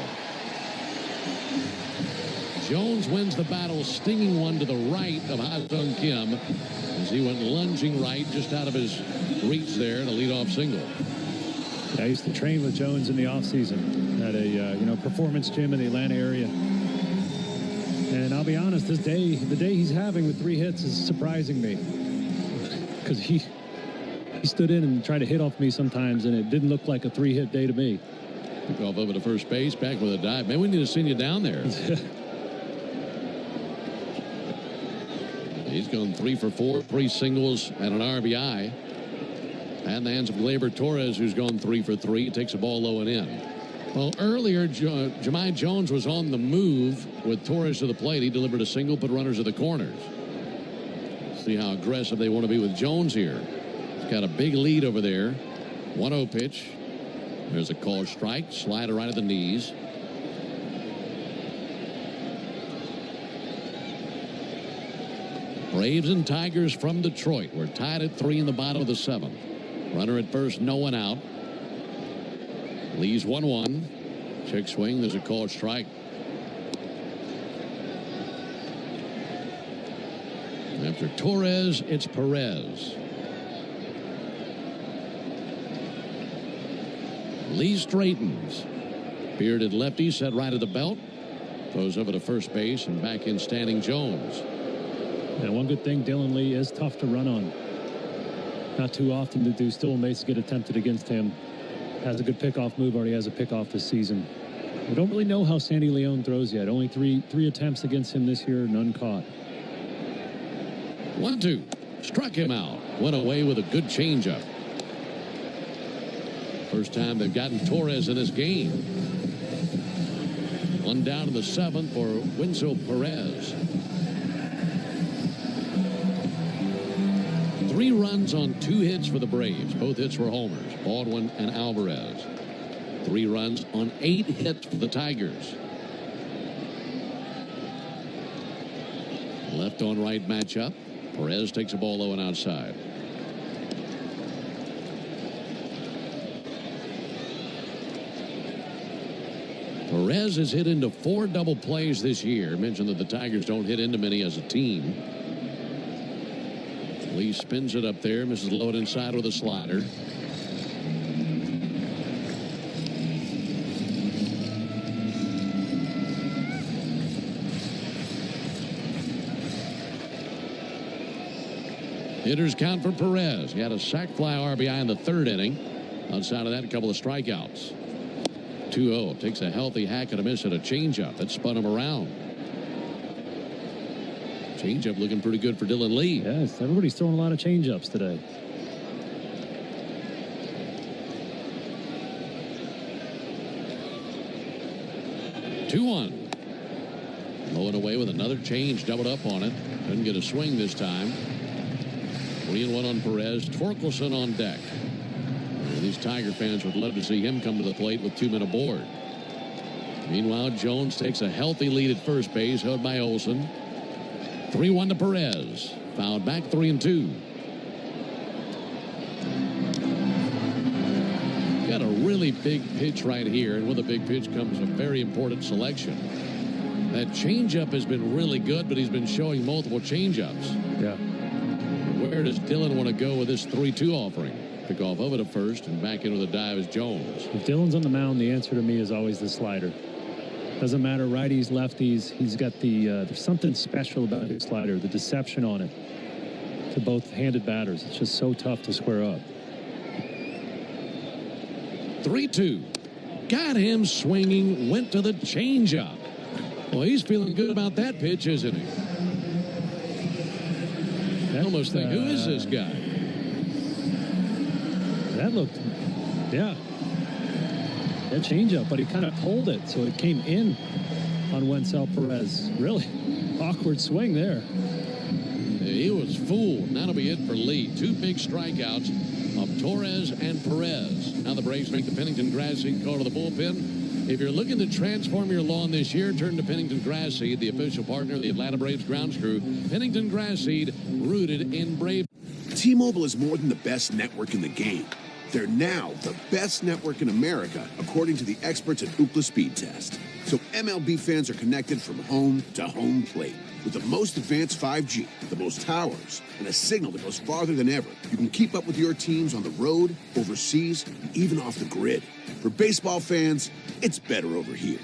Jones wins the battle, stinging one to the right of Ha-Seong Kim as he went lunging right just out of his reach there in a leadoff single. I used to train with Jones in the offseason at a performance gym in the Atlanta area. And I'll be honest, the day he's having with 3 hits is surprising me, because he stood in and tried to hit off me sometimes, and it didn't look like a 3-hit day to me. Took off over to first base, back with a dive. Man, we need to send you down there. He's gone 3 for 4, 3 singles and an RBI. And the hands of Gleyber Torres, who's gone 3 for 3, takes a ball low and in. Well, earlier, Jemai Jones was on the move with Torres to the plate. He delivered a single, put runners at the corners. See how aggressive they want to be with Jones here. He's got a big lead over there. 1-0 pitch. There's a called strike. Slider right at the knees. Braves and Tigers from Detroit. We're tied at 3 in the bottom of the 7th. Runner at first, no one out. Lee's 1-1. Check swing. There's a called strike. After Torres, it's Perez. Lee straightens. Bearded lefty set right at the belt. Throws over to first base and back in standing Jones. And one good thing, Dylan Lee is tough to run on. Not too often do stolen bases get attempted against him. Has a good pickoff move, already has a pickoff this season. We don't really know how Sandy Leon throws yet. Only three attempts against him this year, none caught. 1-2. Struck him out. Went away with a good changeup. First time they've gotten Torres in this game. One down in the 7th for Winslow Perez. 3 runs on 2 hits for the Braves. Both hits were homers, Baldwin and Alvarez. 3 runs on 8 hits for the Tigers. Left on right matchup. Perez takes a ball low and outside. Perez has hit into 4 double plays this year. Mentioned that the Tigers don't hit into many as a team. Lee spins it up there, misses low and inside with a slider. Hitters count for Perez. He had a sac fly RBI in the 3rd inning. Outside of that, a couple of strikeouts. 2-0. Takes a healthy hack and a miss at a changeup that spun him around. Changeup looking pretty good for Dylan Lee. Yes, everybody's throwing a lot of changeups today. Two-1. Low and away with another change, doubled up on it. Couldn't get a swing this time. 3-1 on Perez. Torkelson on deck. And these Tiger fans would love to see him come to the plate with 2 men aboard. Meanwhile, Jones takes a healthy lead at first base, held by Olsen. 3-1 to Perez. Fouled back, 3-2. Got a really big pitch right here, and with a big pitch comes a very important selection. That changeup has been really good, but he's been showing multiple changeups. Yeah. Where does Dylan want to go with this 3-2 offering? Pick off over to first and back into the dive is Jones. If Dylan's on the mound, the answer to me is always the slider. Doesn't matter righties, lefties. He's got there's something special about his slider, the deception on it to both-handed batters. It's just so tough to square up. 3-2. Got him swinging, went to the changeup. Well, he's feeling good about that pitch, isn't he? I almost think, who is this guy? That looked, yeah. That changeup, but he kind of pulled it, so it came in on Wencel Perez. Really awkward swing there. He was fooled. That'll be it for Lee. 2 big strikeouts. of Torres and Perez. Now the Braves make the Pennington grass seed call to the bullpen. If you're looking to transform your lawn this year, turn to Pennington Grass Seed, the official partner of the Atlanta Braves grounds crew. Pennington Grass Seed, rooted in Brave. T-Mobile is more than the best network in the game. They're now the best network in America, according to the experts at Ookla Speed Test. So MLB fans are connected from home to home plate. With the most advanced 5G, the most towers, and a signal that goes farther than ever, you can keep up with your teams on the road, overseas, and even off the grid. For baseball fans, it's better over here.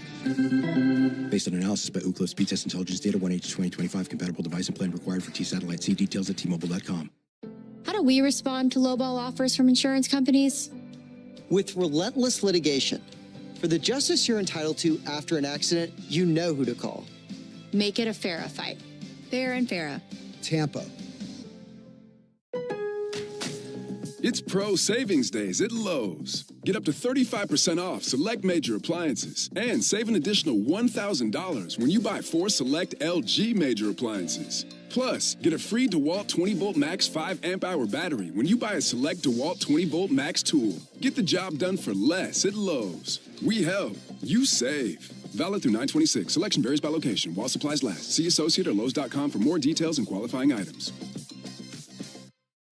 Based on analysis by Ookla Speed Test Intelligence Data, 1H2025 compatible device and plan required for T-Satellite. See details at T-Mobile.com. How do we respond to lowball offers from insurance companies? With relentless litigation. For the justice you're entitled to after an accident, you know who to call. Make it a FARA fight. Fair and FARA. Tampa. It's Pro Savings Days at Lowe's. Get up to 35% off select major appliances and save an additional $1,000 when you buy 4 select LG major appliances. Plus, get a free DeWalt 20-volt max 5 amp-hour battery when you buy a select DeWalt 20-volt max tool. Get the job done for less at Lowe's. We help. You save. Valid through 9/26. Selection varies by location. While supplies last. See associate or Lowe's.com for more details and qualifying items.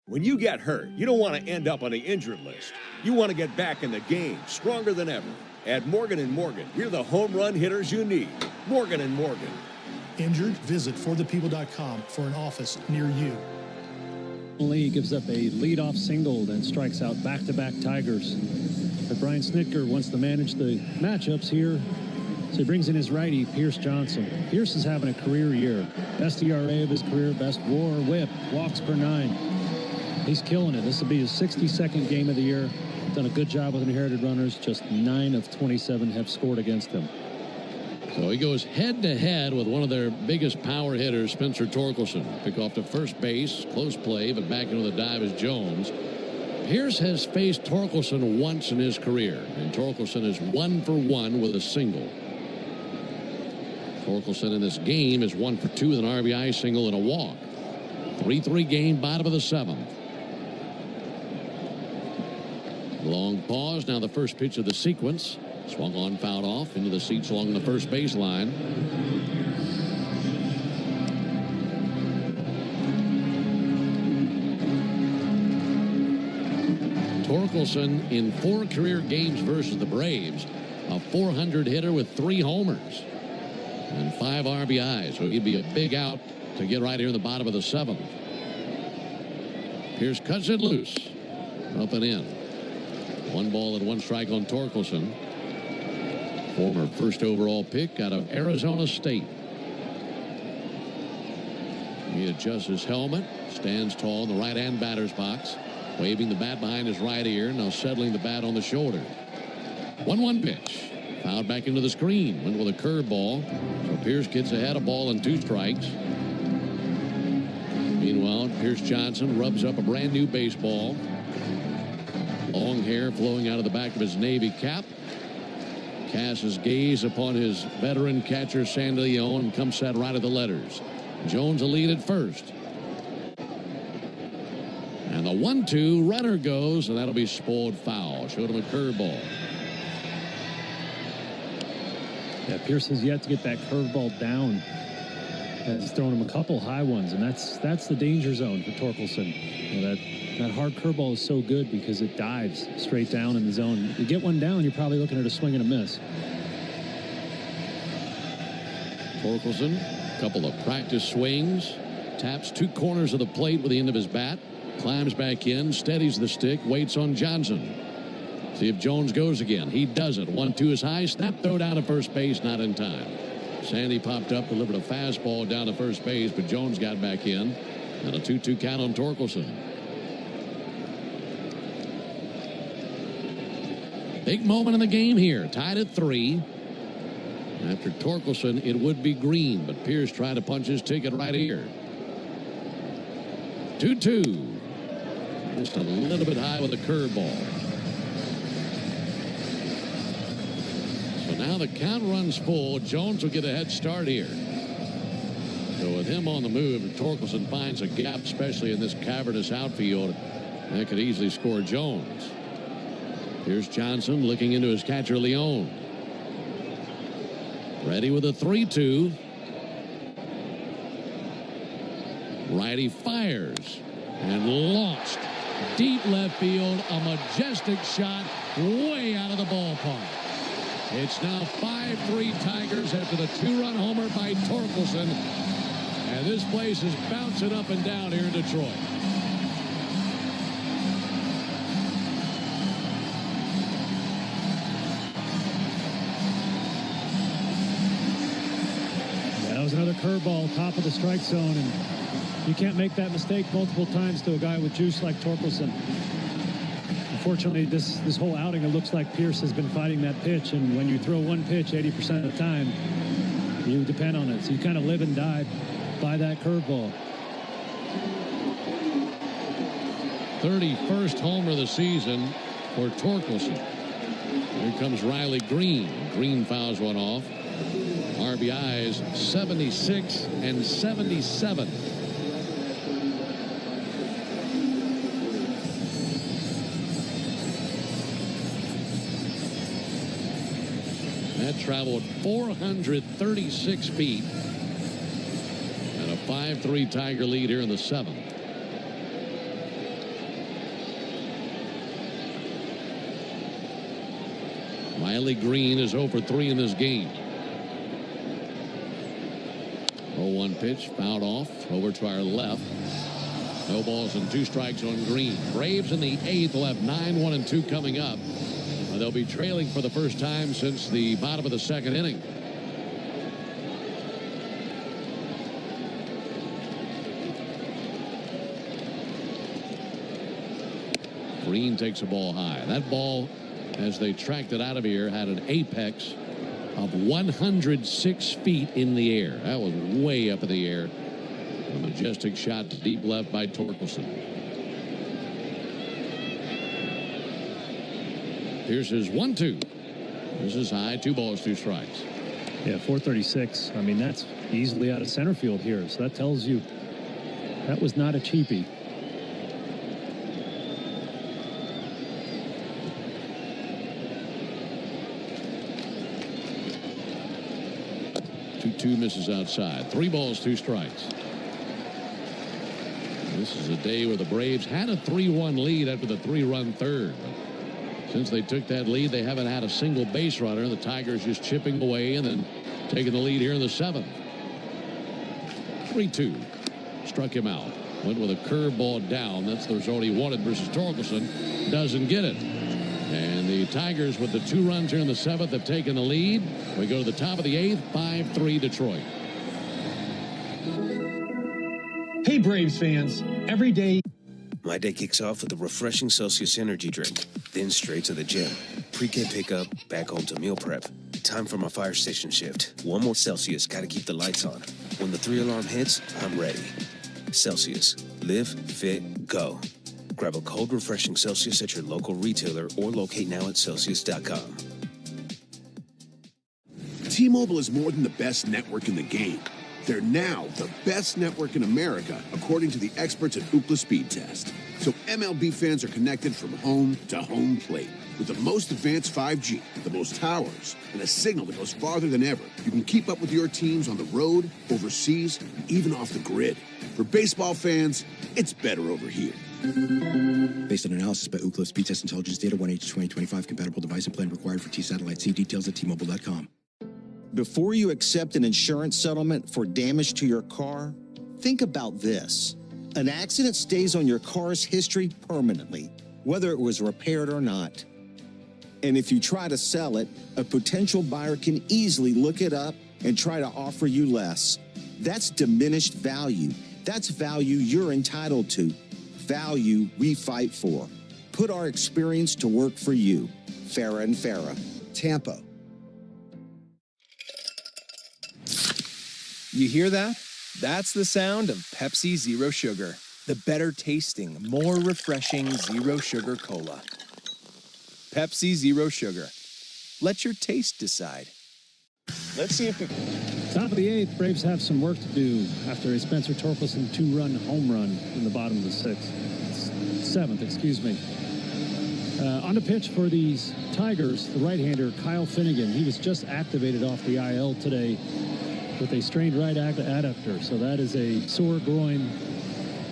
When you get hurt, you don't want to end up on the injured list. You want to get back in the game, stronger than ever. At Morgan & Morgan, we're the home run hitters you need. Morgan & Morgan. Injured? Visit forthepeople.com for an office near you. Lee gives up a leadoff single, then strikes out back-to-back Tigers. But Brian Snitker wants to manage the matchups here, so he brings in his righty, Pierce Johnson. Pierce is having a career year. Best ERA of his career, best WAR, whip, walks per 9. He's killing it. This will be his 62nd game of the year. Done a good job with inherited runners. Just 9 of 27 have scored against him. So he goes head-to-head with one of their biggest power hitters, Spencer Torkelson. Pick off to first base, close play, but back into the dive is Jones. Pierce has faced Torkelson once in his career, and Torkelson is 1 for 1 with a single. Torkelson in this game is 1 for 2 with an RBI single and a walk. 3-3 game, bottom of the 7th. Long pause, now the first pitch of the sequence. Swung on, fouled off into the seats along the first baseline. Torkelson in 4 career games versus the Braves, a 400 hitter with 3 homers and 5 RBIs. So he'd be a big out to get right here in the bottom of the 7th. Pierce cuts it loose. Up and in. 1 ball and 1 strike on Torkelson. Former first overall pick out of Arizona State. He adjusts his helmet, stands tall in the right-hand batter's box, waving the bat behind his right ear, now settling the bat on the shoulder. 1-1 pitch. Fouled back into the screen. Went with a curveball. So Pierce gets ahead, a ball and 2 strikes. Meanwhile, Pierce Johnson rubs up a brand new baseball. Long hair flowing out of the back of his Navy cap. Casts his gaze upon his veteran catcher, Sandy Leon, and comes set right at the letters. Jones a lead at first. And the 1-2, runner goes, and that'll be spoiled foul. Showed him a curveball. Yeah, Pierce has yet to get that curveball down. He's thrown him a couple high ones, and that's the danger zone for Torkelson. You know, that hard curveball is so good because it dives straight down in the zone. You get one down, you're probably looking at a swing and a miss. Torkelson, a couple of practice swings, taps 2 corners of the plate with the end of his bat, climbs back in, steadies the stick, waits on Johnson. See if Jones goes again. He does it. 1-2 is high. Snap throw down to first base, not in time. Sandy popped up, delivered a fastball down to first base, but Jones got back in. And a 2-2 count on Torkelson. Big moment in the game here. Tied at 3. After Torkelson, it would be Green, but Pierce tried to punch his ticket right here. 2-2. Just a little bit high with a curveball. So now the count runs full. Jones will get a head start here. So with him on the move, Torkelson finds a gap, especially in this cavernous outfield. That could easily score Jones. Here's Johnson looking into his catcher, Leone. Ready with a 3-2. Righty fires and launched. Deep left field, a majestic shot way out of the ballpark. It's now 5-3 Tigers after the 2-run homer by Torkelson. And this place is bouncing up and down here in Detroit. That was another curveball, top of the strike zone, and you can't make that mistake multiple times to a guy with juice like Torkelson. Unfortunately, this whole outing, it looks like Pierce has been fighting that pitch, and when you throw one pitch 80% of the time, you depend on it. So you kind of live and die by that curveball. 31st homer of the season for Torkelson. Here comes Riley Green. Green fouls one off. RBIs 76 and 77. That traveled 436 feet. And a 5-3 Tiger lead here in the 7th. Riley Green is 0 for 3 in this game. 0-1 pitch, fouled off, over to our left. No balls and 2 strikes on Green. Braves in the 8th will have 9-1-2 coming up. They'll be trailing for the first time since the bottom of the 2nd inning. Green takes a ball high. That ball, as they tracked it out of here, had an apex of 106 feet in the air. That was way up in the air. A majestic shot to deep left by Torkelson. Here's his 1-2. This is high. 2 balls, 2 strikes. Yeah, 436. I mean, that's easily out of center field here. So that tells you that was not a cheapie. Two misses outside. 3 balls, 2 strikes. This is a day where the Braves had a 3-1 lead after the 3-run third. Since they took that lead, they haven't had a single base runner. The Tigers just chipping away and then taking the lead here in the 7th. 3-2. Struck him out. Went with a curveball down. That's the result he wanted versus Torkelson. Doesn't get it. And the Tigers, with the 2 runs here in the 7th, have taken the lead. We go to the top of the 8th, 5-3 Detroit. Hey, Braves fans. Every day. My day kicks off with a refreshing Celsius energy drink, then straight to the gym. Pre-K pickup, back home to meal prep. Time for my fire station shift. One more Celsius, gotta keep the lights on. When the 3-alarm hits, I'm ready. Celsius. Live, fit, go. Grab a cold, refreshing Celsius at your local retailer or locate now at Celsius.com. T-Mobile is more than the best network in the game. They're now the best network in America, according to the experts at Ookla Speed Test. So MLB fans are connected from home to home plate. With the most advanced 5G, the most towers, and a signal that goes farther than ever, you can keep up with your teams on the road, overseas, and even off the grid. For baseball fans, it's better over here. Based on analysis by Ookla Speed Test Intelligence Data 1H2025 compatible device and plan required for T-Satellite. See details at T-Mobile.com. Before you accept an insurance settlement for damage to your car, think about this. An accident stays on your car's history permanently, whether it was repaired or not. And if you try to sell it, a potential buyer can easily look it up and try to offer you less. That's diminished value. That's value you're entitled to. Value we fight for. Put our experience to work for you. Farah and Farah. Tampa. You hear that? That's the sound of Pepsi Zero Sugar. The better tasting, more refreshing Zero Sugar Cola. Pepsi Zero Sugar. Let your taste decide. Let's see if we... Top of the 8th, Braves have some work to do after a Spencer Torkelson 2-run home run in the bottom of the 6th. 7th, excuse me. On the pitch for these Tigers, the right-hander Kyle Finnegan. He was just activated off the IL today with a strained right adductor. So that is a sore groin.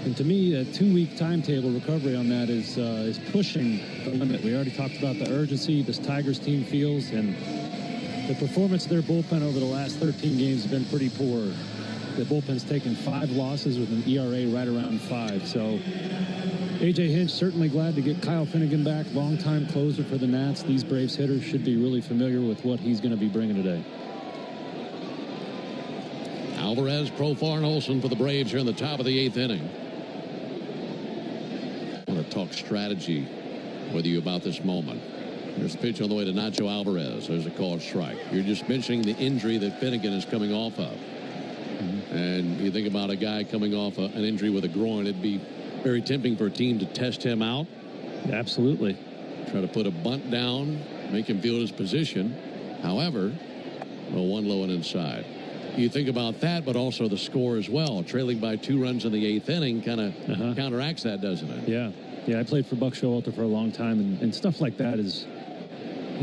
And to me, a 2-week timetable recovery on that is pushing the limit. We already talked about the urgency this Tigers team feels, and the performance of their bullpen over the last 13 games has been pretty poor. The bullpen's taken 5 losses with an ERA right around 5. So A.J. Hinch certainly glad to get Kyle Finnegan back, longtime closer for the Nats. These Braves hitters should be really familiar with what he's going to be bringing today. Alvarez, Profar, and Olson for the Braves here in the top of the 8th inning. I want to talk strategy with you about this moment. There's a pitch on the way to Nacho Alvarez. There's a called strike. You're just mentioning the injury that Finnegan is coming off of. And you think about a guy coming off an injury with a groin, it'd be very tempting for a team to test him out. Absolutely. Try to put a bunt down, make him feel his position. However, one low and inside. You think about that, but also the score as well. Trailing by 2 runs in the 8th inning kind of counteracts that, doesn't it? Yeah. Yeah, I played for Buck Showalter for a long time, and stuff like that is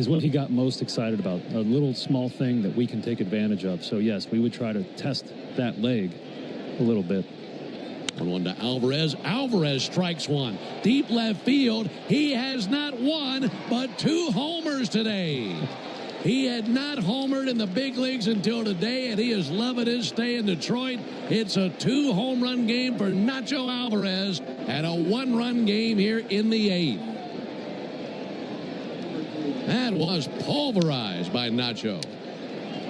what he got most excited about. A little small thing that we can take advantage of. So, yes, we would try to test that leg a little bit. 1-1 to Alvarez. Alvarez strikes one. Deep left field. He has not one, but 2 homers today. He had not homered in the big leagues until today, and he is loving his stay in Detroit. It's a 2-home-run game for Nacho Alvarez and a 1-run game here in the 8th. That was pulverized by Nacho.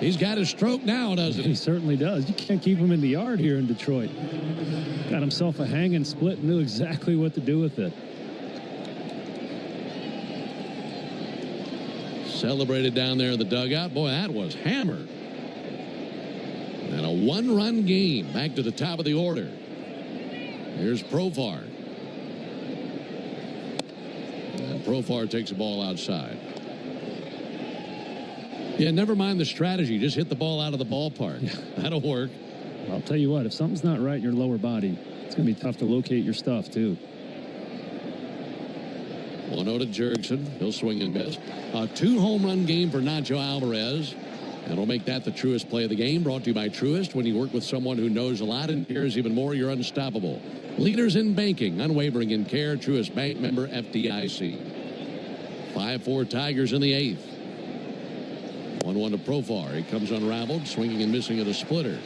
He's got his stroke now, doesn't he? He certainly does. You can't keep him in the yard here in Detroit. Got himself a hanging split and knew exactly what to do with it. Celebrated down there in the dugout. Boy, that was hammered. And a 1-run game back to the top of the order. Here's Profar. And Profar takes the ball outside. Yeah, never mind the strategy. Just hit the ball out of the ballpark. Yeah. That'll work. I'll tell you what, if something's not right in your lower body, it's going to be tough to locate your stuff, too. 1-0 to Jurickson. He'll swing and miss. A 2-home-run game for Nacho Alvarez. And it'll make that the Truist play of the game. Brought to you by Truist. When you work with someone who knows a lot and cares even more, you're unstoppable. Leaders in banking, unwavering in care. Truist Bank, member FDIC. 5-4 Tigers in the 8th. 1-1 to Profar. He comes unraveled, swinging and missing at a splitter.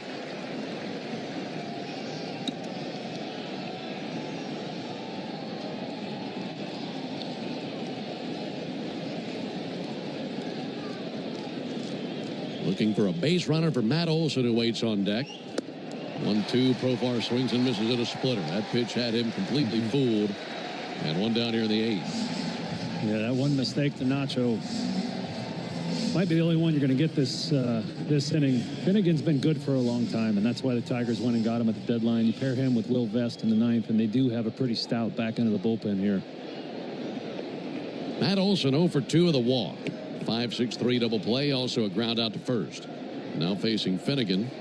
Looking for a base runner for Matt Olson, who waits on deck. 1-2. Profar swings and misses at a splitter. That pitch had him completely fooled. And 1 down here in the 8th. Yeah, that one mistake to Nacho might be the only one you're going to get this inning. Finnegan's been good for a long time, and that's why the Tigers went and got him at the deadline. You pair him with Will Vest in the 9th, and they do have a pretty stout back end of the bullpen here. Matt Olson 0 for 2 of the walk. 5-6-3 double play, also a ground out to first. Now facing Finnegan.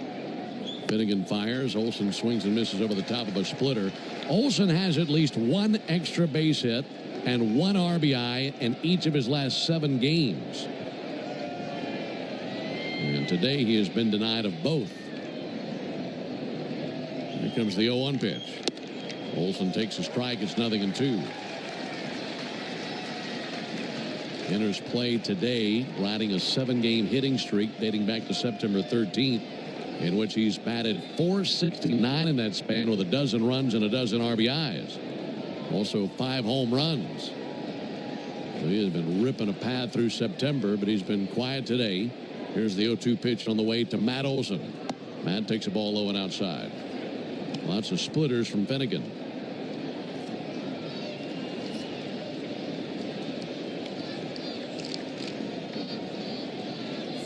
Finnegan fires. Olson swings and misses over the top of a splitter. Olson has at least 1 extra base hit and 1 RBI in each of his last 7 games. And today he has been denied of both. Here comes the 0-1 pitch. Olson takes a strike. It's 0-2. Enters play today, riding a 7-game hitting streak dating back to September 13th, in which he's batted .469 in that span with 12 runs and 12 RBIs. Also 5 home runs. So he has been ripping a path through September, but he's been quiet today. Here's the 0-2 pitch on the way to Matt Olson. Matt takes a ball low and outside. Lots of splitters from Finnegan.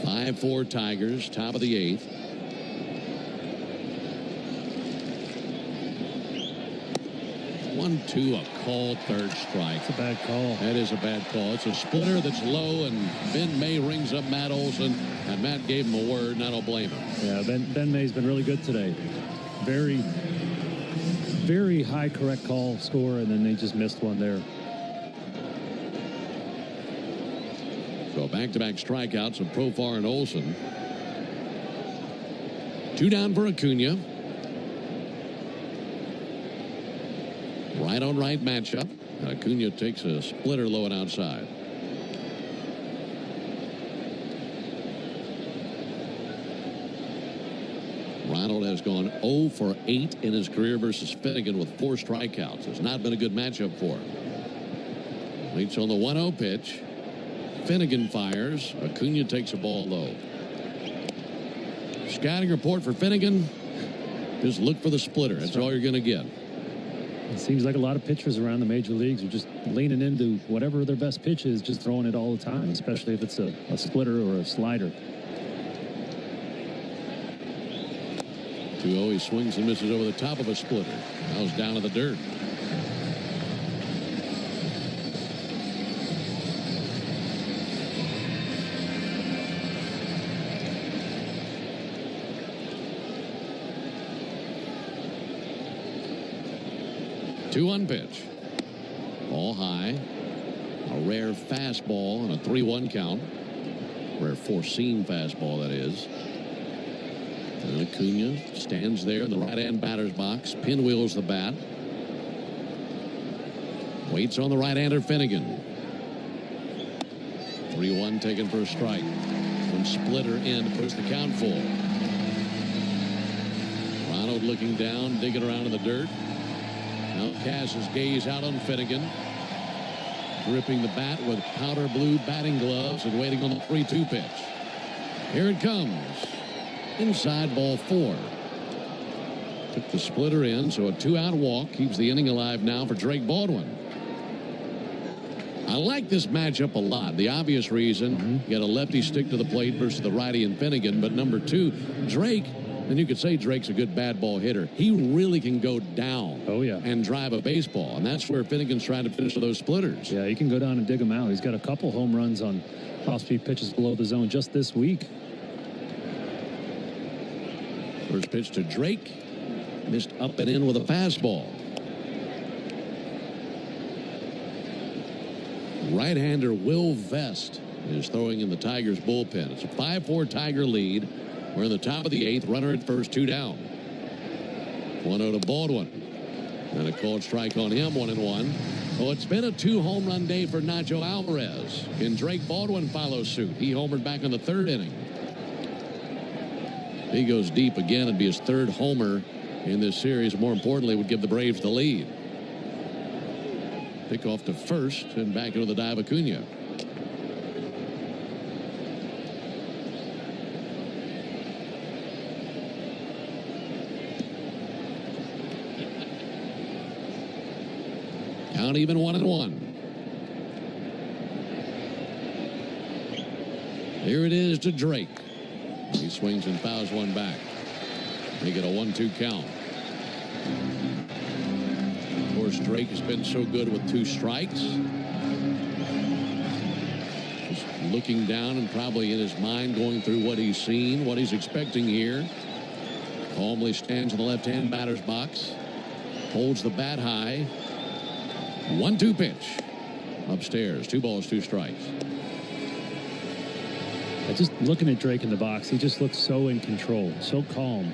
.5-4 Tigers, top of the 8th. One-two, a called third strike. It's a bad call. That is a bad call. It's a splitter that's low, and Ben May rings up Matt Olson, and Matt gave him a word, and I don't blame him. Yeah, Ben May's been really good today. Very, very high correct call score, and then they just missed one there. So back-to-back strikeouts of Profar and Olsen. 2 down for Acuna. Right on right matchup. Acuna takes a splitter low and outside. Ronald has gone 0 for 8 in his career versus Finnegan with 4 strikeouts. It's not been a good matchup for him. Waits on the 1-0 pitch. Finnegan fires. Acuna takes a ball low. Scouting report for Finnegan. Just look for the splitter. That's all you're going to get. It seems like a lot of pitchers around the major leagues are just leaning into whatever their best pitch is, just throwing it all the time, especially if it's a splitter or a slider. 2-0, he swings and misses over the top of a splitter. Now he's down to the dirt. Two-one pitch. Ball high. A rare fastball and a 3-1 count. Rare four-seam fastball, that is. And Acuna stands there in the right-hand batter's box. Pinwheels the bat. Waits on the right-hander Finnegan. 3-1 taken for a strike. From splitter in to push the count full. Ronald looking down, digging around in the dirt. Now casts his gaze out on Finnegan. Gripping the bat with powder blue batting gloves and waiting on the 3-2 pitch. Here it comes. Inside, ball 4. Took the splitter in, so a 2-out walk keeps the inning alive now for Drake Baldwin. I like this matchup a lot. The obvious reason, you got a lefty stick to the plate versus the righty in Finnegan, but number 2, Drake. And you could say Drake's a good bad ball hitter. He really can go down and drive a baseball. And that's where Finnegan's trying to finish with those splitters. Yeah, he can go down and dig them out. He's got a couple home runs on off-speed pitches below the zone just this week. First pitch to Drake. Missed up and in with a fastball. Right-hander Will Vest is throwing in the Tigers bullpen. It's a 5-4 Tiger lead. We're in the top of the 8th. Runner at first, 2 down. 1-0 to Baldwin. And a called strike on him, 1-1. Well, it's been a 2-home run day for Nacho Alvarez. Can Drake Baldwin follow suit? He homered back in the 3rd inning. He goes deep again and be his 3rd homer in this series. More importantly, would give the Braves the lead. Pick off to first and back into the dive Acuna. Count even 1-1. Here it is to Drake. He swings and fouls one back. They get a 1-2 count. Of course, Drake has been so good with 2 strikes. Just looking down and probably in his mind going through what he's seen, what he's expecting here. Calmly stands in the left-hand batter's box. Holds the bat high. 1-2 pitch. Upstairs. 2 balls, 2 strikes. Just looking at Drake in the box, he just looks so in control, so calm.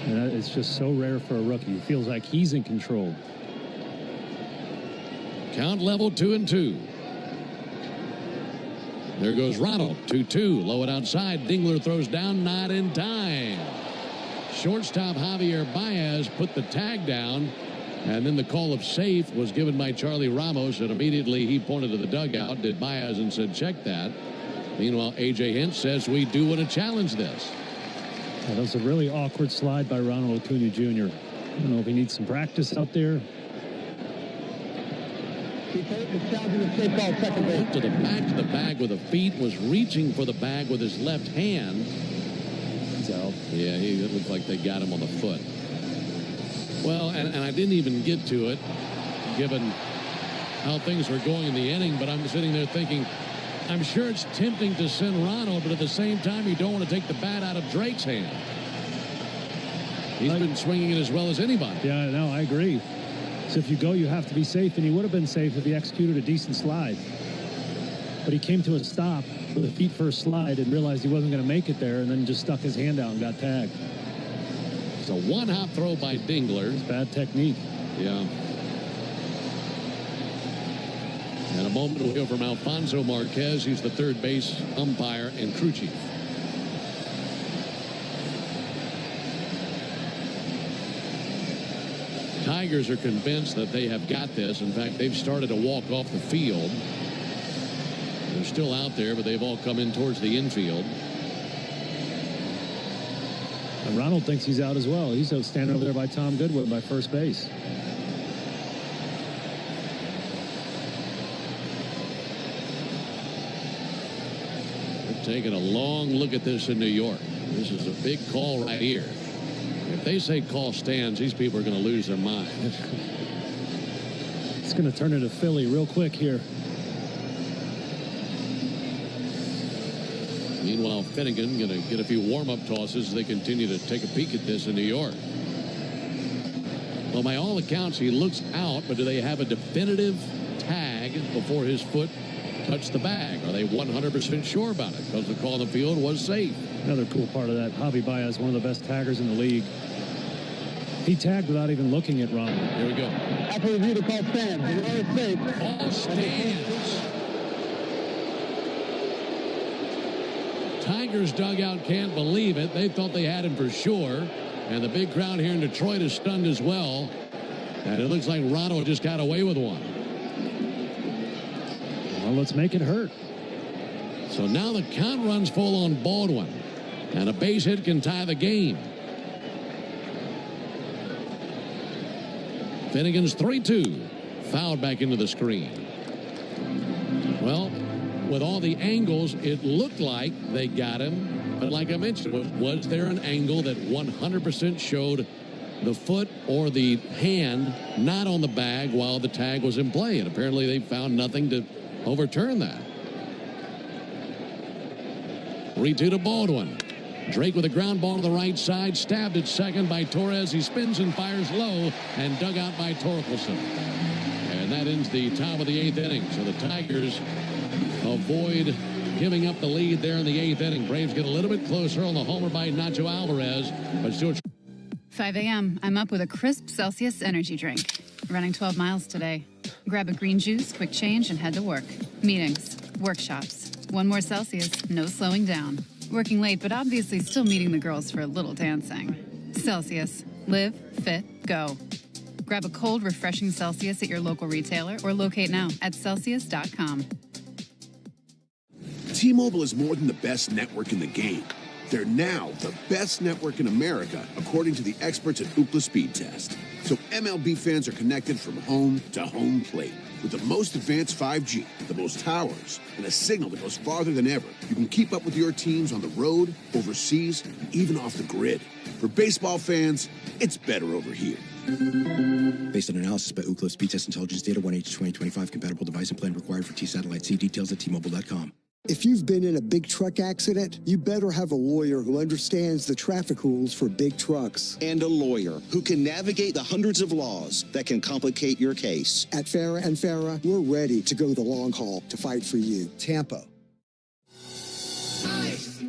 And it's just so rare for a rookie. It feels like he's in control. Count level 2-2. There goes Ronald. 2-2. Low and outside. Dingler throws down. Not in time. Shortstop Javier Baez put the tag down. And then the call of safe was given by Charlie Ramos, and immediately he pointed to the dugout, did Baez, and said, check that. Meanwhile, A.J. Hinch says, we do want to challenge this. That was a really awkward slide by Ronald Acuna Jr. I don't know if he needs some practice out there. Went to the back of the bag with the feet, was reaching for the bag with his left hand. So, yeah, it looked like they got him on the foot. Well, and I didn't even get to it, given how things were going in the inning, but I'm sitting there thinking, I'm sure it's tempting to send Ronald, but at the same time, you don't want to take the bat out of Drake's hand. He's been swinging it as well as anybody. Yeah, no, I agree. So if you go, you have to be safe, and he would have been safe if he executed a decent slide. But he came to a stop with a feet-first slide and realized he wasn't going to make it there, and then just stuck his hand out and got tagged. It's a one-hop throw by Dingler. It's bad technique. Yeah. And a moment we'll hear from Alfonso Marquez. He's the third base umpire and crew chief. Tigers are convinced that they have got this. In fact, they've started to walk off the field. They're still out there, but they've all come in towards the infield. And Ronald thinks he's out as well. He's standing over there by Tom Goodwin by first base. They're taking a long look at this in New York. This is a big call right here. If they say call stands, these people are going to lose their mind. It's going to turn into Philly real quick here. Meanwhile, Finnegan going to get a few warm-up tosses as they continue to take a peek at this in New York. Well, by all accounts, he looks out, but do they have a definitive tag before his foot touched the bag? Are they 100% sure about it? Because the call on the field was safe. Another cool part of that, Javi Baez, one of the best taggers in the league. He tagged without even looking at Ronald. Here we go. After review, the call stands. All stands. Tigers dugout can't believe it. They thought they had him for sure. And the big crowd here in Detroit is stunned as well. And it looks like Ronald just got away with one. Well, let's make it hurt. So now the count runs full on Baldwin. And a base hit can tie the game. Finnegan's 3-2. Fouled back into the screen. Well, with all the angles, it looked like they got him. But like I mentioned, was there an angle that 100% showed the foot or the hand not on the bag while the tag was in play? And apparently they found nothing to overturn that. 3-2 to Baldwin. Drake with a ground ball to the right side, stabbed at second by Torres. He spins and fires low and dug out by Torkelson. And that ends the top of the 8th inning. So the Tigers avoid giving up the lead there in the 8th inning. Braves get a little bit closer on the homer by Nacho Alvarez, but still. 5 a.m. I'm up with a crisp Celsius energy drink. Running 12 miles today. Grab a green juice, quick change, and head to work. Meetings, workshops. One more Celsius, no slowing down. Working late, but obviously still meeting the girls for a little dancing. Celsius. Live, fit, go. Grab a cold, refreshing Celsius at your local retailer or locate now at Celsius.com. T-Mobile is more than the best network in the game. They're now the best network in America, according to the experts at Ookla Speed Test. So MLB fans are connected from home to home plate. With the most advanced 5G, the most towers, and a signal that goes farther than ever, you can keep up with your teams on the road, overseas, and even off the grid. For baseball fans, it's better over here. Based on analysis by Ookla Speed Test Intelligence Data, 1H2025, compatible device and plan required for T-Satellite. See details at T-Mobile.com. If you've been in a big truck accident, you better have a lawyer who understands the traffic rules for big trucks. And a lawyer who can navigate the hundreds of laws that can complicate your case. At Farah and Farah, we're ready to go the long haul to fight for you. Tampa. Ice.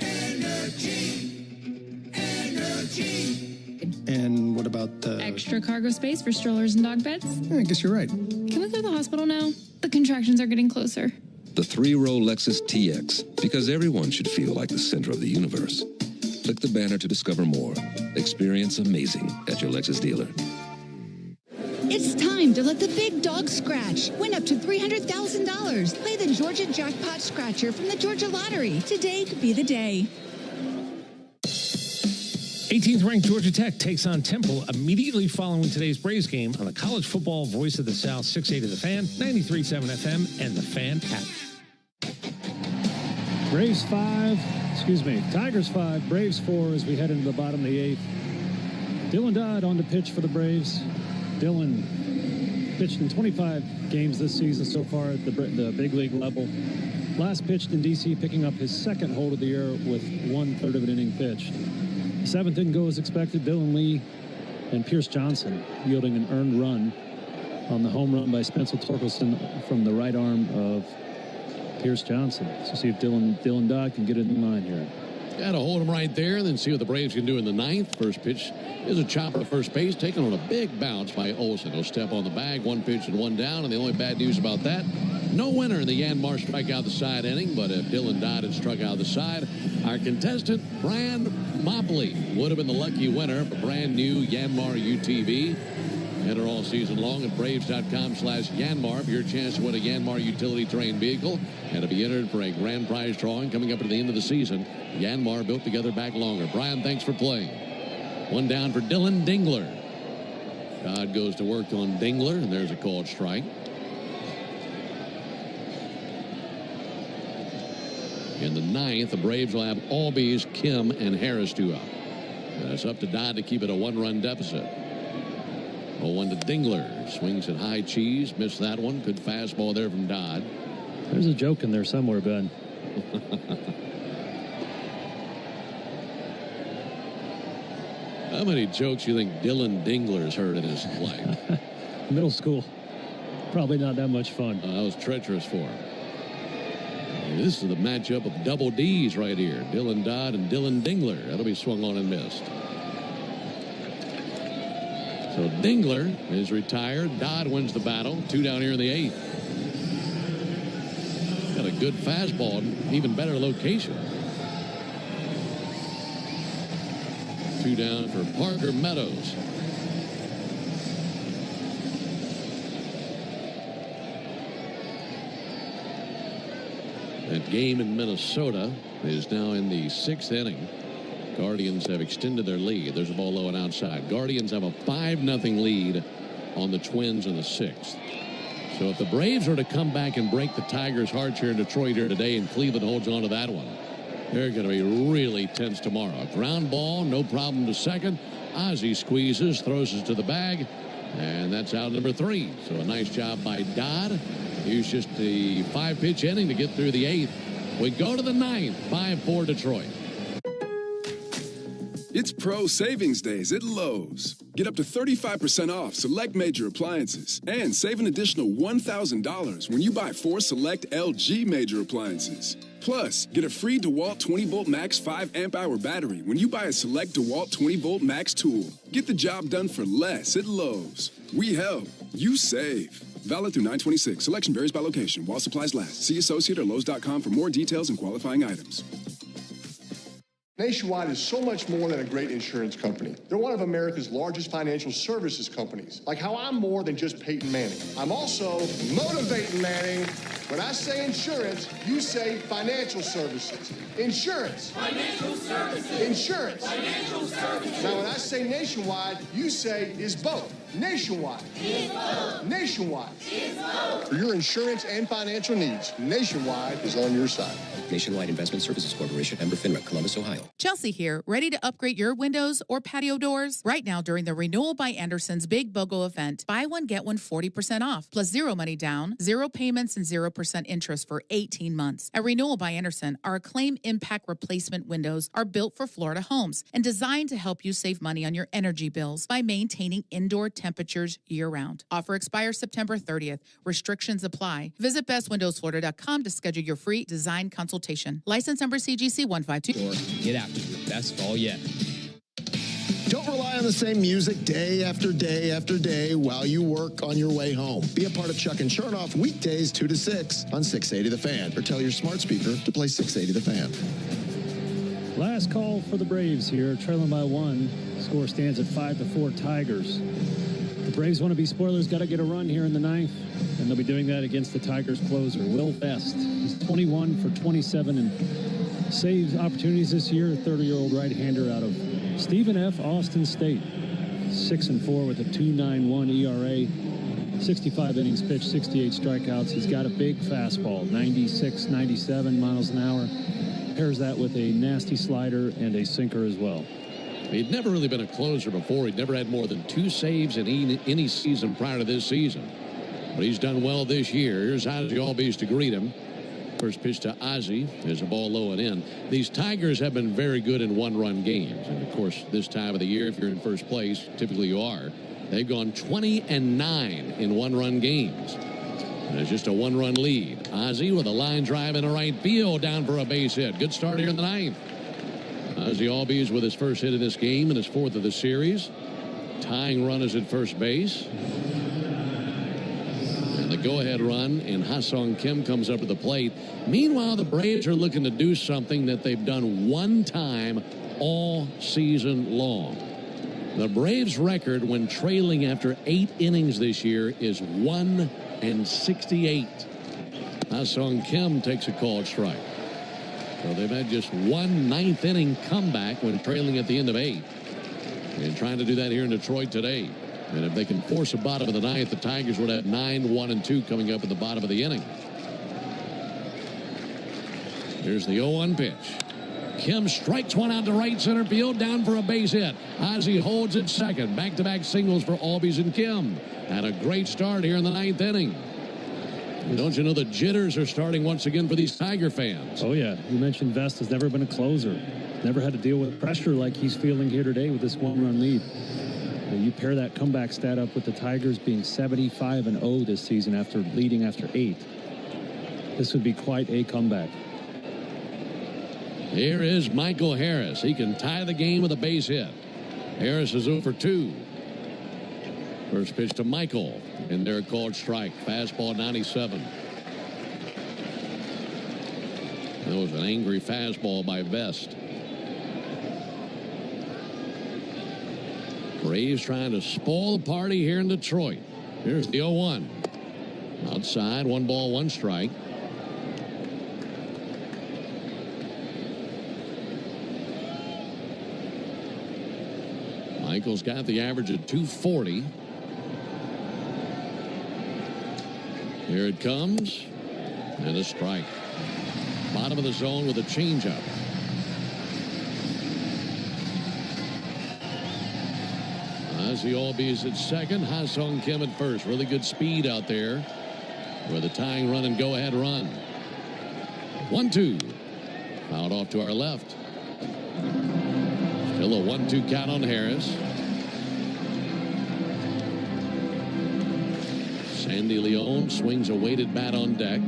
Energy. And what about the... Extra cargo space for strollers and dog beds? I guess you're right. Can we go to the hospital now? The contractions are getting closer. The 3-row Lexus TX, because everyone should feel like the center of the universe. Click the banner to discover more. Experience amazing at your Lexus dealer. It's time to let the big dog scratch. Win up to $300,000. Play the Georgia Jackpot Scratcher from the Georgia Lottery. Today could be the day. 18th ranked Georgia Tech takes on Temple immediately following today's Braves game on the College Football Voice of the South, 680 The Fan, 93.7 FM, and the Fan app. Tigers 5, Braves 4 as we head into the bottom of the 8th. Dylan Dodd on the pitch for the Braves. Dylan pitched in 25 games this season so far at the big league level. Last pitched in D.C., picking up his second hold of the year with 1/3 of an inning pitched. Seventh didn't go as expected. Dylan Lee and Pierce Johnson yielding an earned run on the home run by Spencer Torkelson from the right arm of Pierce Johnson. So see if Dylan Dodd can get it in line here. Got to hold him right there and then see what the Braves can do in the ninth. First pitch is a chop at first base, taken on a big bounce by Olsen. He'll step on the bag, 1 pitch and 1 down, and the only bad news about that, no winner in the Yanmar strikeout the side inning, but if Dylan Dodd had struck out the side, our contestant, Brian Mopley, would have been the lucky winner of a brand new Yanmar UTV. Enter all season long at Braves.com/Yanmar for your chance to win a Yanmar utility terrain vehicle and to be entered for a grand prize drawing coming up at the end of the season. Yanmar, built together back longer. Brian, thanks for playing. 1 down for Dylan Dingler. Dodd goes to work on Dingler, and there's a called strike. In the ninth, the Braves will have Albies, Kim, and Harris due up. And it's up to Dodd to keep it a 1-run deficit. 0-1 to Dingler. Swings at high cheese. Missed that one. Good fastball there from Dodd. There's a joke in there somewhere, Ben. How many jokes do you think Dylan Dingler's heard in his life? Middle school. Probably not that much fun. That was treacherous for him. This is the matchup of double D's right here. Dylan Dodd and Dylan Dingler. That'll be swung on and missed. So Dingler is retired. Dodd wins the battle. 2 down here in the 8th. Got a good fastball, even better location. 2 down for Parker Meadows. That game in Minnesota is now in the 6th inning. Guardians have extended their lead. There's a ball low and outside. Guardians have a 5-0 lead on the Twins in the 6th. So if the Braves are to come back and break the Tigers' hearts here in Detroit here today, and Cleveland holds on to that one, they're going to be really tense tomorrow. Ground ball, no problem to second. Ozzie squeezes, throws it to the bag, and that's out number 3. So a nice job by Dodd. Used just the 5-pitch inning to get through the 8th. We go to the 9th, 5-4 Detroit. It's Pro Savings Days at Lowe's. Get up to 35% off select major appliances and save an additional $1,000 when you buy 4 select LG major appliances. Plus, get a free DeWalt 20-volt max 5 amp-hour battery when you buy a select DeWalt 20-volt max tool. Get the job done for less at Lowe's. We help. You save. Valid through 9/26. Selection varies by location. While supplies last. See associate or Lowe's.com for more details and qualifying items. Nationwide is so much more than a great insurance company. They're one of America's largest financial services companies. Like how I'm more than just Peyton Manning. I'm also motivating Manning. When I say insurance, you say financial services. Insurance. Financial services. Insurance. Financial services. Now when I say Nationwide, you say is both. Nationwide. Is both. Nationwide. Is both. For your insurance and financial needs, Nationwide is on your side. Nationwide Investment Services Corporation, member FINRA, Columbus, Ohio. Chelsea here, ready to upgrade your windows or patio doors? Right now during the Renewal by Anderson's Big BOGO event, buy one, get one 40% off, plus 0 money down, 0 payments, and 0% interest for 18 months. At Renewal by Anderson, our Acclaim Impact Replacement windows are built for Florida homes and designed to help you save money on your energy bills by maintaining indoor temperatures year-round. Offer expires September 30th. Restrictions apply. Visit bestwindowsflorida.com to schedule your free design consultation. License number CGC 152. Or get after your best fall yet. Don't rely on the same music day after day after day while you work on your way home. Be a part of Chuck and Chernoff weekdays 2 to 6 on 680 The Fan. Or tell your smart speaker to play 680 The Fan. Last call for the Braves here, trailing by 1. Score stands at 5-4 Tigers. The Braves want to be spoilers, got to get a run here in the 9th, and they'll be doing that against the Tigers closer, Will Best. He's 21 for 27 and saves opportunities this year, a 30-year-old right-hander out of Stephen F. Austin State. 6-4 with a 2.91 ERA, 65 innings pitched, 68 strikeouts. He's got a big fastball, 96, 97 miles an hour. Pairs that with a nasty slider and a sinker as well. He'd never really been a closer before. He'd never had more than 2 saves in any season prior to this season. But he's done well this year. Here's Ozzie Albies to greet him. First pitch to Ozzie. There's a ball low and in. These Tigers have been very good in one-run games. And, of course, this time of the year, if you're in first place, typically you are, they've gone 20-9 in one-run games. And it's just a one-run lead. Ozzie with a line drive in the right field, down for a base hit. Good start here in the ninth. Ozzie Albies with his first hit of this game and his fourth of the series. Tying run is at first base. And the go-ahead run, and Ha-Seong Kim comes up to the plate. Meanwhile, the Braves are looking to do something that they've done one time all season long. The Braves' record when trailing after 8 innings this year is 1-68. Ha-Seong Kim takes a called strike. So they've had just one ninth-inning comeback when trailing at the end of 8. And trying to do that here in Detroit today. And if they can force a bottom of the ninth, the Tigers would have 9-1-2 coming up at the bottom of the inning. Here's the 0-1 pitch. Kim strikes one out to right center field, down for a base hit. Ozzie holds at second. Back-to-back singles for Albies and Kim. Had a great start here in the ninth inning. Don't you know the jitters are starting once again for these Tiger fans? Oh, yeah. You mentioned Vest has never been a closer. Never had to deal with pressure like he's feeling here today with this one-run lead. You pair that comeback stat up with the Tigers being 75-0 this season after leading after 8. This would be quite a comeback. Here is Michael Harris. He can tie the game with a base hit. Harris is 0 for 2. First pitch to Michael, and they're called strike. Fastball 97. That was an angry fastball by Vest. Braves trying to spoil the party here in Detroit. Here's the 0-1. Outside, 1 ball, 1 strike. Michael's got the average at 240. Here it comes. And a strike. Bottom of the zone with a changeup. Ozzie Albies at second. Ha-Seong Kim at first. Really good speed out there with a tying run and go-ahead run. 1-2. Fouled off to our left. Still a 1-2 count on Harris. Sandy Leon swings a weighted bat on deck.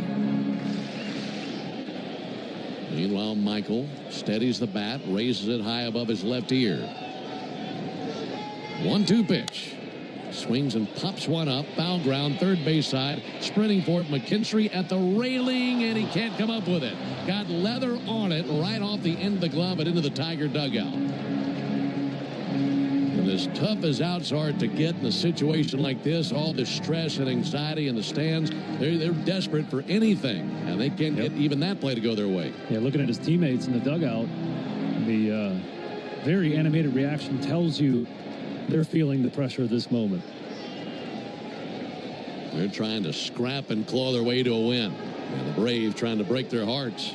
Meanwhile, Michael steadies the bat, raises it high above his left ear. 1-2 pitch. Swings and pops one up. Foul ground, third base side. Sprinting for it, McKinstry at the railing, and he can't come up with it. Got leather on it right off the end of the glove and into the Tiger dugout. And as tough as outs are to get in a situation like this, all the stress and anxiety in the stands, they're desperate for anything, and they can't get even that play to go their way. Yeah, looking at his teammates in the dugout, the very animated reaction tells you they're feeling the pressure of this moment. They're trying to scrap and claw their way to a win. And the Braves trying to break their hearts.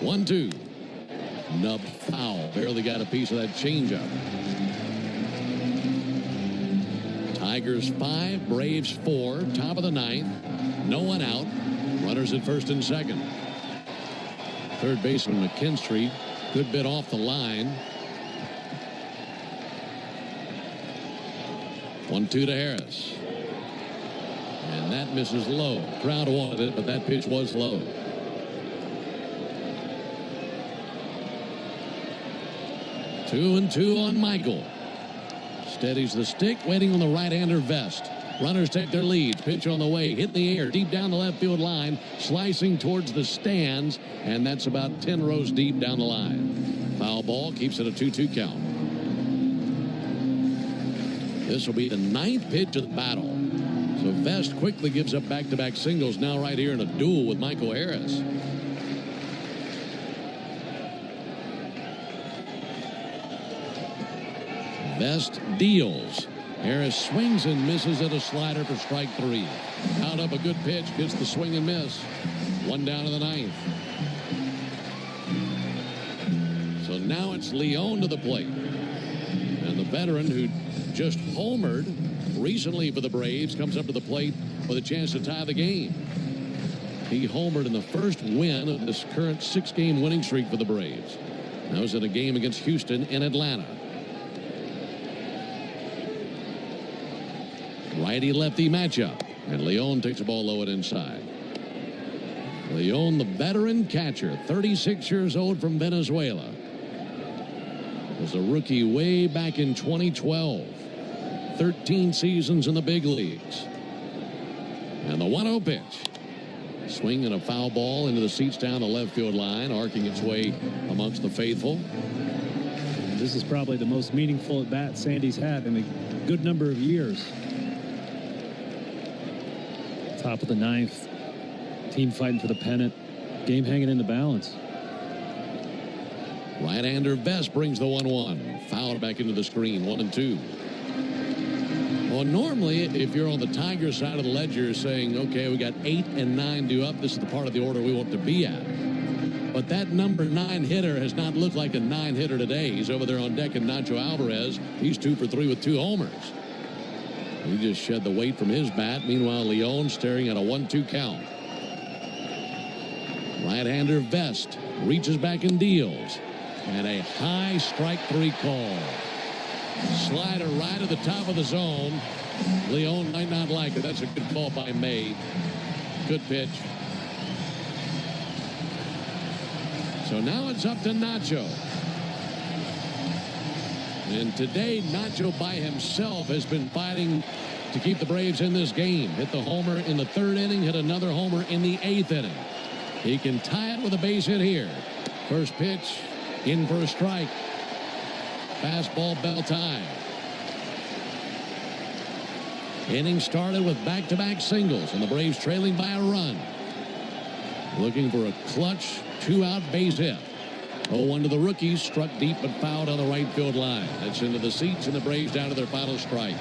1-2. Nub foul. Barely got a piece of that changeup. Tigers 5, Braves 4. Top of the ninth. No one out. Runners at first and second. Third baseman McKinstry. Good bit off the line. 1-2 to Harris. And that misses low. Crowd wanted it, but that pitch was low. Two and two on Michael. Steadies the stick, waiting on the right-hander Vest. Runners take their lead. Pitch on the way, hit in the air, deep down the left field line, slicing towards the stands, and that's about 10 rows deep down the line. Foul ball keeps it a 2-2 count. This will be the 9th pitch of the battle. So Vest quickly gives up back-to-back singles, now right here in a duel with Michael Harris. Vest deals. Harris swings and misses at a slider for strike 3. Out up a good pitch, gets the swing and miss. 1 down in the 9th. So now it's Leon to the plate. And the veteran who just homered recently for the Braves comes up to the plate with a chance to tie the game. He homered in the first win of this current 6-game winning streak for the Braves. That was in a game against Houston in Atlanta. Righty-lefty matchup. And Leon takes the ball low and inside. Leon, the veteran catcher, 36 years old from Venezuela. Was a rookie way back in 2012. 13 seasons in the big leagues. And the 1-0 pitch. Swing and a foul ball into the seats down the left field line, arcing its way amongst the faithful. This is probably the most meaningful at bat Sandy's had in a good number of years. Top of the 9th. Team fighting for the pennant. Game hanging in the balance. Right-hander Vest brings the 1-1. Fouled back into the screen. 1-2. Well, normally, if you're on the Tigers side of the ledger saying, okay, we got 8 and 9 due up, this is the part of the order we want to be at. But that number 9 hitter has not looked like a 9 hitter today. He's over there on deck, and Nacho Alvarez, he's 2 for 3 with 2 homers. He just shed the weight from his bat. Meanwhile, Leon staring at a 1-2 count. Right-hander Vest reaches back and deals. And a high strike 3 call. Slider right at the top of the zone. Leon might not like it. That's a good call by May. Good pitch. So now it's up to Nacho. And today, Nacho by himself has been fighting to keep the Braves in this game. Hit the homer in the 3rd inning, hit another homer in the 8th inning. He can tie it with a base hit here. First pitch, in for a strike. Fastball, bell time. Inning started with back-to-back singles, and the Braves trailing by a run. Looking for a clutch 2-out base hit. 0-1 to the rookies, struck deep but fouled on the right field line. That's into the seats, and the Braves down to their final strike.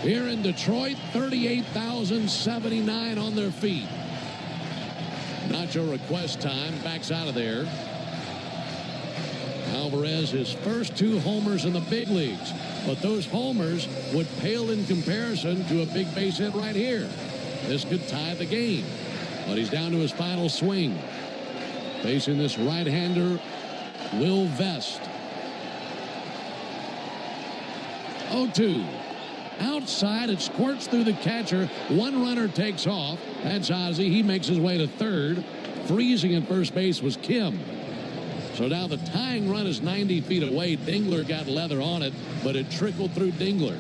Here in Detroit, 38,079 on their feet. Nacho requests time, backs out of there. Alvarez, his first 2 homers in the big leagues. But those homers would pale in comparison to a big base hit right here. This could tie the game. But he's down to his final swing. Facing this right-hander, Will Vest. 0-2. Outside, it squirts through the catcher. 1 runner takes off. That's Ozzie. He makes his way to third. Freezing at first base was Kim. So now the tying run is 90 feet away. Dingler got leather on it, but it trickled through Dingler.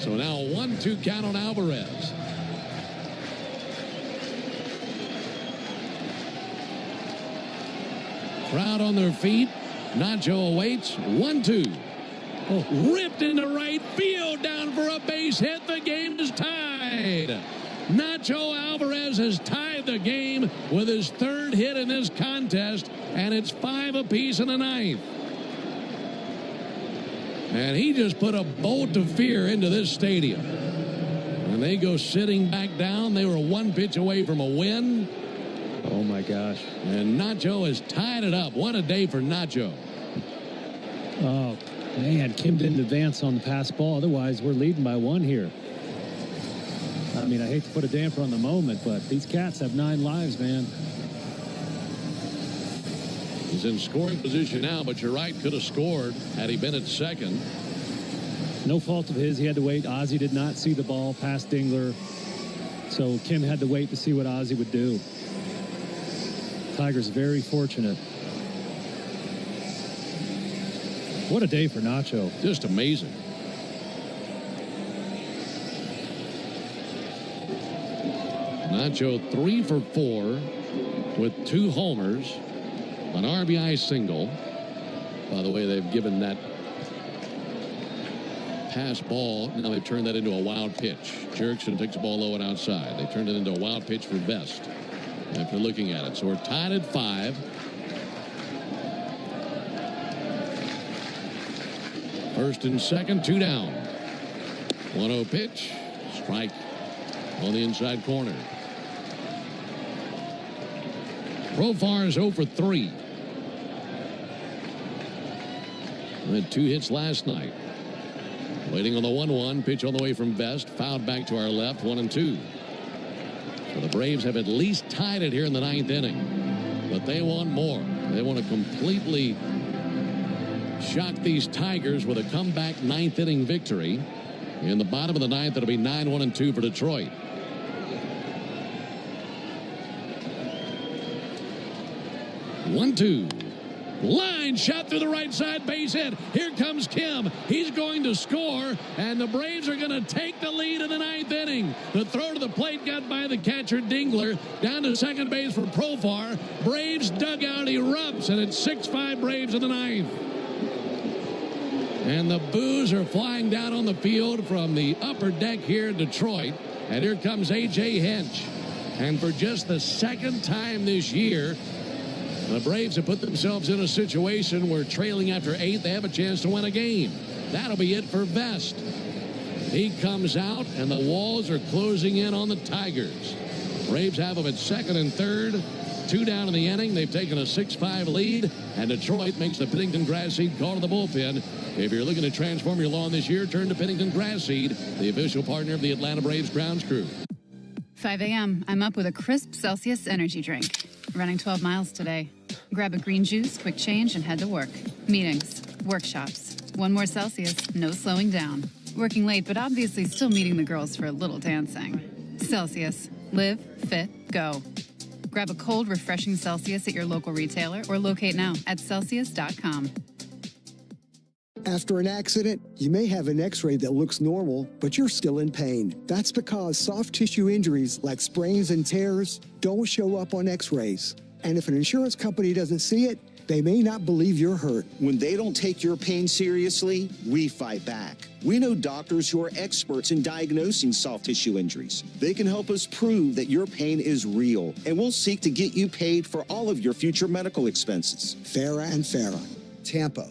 So now a 1-2 count on Alvarez. Crowd on their feet. Nacho awaits. 1-2. Oh, ripped into right field, down for a base hit. The game is tied. Nacho Alvarez has tied the game with his 3rd hit in this contest, and it's 5 apiece in the 9th. And he just put a bolt of fear into this stadium. And they go sitting back down. They were 1 pitch away from a win. Oh, my gosh. And Nacho has tied it up. What a day for Nacho. Oh, man, Kim didn't advance on the pass ball. Otherwise, we're leading by 1 here. I mean, I hate to put a damper on the moment, but these cats have 9 lives, man. He's in scoring position now, but you're right, could have scored had he been at second. No fault of his. He had to wait. Ozzie did not see the ball past Dingler. So Kim had to wait to see what Ozzie would do. Tigers very fortunate. What a day for Nacho. Just amazing. Nacho 3 for 4 with 2 homers, an RBI single. By the way, they've given that pass ball. Now they've turned that into a wild pitch. Jerickson takes the ball low and outside. They turned it into a wild pitch for Vest after looking at it. So we're tied at 5. First and second, 2 down. 1-0 pitch. Strike on the inside corner. Profar is 0 for 3. Had 2 hits last night. Waiting on the 1-1. Pitch on the way from Best. Fouled back to our left. 1-2. So the Braves have at least tied it here in the 9th inning. But they want more. They want to completely shock these Tigers with a comeback 9th inning victory. In the bottom of the 9th, it'll be 9-1-2 for Detroit. One-two. Line shot through the right side, base hit. Here comes Kim. He's going to score, and the Braves are going to take the lead in the 9th inning. The throw to the plate got by the catcher, Dingler. Down to second base for Profar. Braves dugout erupts, and it's 6-5 Braves in the 9th. And the boos are flying down on the field from the upper deck here in Detroit. And here comes A.J. Hinch. And for just the second time this year, the Braves have put themselves in a situation where trailing after 8, they have a chance to win a game. That'll be it for Vest. He comes out, and the walls are closing in on the Tigers. Braves have them at second and third. 2 down in the inning. They've taken a 6-5 lead, and Detroit makes the Pennington Grass Seed call to the bullpen. If you're looking to transform your lawn this year, turn to Pennington Grass Seed, the official partner of the Atlanta Braves grounds crew. 5 a.m. I'm up with a crisp Celsius energy drink. Running 12 miles today. Grab a green juice, quick change, and head to work. Meetings, workshops. 1 more Celsius, no slowing down. Working late, but obviously still meeting the girls for a little dancing. Celsius. Live, fit, go. Grab a cold, refreshing Celsius at your local retailer or locate now at Celsius.com. After an accident, you may have an x-ray that looks normal, but you're still in pain. That's because soft tissue injuries like sprains and tears don't show up on x-rays. And if an insurance company doesn't see it, they may not believe you're hurt. When they don't take your pain seriously, we fight back. We know doctors who are experts in diagnosing soft tissue injuries. They can help us prove that your pain is real, and we'll seek to get you paid for all of your future medical expenses. Farah and Farah, Tampa.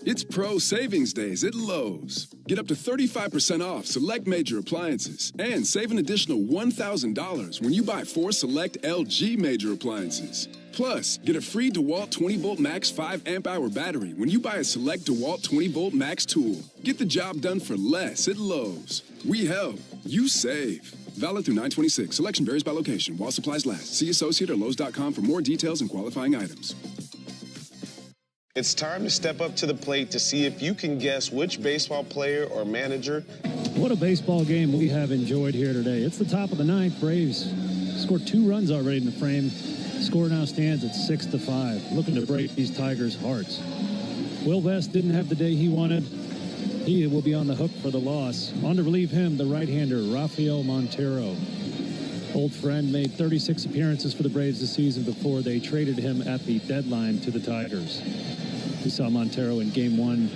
It's Pro Savings Days at Lowe's. Get up to 35% off select major appliances and save an additional $1,000 when you buy 4 select LG major appliances. Plus, get a free DeWalt 20-volt max 5 amp-hour battery when you buy a select DeWalt 20-volt max tool. Get the job done for less at Lowe's. We help. You save. Valid through 9/26. Selection varies by location while supplies last. See associate or Lowe's.com for more details and qualifying items. It's time to step up to the plate to see if you can guess which baseball player or manager. What a baseball game we have enjoyed here today. It's the top of the 9th. Braves scored 2 runs already in the frame. Score now stands at 6-5. Looking to break these Tigers' hearts. Will Vest didn't have the day he wanted. He will be on the hook for the loss. On to relieve him, the right-hander, Rafael Montero. Old friend made 36 appearances for the Braves this season before they traded him at the deadline to the Tigers. We saw Montero in Game 1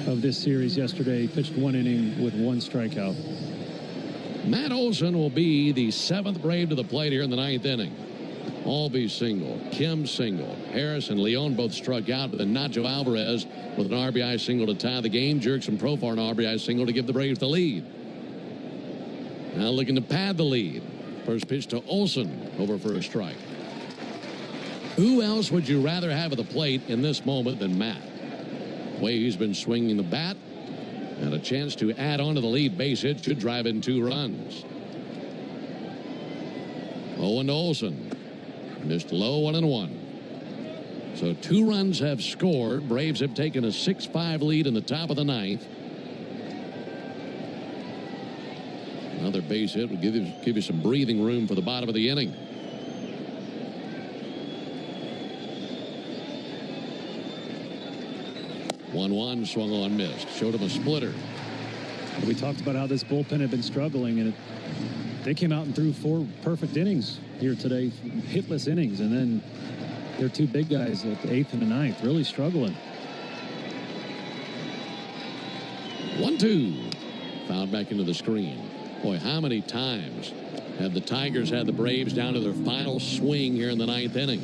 of this series yesterday. He pitched 1 inning with 1 strikeout. Matt Olson will be the 7th Brave to the plate here in the 9th inning. Albee single, Kim single, Harris and Leon both struck out, but then Nacho Alvarez with an RBI single to tie the game. Jerks and Profar an RBI single to give the Braves the lead. Now looking to pad the lead. First pitch to Olson, over for a strike. Who else would you rather have at the plate in this moment than Matt? The way he's been swinging the bat, and a chance to add on to the lead base hit should drive in 2 runs. 0-1 to Olson. Missed low, 1-1. So 2 runs have scored. Braves have taken a 6-5 lead in the top of the 9th. Another base hit would give you some breathing room for the bottom of the inning. One swung on, missed. Showed him a splitter. We talked about how this bullpen had been struggling, and they came out and threw 4 perfect innings here today, hitless innings, and then their 2 big guys at the 8th and the 9th really struggling. 1-2. Fouled back into the screen. Boy, how many times have the Tigers had the Braves down to their final swing here in the 9th inning?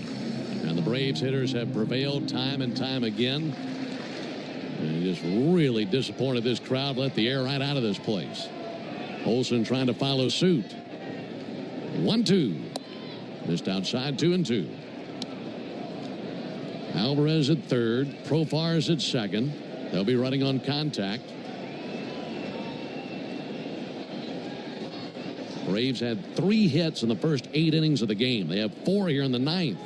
And the Braves hitters have prevailed time and time again. And just really disappointed this crowd. Let the air right out of this place. Olson trying to follow suit. 1-2. Missed outside, 2-2. Alvarez at third. Profar is at second. They'll be running on contact. Braves had 3 hits in the first 8 innings of the game. They have 4 here in the 9th.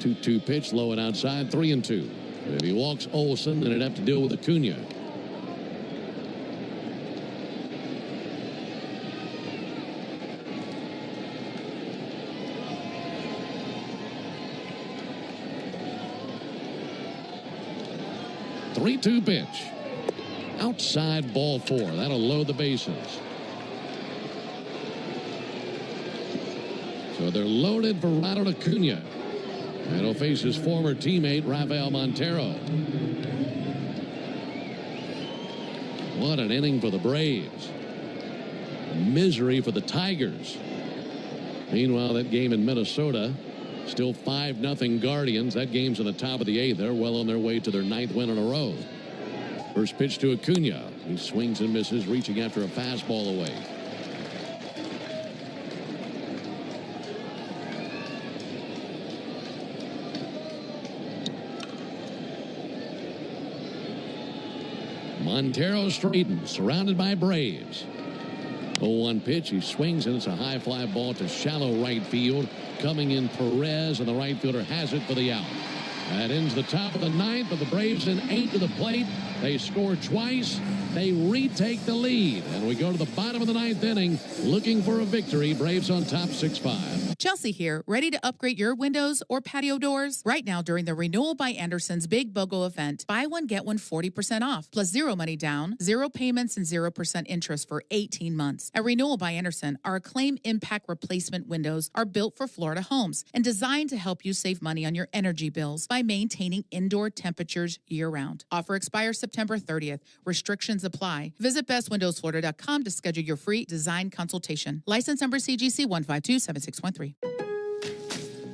2-2 pitch, low and outside, 3-2. If he walks Olson, then it'd have to deal with Acuna. Three-two pitch. Outside, ball 4. That'll load the bases. So they're loaded for Ronald Acuna. And he'll face his former teammate, Rafael Montero. What an inning for the Braves. Misery for the Tigers. Meanwhile, that game in Minnesota, still 5-0 Guardians. That game's in the top of the 8th. They're well on their way to their 9th win in a row. First pitch to Acuna. He swings and misses, reaching after a fastball away. Montero straightens, surrounded by Braves. 0-1 pitch. He swings, and it's a high fly ball to shallow right field. Coming in Perez, and the right fielder has it for the out. That ends the top of the 9th, but the Braves in 8 to the plate. They score twice. They retake the lead. And we go to the bottom of the 9th inning, looking for a victory. Braves on top 6-5. Chelsea here, ready to upgrade your windows or patio doors? Right now during the Renewal by Anderson's Big BOGO event, buy one, get one 40% off, plus 0 money down, 0 payments, and 0% interest for 18 months. At Renewal by Anderson, our Acclaim Impact Replacement windows are built for Florida homes and designed to help you save money on your energy bills by maintaining indoor temperatures year-round. Offer expires September 30th. Restrictions apply. Visit bestwindowsflorida.com to schedule your free design consultation. License number CGC 1527613.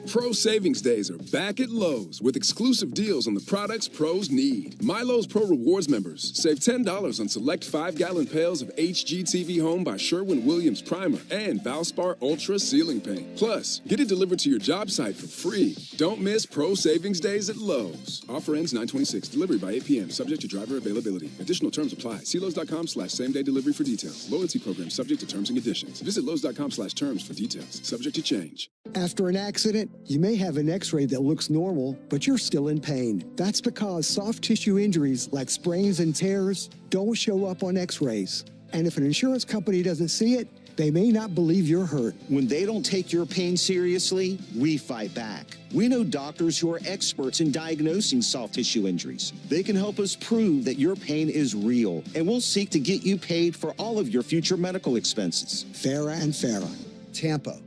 Pro Savings Days are back at Lowe's with exclusive deals on the products pros need. My Lowe's Pro Rewards members save $10 on select 5-gallon pails of HGTV Home by Sherwin-Williams Primer and Valspar Ultra Ceiling Paint. Plus, get it delivered to your job site for free. Don't miss Pro Savings Days at Lowe's. Offer ends 9/26. Delivery by 8 p.m. Subject to driver availability. Additional terms apply. See Lowe's.com/same-day delivery for details. Loyalty program subject to terms and conditions. Visit Lowe's.com/terms for details. Subject to change. After an accident, you may have an x-ray that looks normal, but you're still in pain. That's because soft tissue injuries like sprains and tears don't show up on x-rays. And if an insurance company doesn't see it, they may not believe you're hurt. When they don't take your pain seriously, we fight back. We know doctors who are experts in diagnosing soft tissue injuries. They can help us prove that your pain is real, and we'll seek to get you paid for all of your future medical expenses. Farah and Farah, Tampa.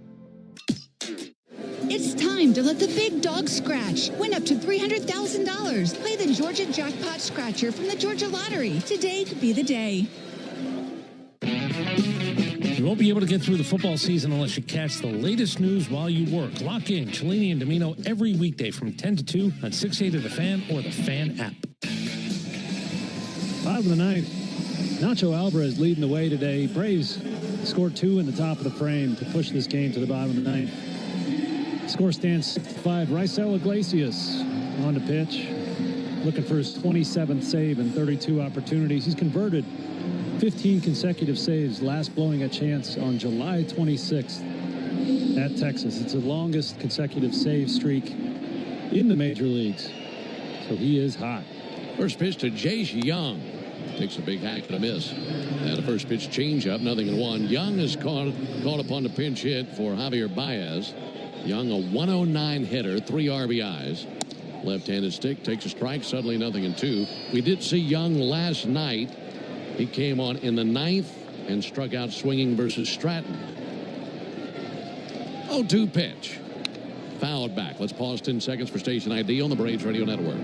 It's time to let the big dog scratch. Win up to $300,000. Play the Georgia Jackpot Scratcher from the Georgia Lottery. Today could be the day. You won't be able to get through the football season unless you catch the latest news while you work. Lock in Cellini and Domino every weekday from 10 to 2 on 680 The Fan or the Fan app. 5 of the 9th. Nacho Alvarez leading the way today. Braves scored 2 in the top of the frame to push this game to the bottom of the 9th. Score stands 6-5. Raisel Iglesias on the pitch, looking for his 27th save in 32 opportunities. He's converted 15 consecutive saves, last blowing a chance on July 26th at Texas. It's the longest consecutive save streak in the major leagues. So he is hot. First pitch to Jace Young. Takes a big hack and a miss. And a first pitch changeup, 0-1. Young is called upon the pinch hit for Javier Baez. Young, a 109 hitter, 3 RBIs. Left-handed stick, takes a strike, suddenly 0-2. We did see Young last night. He came on in the 9th and struck out swinging versus Stratton. 0-2 pitch. Fouled back. Let's pause 10 seconds for station ID on the Braves Radio Network.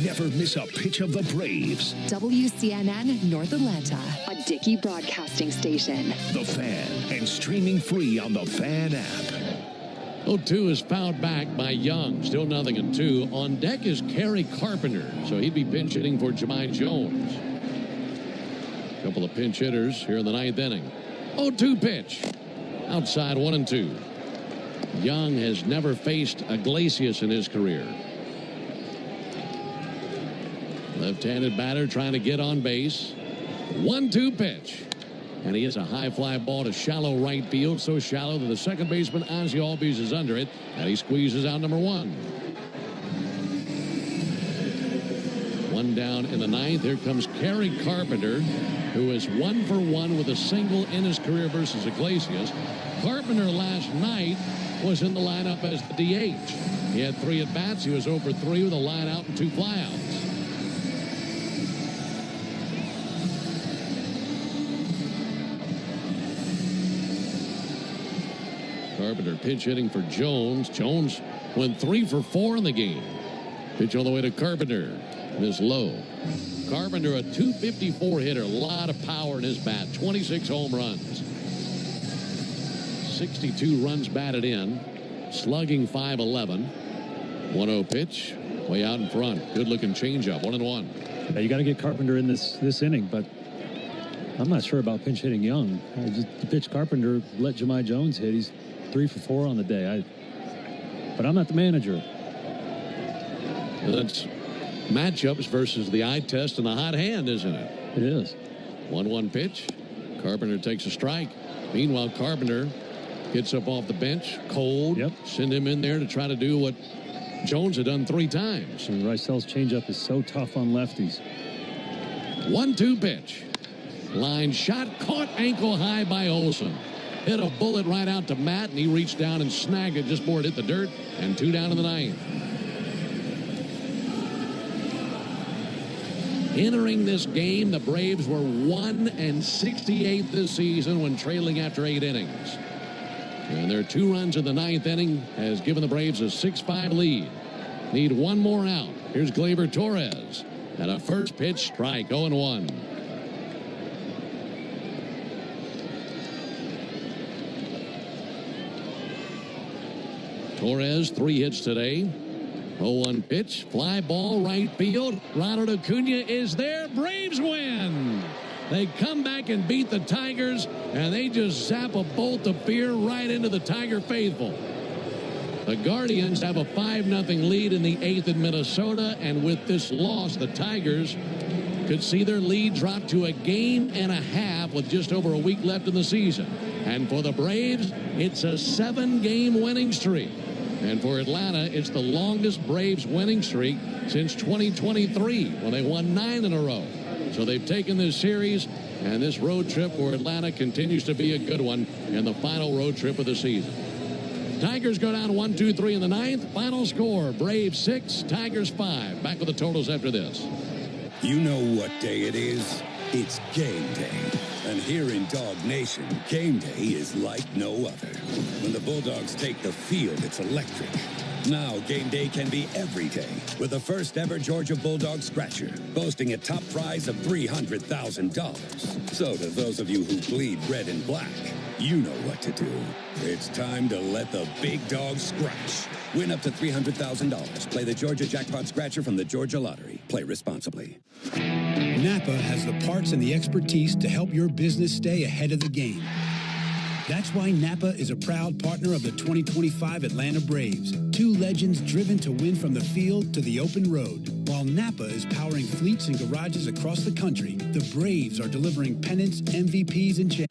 Never miss a pitch of the Braves. WCNN North Atlanta, a Dickey broadcasting station. The Fan, and streaming free on the Fan app. 0-2 is fouled back by Young. Still 0-2. On deck is Kerry Carpenter, so he'd be pinch hitting for Jahmai Jones. A couple of pinch hitters here in the 9th inning. 0-2 pitch. Outside 1-2. Young has never faced Iglesias in his career. Left-handed batter trying to get on base. 1-2 pitch. And he hits a high fly ball to shallow right field, so shallow that the second baseman, Ozzie Albies, is under it, and he squeezes out number 1. One down in the ninth. Here comes Kerry Carpenter, who is 1 for 1 with a single in his career versus Iglesias. Carpenter last night was in the lineup as the DH. He had 3 at-bats. He was 0 for 3 with a line out and 2 flyouts. Carpenter pitch hitting for Jones. Jones went 3 for 4 in the game. Pitch all the way to Carpenter. This low. Carpenter, a .254 hitter. A lot of power in his bat. 26 home runs. 62 runs batted in. Slugging .511. 1-0 pitch. Way out in front. Good looking changeup. 1-1. Yeah, you got to get Carpenter in this inning, but I'm not sure about pinch hitting Young. The pitch Carpenter let Jahmai Jones hit. He's 3 for 4 on the day. But I'm not the manager. That's matchups versus the eye test and the hot hand, isn't it? It is. 1-1 pitch. Carpenter takes a strike. Meanwhile, Carpenter gets up off the bench, cold. Yep. Send him in there to try to do what Jones had done 3 times. And Reisel's changeup is so tough on lefties. 1-2 pitch. Line shot, caught ankle high by Olson. Hit a bullet right out to Matt, and he reached down and snagged it just before it hit the dirt, and 2 down in the ninth. Entering this game, the Braves were 1-68 this season when trailing after 8 innings. And their 2 runs in the ninth inning has given the Braves a 6-5 lead. Need 1 more out. Here's Gleyber Torres. And a first pitch strike, 0-1. Torres, 3 hits today. 0-1 pitch, fly ball right field. Ronald Acuna is there. Braves win. They come back and beat the Tigers, and they just zap a bolt of fear right into the Tiger faithful. The Guardians have a 5-0 lead in the 8th in Minnesota, and with this loss, the Tigers could see their lead drop to a game and a half with just over a week left in the season. And for the Braves, it's a 7-game winning streak. And for Atlanta, it's the longest Braves winning streak since 2023, when they won 9 in a row. So they've taken this series, and this road trip for Atlanta continues to be a good one in the final road trip of the season. Tigers go down 1-2-3 in the ninth. Final score, Braves 6, Tigers 5. Back with the totals after this. You know what day it is? It's game day. And here in Dog Nation, game day is like no other. When the Bulldogs take the field, it's electric. Now game day can be every day with the first ever Georgia Bulldog Scratcher, boasting a top prize of $300,000. So to those of you who bleed red and black, you know what to do. It's time to let the big dog scratch. Win up to $300,000. Play the Georgia Jackpot Scratcher from the Georgia Lottery. Play responsibly. Napa has the parts and the expertise to help your business stay ahead of the game. That's why Napa is a proud partner of the 2025 Atlanta Braves. 2 legends driven to win from the field to the open road. While Napa is powering fleets and garages across the country, the Braves are delivering pennants, MVPs, and champions.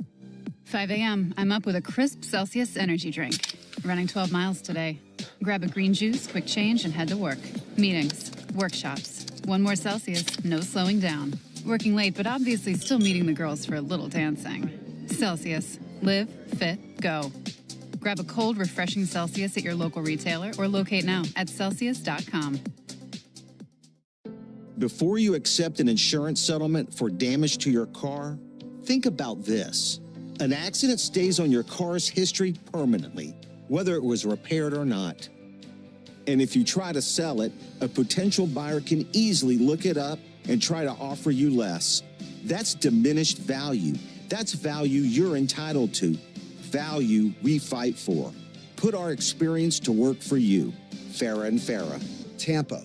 5 a.m. I'm up with a crisp Celsius energy drink. Running 12 miles today. Grab a green juice, quick change, and head to work. Meetings, workshops. 1 more Celsius, no slowing down. Working late, but obviously still meeting the girls for a little dancing. Celsius. Live, fit, go. Grab a cold, refreshing Celsius at your local retailer or locate now at Celsius.com. Before you accept an insurance settlement for damage to your car, think about this. An accident stays on your car's history permanently, whether it was repaired or not. And if you try to sell it, a potential buyer can easily look it up and try to offer you less. That's diminished value. That's value you're entitled to. Value we fight for. Put our experience to work for you. Farah and Farah, Tampa.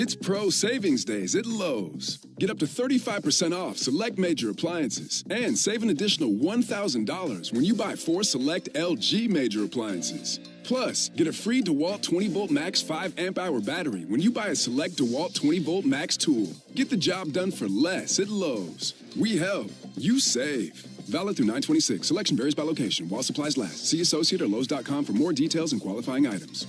It's Pro Savings Days at Lowe's. Get up to 35% off select major appliances and save an additional $1,000 when you buy 4 select LG major appliances. Plus, get a free DeWalt 20-volt max 5-amp-hour battery when you buy a select DeWalt 20-volt max tool. Get the job done for less at Lowe's. We help. You save. Valid through 9/26. Selection varies by location while supplies last. See associate or Lowe's.com for more details and qualifying items.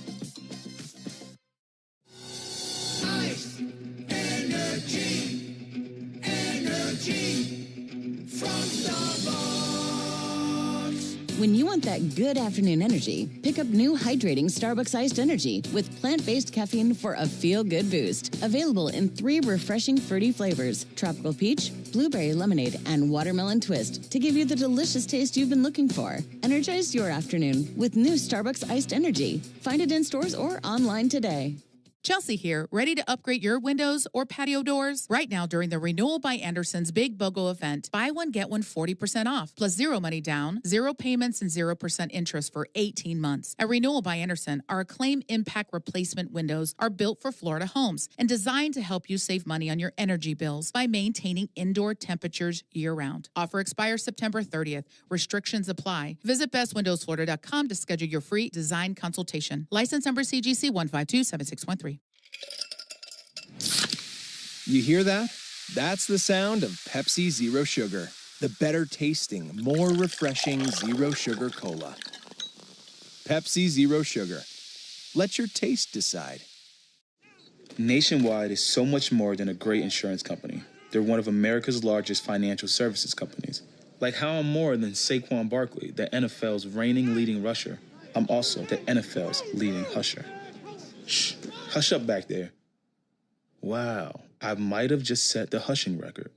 When you want that good afternoon energy, pick up new hydrating Starbucks Iced Energy with plant-based caffeine for a feel-good boost. Available in 3 refreshing fruity flavors: tropical peach, blueberry lemonade, and watermelon twist, to give you the delicious taste you've been looking for. Energize your afternoon with new Starbucks Iced Energy. Find it in stores or online today. Chelsea here, ready to upgrade your windows or patio doors? Right now during the Renewal by Anderson's Big BOGO event, buy one, get one 40% off, plus 0 money down, 0 payments, and 0% interest for 18 months. At Renewal by Anderson, our Acclaim Impact Replacement windows are built for Florida homes and designed to help you save money on your energy bills by maintaining indoor temperatures year-round. Offer expires September 30th. Restrictions apply. Visit bestwindowsflorida.com to schedule your free design consultation. License number CGC 1527613. You hear that? That's the sound of Pepsi Zero Sugar, the better tasting, more refreshing zero sugar cola. Pepsi Zero Sugar. Let your taste decide. Nationwide is so much more than a great insurance company. They're one of America's largest financial services companies. Like how I'm more than Saquon Barkley, the NFL's reigning leading rusher. I'm also the NFL's leading husher. Shh, hush up back there. Wow, I might have just set the hushing record.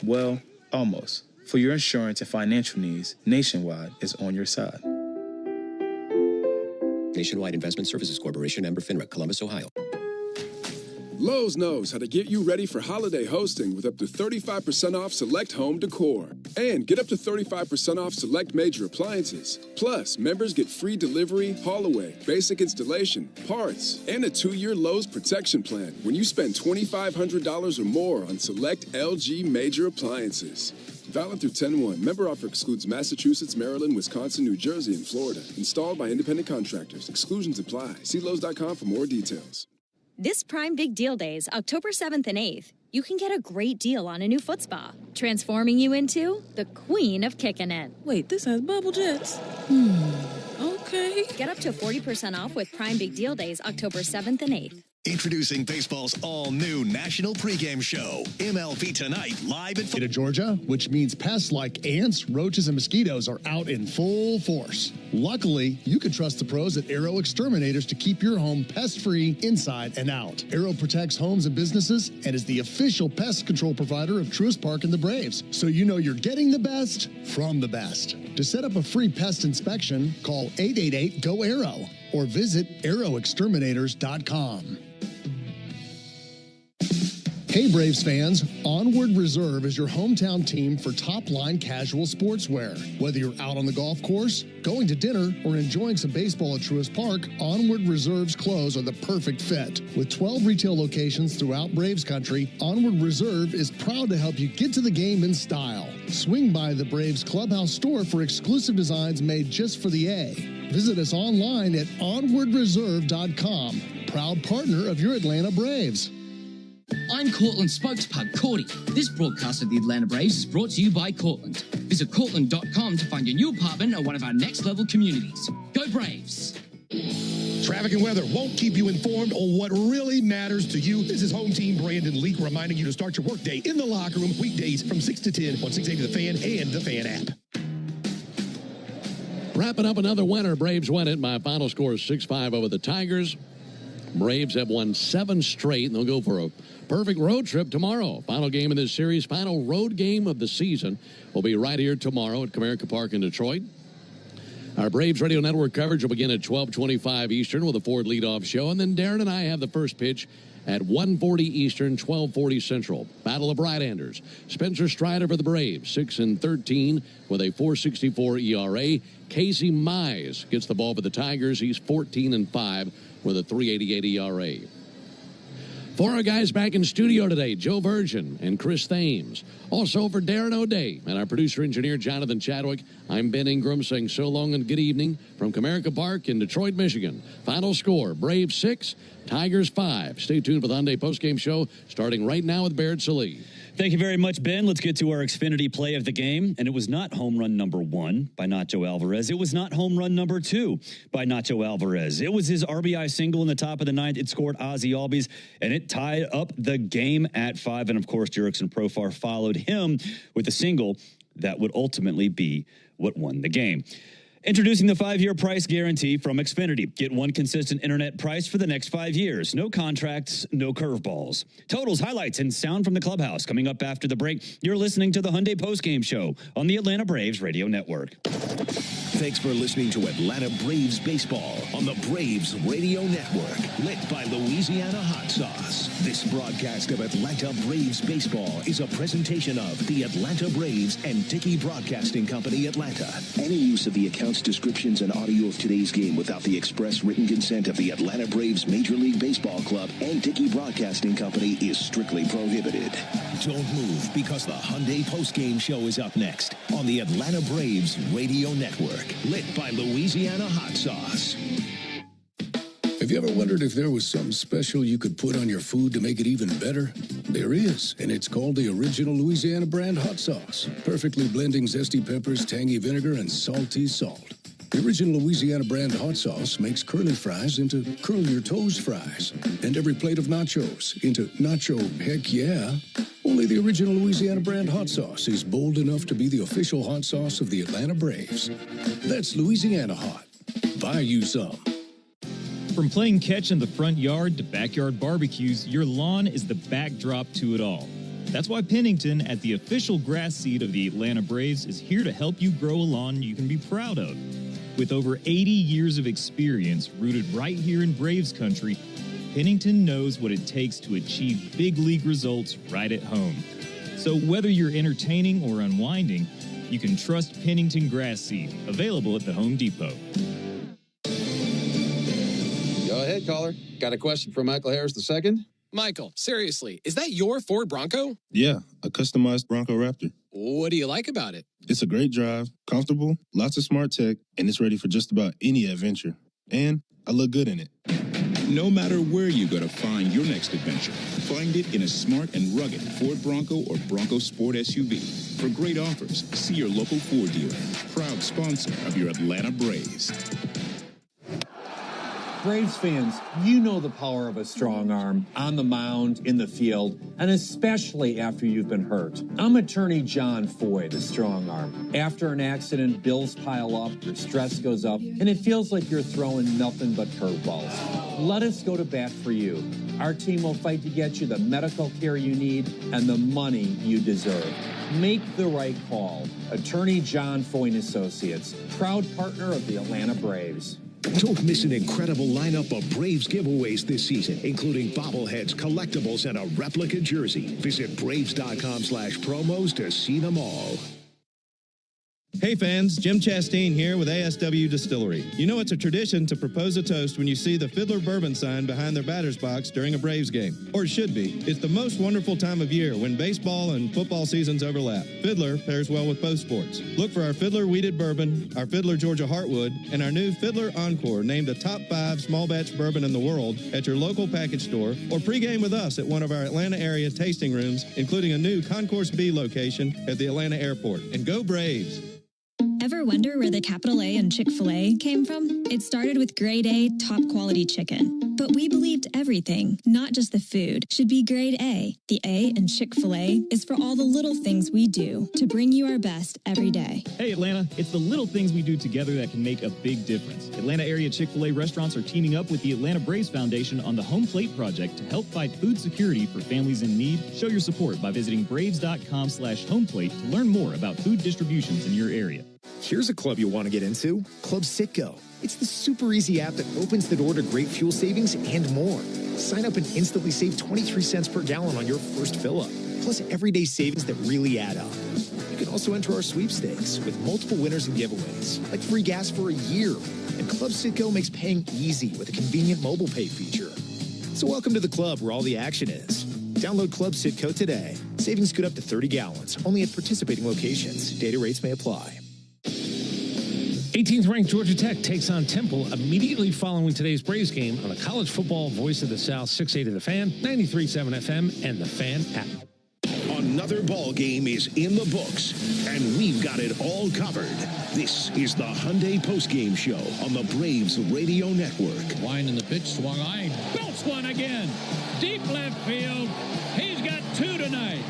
Well, almost. For your insurance and financial needs, Nationwide is on your side. Nationwide Investment Services Corporation, member FINRA, Columbus, Ohio. Lowe's knows how to get you ready for holiday hosting with up to 35% off select home decor. And get up to 35% off select major appliances. Plus, members get free delivery, haul away, basic installation, parts, and a 2-year Lowe's protection plan when you spend $2,500 or more on select LG major appliances. Valid through 10/1. Member offer excludes Massachusetts, Maryland, Wisconsin, New Jersey, and Florida. Installed by independent contractors. Exclusions apply. See Lowe's.com for more details. This Prime Big Deal Days, October 7th and 8th, you can get a great deal on a new foot spa, transforming you into the queen of kicking it. Wait, this has bubble jets. Okay. Get up to 40% off with Prime Big Deal Days, October 7th and 8th. Introducing baseball's all-new national pregame show, MLB Tonight, live at Georgia, which means pests like ants, roaches, and mosquitoes are out in full force. Luckily, you can trust the pros at Arrow Exterminators to keep your home pest-free inside and out. Arrow protects homes and businesses and is the official pest control provider of Truist Park and the Braves, so you know you're getting the best from the best. To set up a free pest inspection, call 888-GO-ARROW or visit arrowexterminators.com. Hey Braves fans, Onward Reserve is your hometown team for top-line casual sportswear. Whether you're out on the golf course, going to dinner, or enjoying some baseball at Truist Park, Onward Reserve's clothes are the perfect fit. With 12 retail locations throughout Braves country, Onward Reserve is proud to help you get to the game in style. Swing by the Braves Clubhouse store for exclusive designs made just for the A. Visit us online at onwardreserve.com. Proud partner of your Atlanta Braves. I'm Cortland spokespug, Cordy. This broadcast of the Atlanta Braves is brought to you by Cortland. Visit Cortland.com to find your new apartment or one of our next-level communities. Go Braves! Traffic and weather won't keep you informed on what really matters to you. This is Home Team Brandon Leak reminding you to start your workday in the locker room weekdays from 6 to 10 on 680 The Fan and the Fan app. Wrapping up another winner, Braves win it. My final score is 6-5 over the Tigers. Braves have won 7 straight, and they'll go for a perfect road trip tomorrow. Final game of this series, final road game of the season, will be right here tomorrow at Comerica Park in Detroit. Our Braves Radio Network coverage will begin at 12:25 Eastern with a Ford leadoff show, and then Darren and I have the first pitch at 1:40 Eastern, 12:40 Central. Battle of right-handers. Spencer Strider for the Braves, 6-13 with a 4.64 ERA. Casey Mize gets the ball for the Tigers. He's 14-5 with a 3.88 ERA. For our guys back in studio today, Joe Virgin and Chris Thames. Also for Darren O'Day and our producer-engineer, Jonathan Chadwick, I'm Ben Ingram saying so long and good evening from Comerica Park in Detroit, Michigan. Final score, Braves 6, Tigers 5. Stay tuned for the Hyundai postgame show starting right now with Baird Salee. Thank you very much, Ben. Let's get to our Xfinity play of the game. And it was not home run number 1 by Nacho Alvarez. It was not home run number 2 by Nacho Alvarez. It was his RBI single in the top of the 9th. It scored Ozzie Albies, and it tied up the game at 5. And, of course, Jurickson Profar followed him with a single that would ultimately be what won the game. Introducing the 5-year price guarantee from Xfinity. Get one consistent internet price for the next 5 years. No contracts, no curveballs. Totals, highlights, and sound from the clubhouse. Coming up after the break, you're listening to the Hyundai Postgame Show on the Atlanta Braves Radio Network. Thanks for listening to Atlanta Braves Baseball on the Braves Radio Network, lit by Louisiana Hot Sauce. This broadcast of Atlanta Braves Baseball is a presentation of the Atlanta Braves and Dickey Broadcasting Company, Atlanta. Any use of the accounts, descriptions, and audio of today's game without the express written consent of the Atlanta Braves Major League Baseball Club and Dickey Broadcasting Company is strictly prohibited. Don't move, because the Hyundai Postgame Show is up next on the Atlanta Braves Radio Network, lit by Louisiana Hot Sauce. Have you ever wondered if there was something special you could put on your food to make it even better? There is, and it's called the Original Louisiana Brand Hot Sauce, perfectly blending zesty peppers, tangy vinegar, and salty salt. The Original Louisiana Brand Hot Sauce makes curly fries into curl your toes fries, and every plate of nachos into nacho heck yeah. Only the Original Louisiana Brand Hot Sauce is bold enough to be the official hot sauce of the Atlanta Braves. That's Louisiana Hot. Buy you some. From playing catch in the front yard to backyard barbecues, your lawn is the backdrop to it all. That's why Pennington, as the official grass seed of the Atlanta Braves, is here to help you grow a lawn you can be proud of. With over 80 years of experience rooted right here in Braves country, Pennington knows what it takes to achieve big league results right at home. So whether you're entertaining or unwinding, you can trust Pennington Grass Seed, available at the Home Depot. Go ahead, caller. Got a question for Michael Harris II? Michael, seriously, is that your Ford Bronco? Yeah, a customized Bronco Raptor. What do you like about it? It's a great drive, comfortable, lots of smart tech, and it's ready for just about any adventure. And I look good in it. No matter where you go to find your next adventure, find it in a smart and rugged Ford Bronco or Bronco Sport SUV. For great offers, see your local Ford dealer. Proud sponsor of your Atlanta Braves. Braves fans, you know the power of a strong arm on the mound, in the field, and especially after you've been hurt. I'm attorney John Foy, the strong arm. After an accident, bills pile up, your stress goes up, and it feels like you're throwing nothing but curveballs. Let us go to bat for you. Our team will fight to get you the medical care you need and the money you deserve. Make the right call. Attorney John Foy & Associates, proud partner of the Atlanta Braves. Don't miss an incredible lineup of Braves giveaways this season, including bobbleheads, collectibles, and a replica jersey. Visit Braves.com/promos to see them all. Hey fans, Jim Chastain here with ASW Distillery. You know it's a tradition to propose a toast when you see the Fiddler Bourbon sign behind their batter's box during a Braves game. Or it should be. It's the most wonderful time of year when baseball and football seasons overlap. Fiddler pairs well with both sports. Look for our Fiddler Wheated Bourbon, our Fiddler Georgia Heartwood, and our new Fiddler Encore, named a top 5 small batch bourbon in the world, at your local package store, or pregame with us at one of our Atlanta area tasting rooms, including a new Concourse B location at the Atlanta airport. And go Braves! Ever wonder where the capital A in Chick-fil-A came from? It started with grade A, top quality chicken. But we believed everything, not just the food, should be grade A. The A in Chick-fil-A is for all the little things we do to bring you our best every day. Hey Atlanta, it's the little things we do together that can make a big difference. Atlanta area Chick-fil-A restaurants are teaming up with the Atlanta Braves Foundation on the Home Plate Project to help fight food security for families in need. Show your support by visiting braves.com/homeplate to learn more about food distributions in your area. Here's a club you'll want to get into, Club Citgo. It's the super easy app that opens the door to great fuel savings and more. Sign up and instantly save 23 cents per gallon on your first fill-up, plus everyday savings that really add up. You can also enter our sweepstakes with multiple winners and giveaways, like free gas for a year. And Club Citgo makes paying easy with a convenient mobile pay feature. So welcome to the club where all the action is. Download Club Sitco today. Savings good up to 30 gallons, only at participating locations. Data rates may apply. 18th ranked Georgia Tech takes on Temple immediately following today's Braves game on the College Football Voice of the South, 680 The Fan, 93.7 FM, and the Fan app. Another ball game is in the books, and we've got it all covered. This is the Hyundai postgame show on the Braves Radio Network. Line in the pitch, swung high, belts one again. Deep left field. He's got two tonight.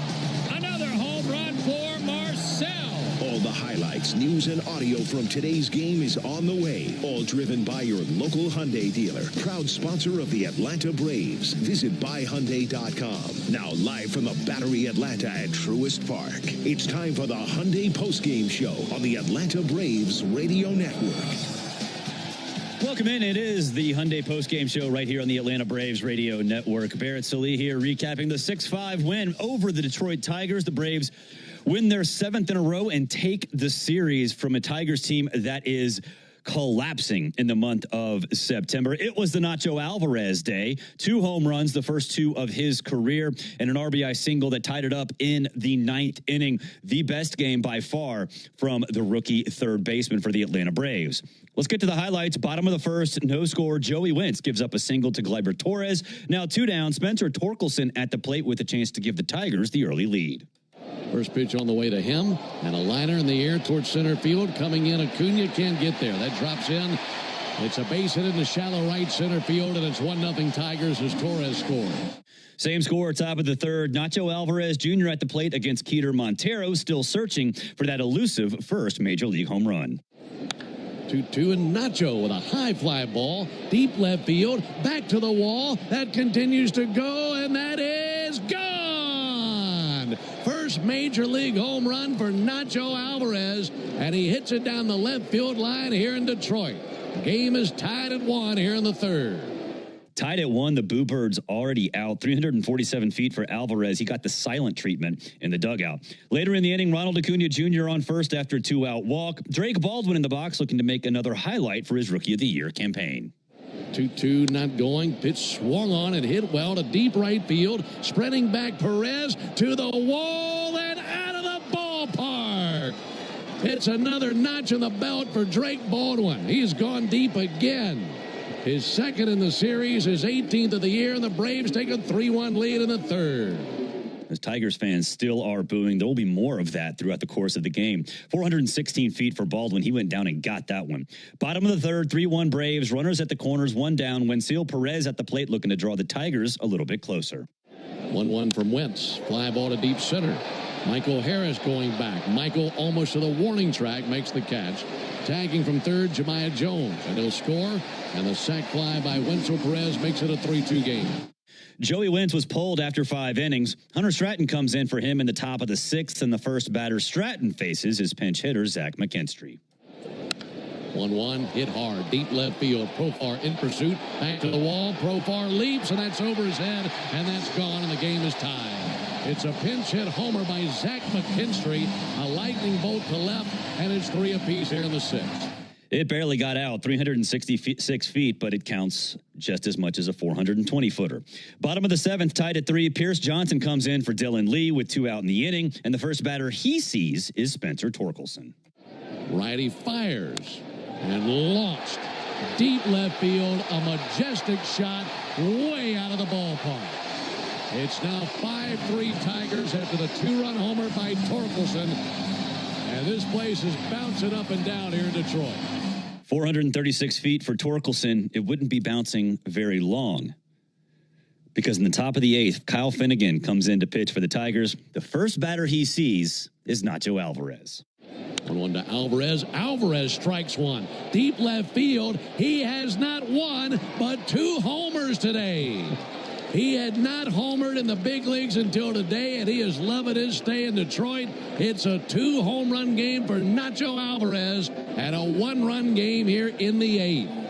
Another home run for Marcel. All the highlights, news, and audio from today's game is on the way. All driven by your local Hyundai dealer. Proud sponsor of the Atlanta Braves. Visit buyhyundai.com. Now live from the Battery Atlanta at Truist Park. It's time for the Hyundai postgame show on the Atlanta Braves Radio Network. Welcome in. It is the Hyundai postgame show right here on the Atlanta Braves Radio Network. Barrett Sallee here recapping the 6-5 win over the Detroit Tigers. The Braves win their 7th in a row and take the series from a Tigers team that is collapsing in the month of September. It was the Nacho Alvarez day. 2 home runs, the first 2 of his career, and an RBI single that tied it up in the 9th inning. The best game by far from the rookie third baseman for the Atlanta Braves. Let's get to the highlights. Bottom of the first, no score. Joey Wentz gives up a single to Gleyber Torres. Now 2 down. Spencer Torkelson at the plate with a chance to give the Tigers the early lead. First pitch on the way to him, and a liner in the air towards center field. Coming in, Acuna can't get there. That drops in. It's a base hit in the shallow right center field, and it's 1-0 Tigers as Torres scored. Same score, top of the third. Nacho Alvarez Jr. at the plate against Keter Montero, still searching for that elusive first major league home run. 2-2, and Nacho with a high fly ball, deep left field, back to the wall. That continues to go, and that is gone. First major league home run for Nacho Alvarez, and he hits it down the left field line here in Detroit. Game is tied at 1 here in the third. Tied at 1, the Boo Birds already out. 347 feet for Alvarez. He got the silent treatment in the dugout. Later in the inning, Ronald Acuna Jr. on first after a 2-out walk. Drake Baldwin in the box looking to make another highlight for his Rookie of the Year campaign. 2-2, not going. Pitch swung on and hit well to deep right field. Spreading back Perez to the wall and out of the ballpark. It's another notch in the belt for Drake Baldwin. He's gone deep again. His second in the series, his 18th of the year, and the Braves take a 3-1 lead in the third. As Tigers fans still are booing, there will be more of that throughout the course of the game. 416 feet for Baldwin. He went down and got that one. Bottom of the third, 3-1 Braves. Runners at the corners, 1 down. Wenceel Perez at the plate looking to draw the Tigers a little bit closer. 1-1 from Wentz. Fly ball to deep center. Michael Harris going back. Michael almost to the warning track, makes the catch. Tagging from third, Jemiah Jones. And he'll score. And the sac fly by Wenceel Perez makes it a 3-2 game. Joey Wentz was pulled after 5 innings. Hunter Stratton comes in for him in the top of the 6th, and the first batter Stratton faces his pinch hitter, Zach McKinstry. 1-1, hit hard, deep left field. Profar in pursuit, back to the wall. Profar leaps, and that's over his head, and that's gone, and the game is tied. It's a pinch hit homer by Zach McKinstry, a lightning bolt to left, and it's 3 apiece here in the 6th. It barely got out, 366 feet, but it counts just as much as a 420-footer. Bottom of the 7th, tied at 3. Pierce Johnson comes in for Dylan Lee with 2 out in the inning, and the first batter he sees is Spencer Torkelson. Righty fires and launched. Deep left field, a majestic shot way out of the ballpark. It's now 5-3 Tigers after the 2-run homer by Torkelson. And this place is bouncing up and down here in Detroit. 436 feet for Torkelson. It wouldn't be bouncing very long because in the top of the 8th, Kyle Finnegan comes in to pitch for the Tigers. The first batter he sees is Nacho Alvarez. 1-1 to Alvarez. Alvarez strikes one. Deep left field. He has not 1, but 2 homers today. He had not homered in the big leagues until today, and he is loving his stay in Detroit. It's a 2-home run game for Nacho Alvarez and a 1-run game here in the 8th.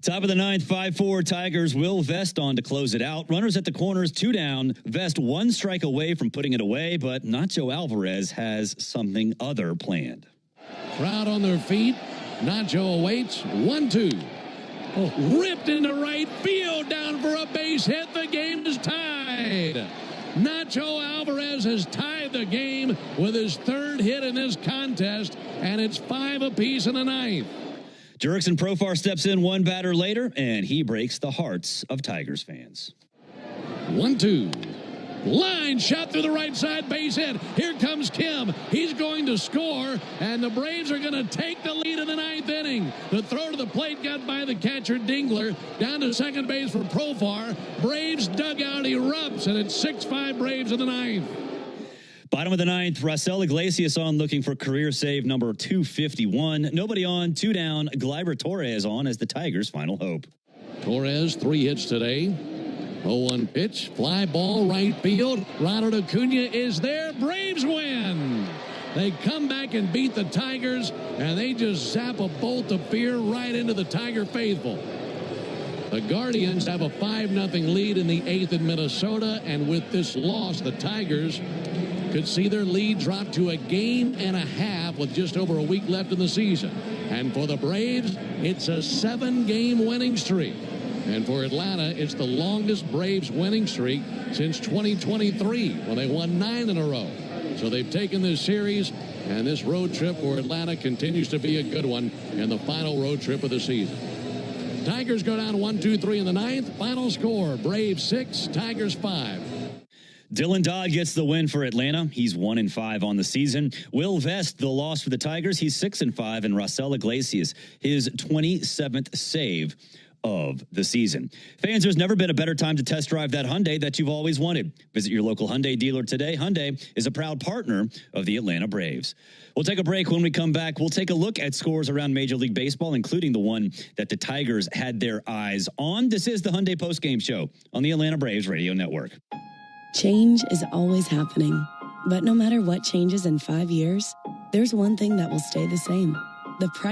Top of the 9th, 5-4 Tigers. Will Vest on to close it out. Runners at the corners, 2 down. Vest 1 strike away from putting it away, but Nacho Alvarez has something other planned. Crowd on their feet. Nacho awaits. 1-2. ripped into right field, down for a base hit. The game is tied. Nacho Alvarez has tied the game with his third hit in this contest, and it's 5 apiece in the ninth. Jurickson Profar steps in one batter later, and he breaks the hearts of Tigers fans. 1-2. Line shot through the right side, base hit. Here comes Kim. He's going to score, and the Braves are going to take the lead in the ninth inning. The throw to the plate got by the catcher, Dingler. Down to second base for Profar. Braves dugout erupts, and it's 6-5 Braves in the ninth. Bottom of the ninth, Raisel Iglesias on looking for career save number 251. Nobody on, 2 down. Gleyber Torres on as the Tigers' final hope. Torres, 3 hits today. 0-1 pitch, fly ball, right field. Ronald Acuna is there. Braves win. They come back and beat the Tigers, and they just zap a bolt of fear right into the Tiger faithful. The Guardians have a 5-0 lead in the 8th in Minnesota, and with this loss, the Tigers could see their lead drop to a game and a half with just over a week left in the season. And for the Braves, it's a 7-game winning streak. And for Atlanta, it's the longest Braves winning streak since 2023, when they won 9 in a row. So they've taken this series, and this road trip for Atlanta continues to be a good one in the final road trip of the season. Tigers go down 1-2-3 in the ninth. Final score, Braves 6, Tigers 5. Dylan Dodd gets the win for Atlanta. He's 1-5 on the season. Will Vest, the loss for the Tigers. He's 6-5. And Raisel Iglesias, his 27th save of the season. Fans, there's never been a better time to test drive that Hyundai that you've always wanted. Visit your local Hyundai dealer today. Hyundai is a proud partner of the Atlanta Braves. We'll take a break. When we come back, we'll take a look at scores around Major League Baseball, including the one that the Tigers had their eyes on. This is the Hyundai Postgame Show on the Atlanta Braves Radio Network. Change is always happening, but no matter what changes in 5 years, there's one thing that will stay the same: the price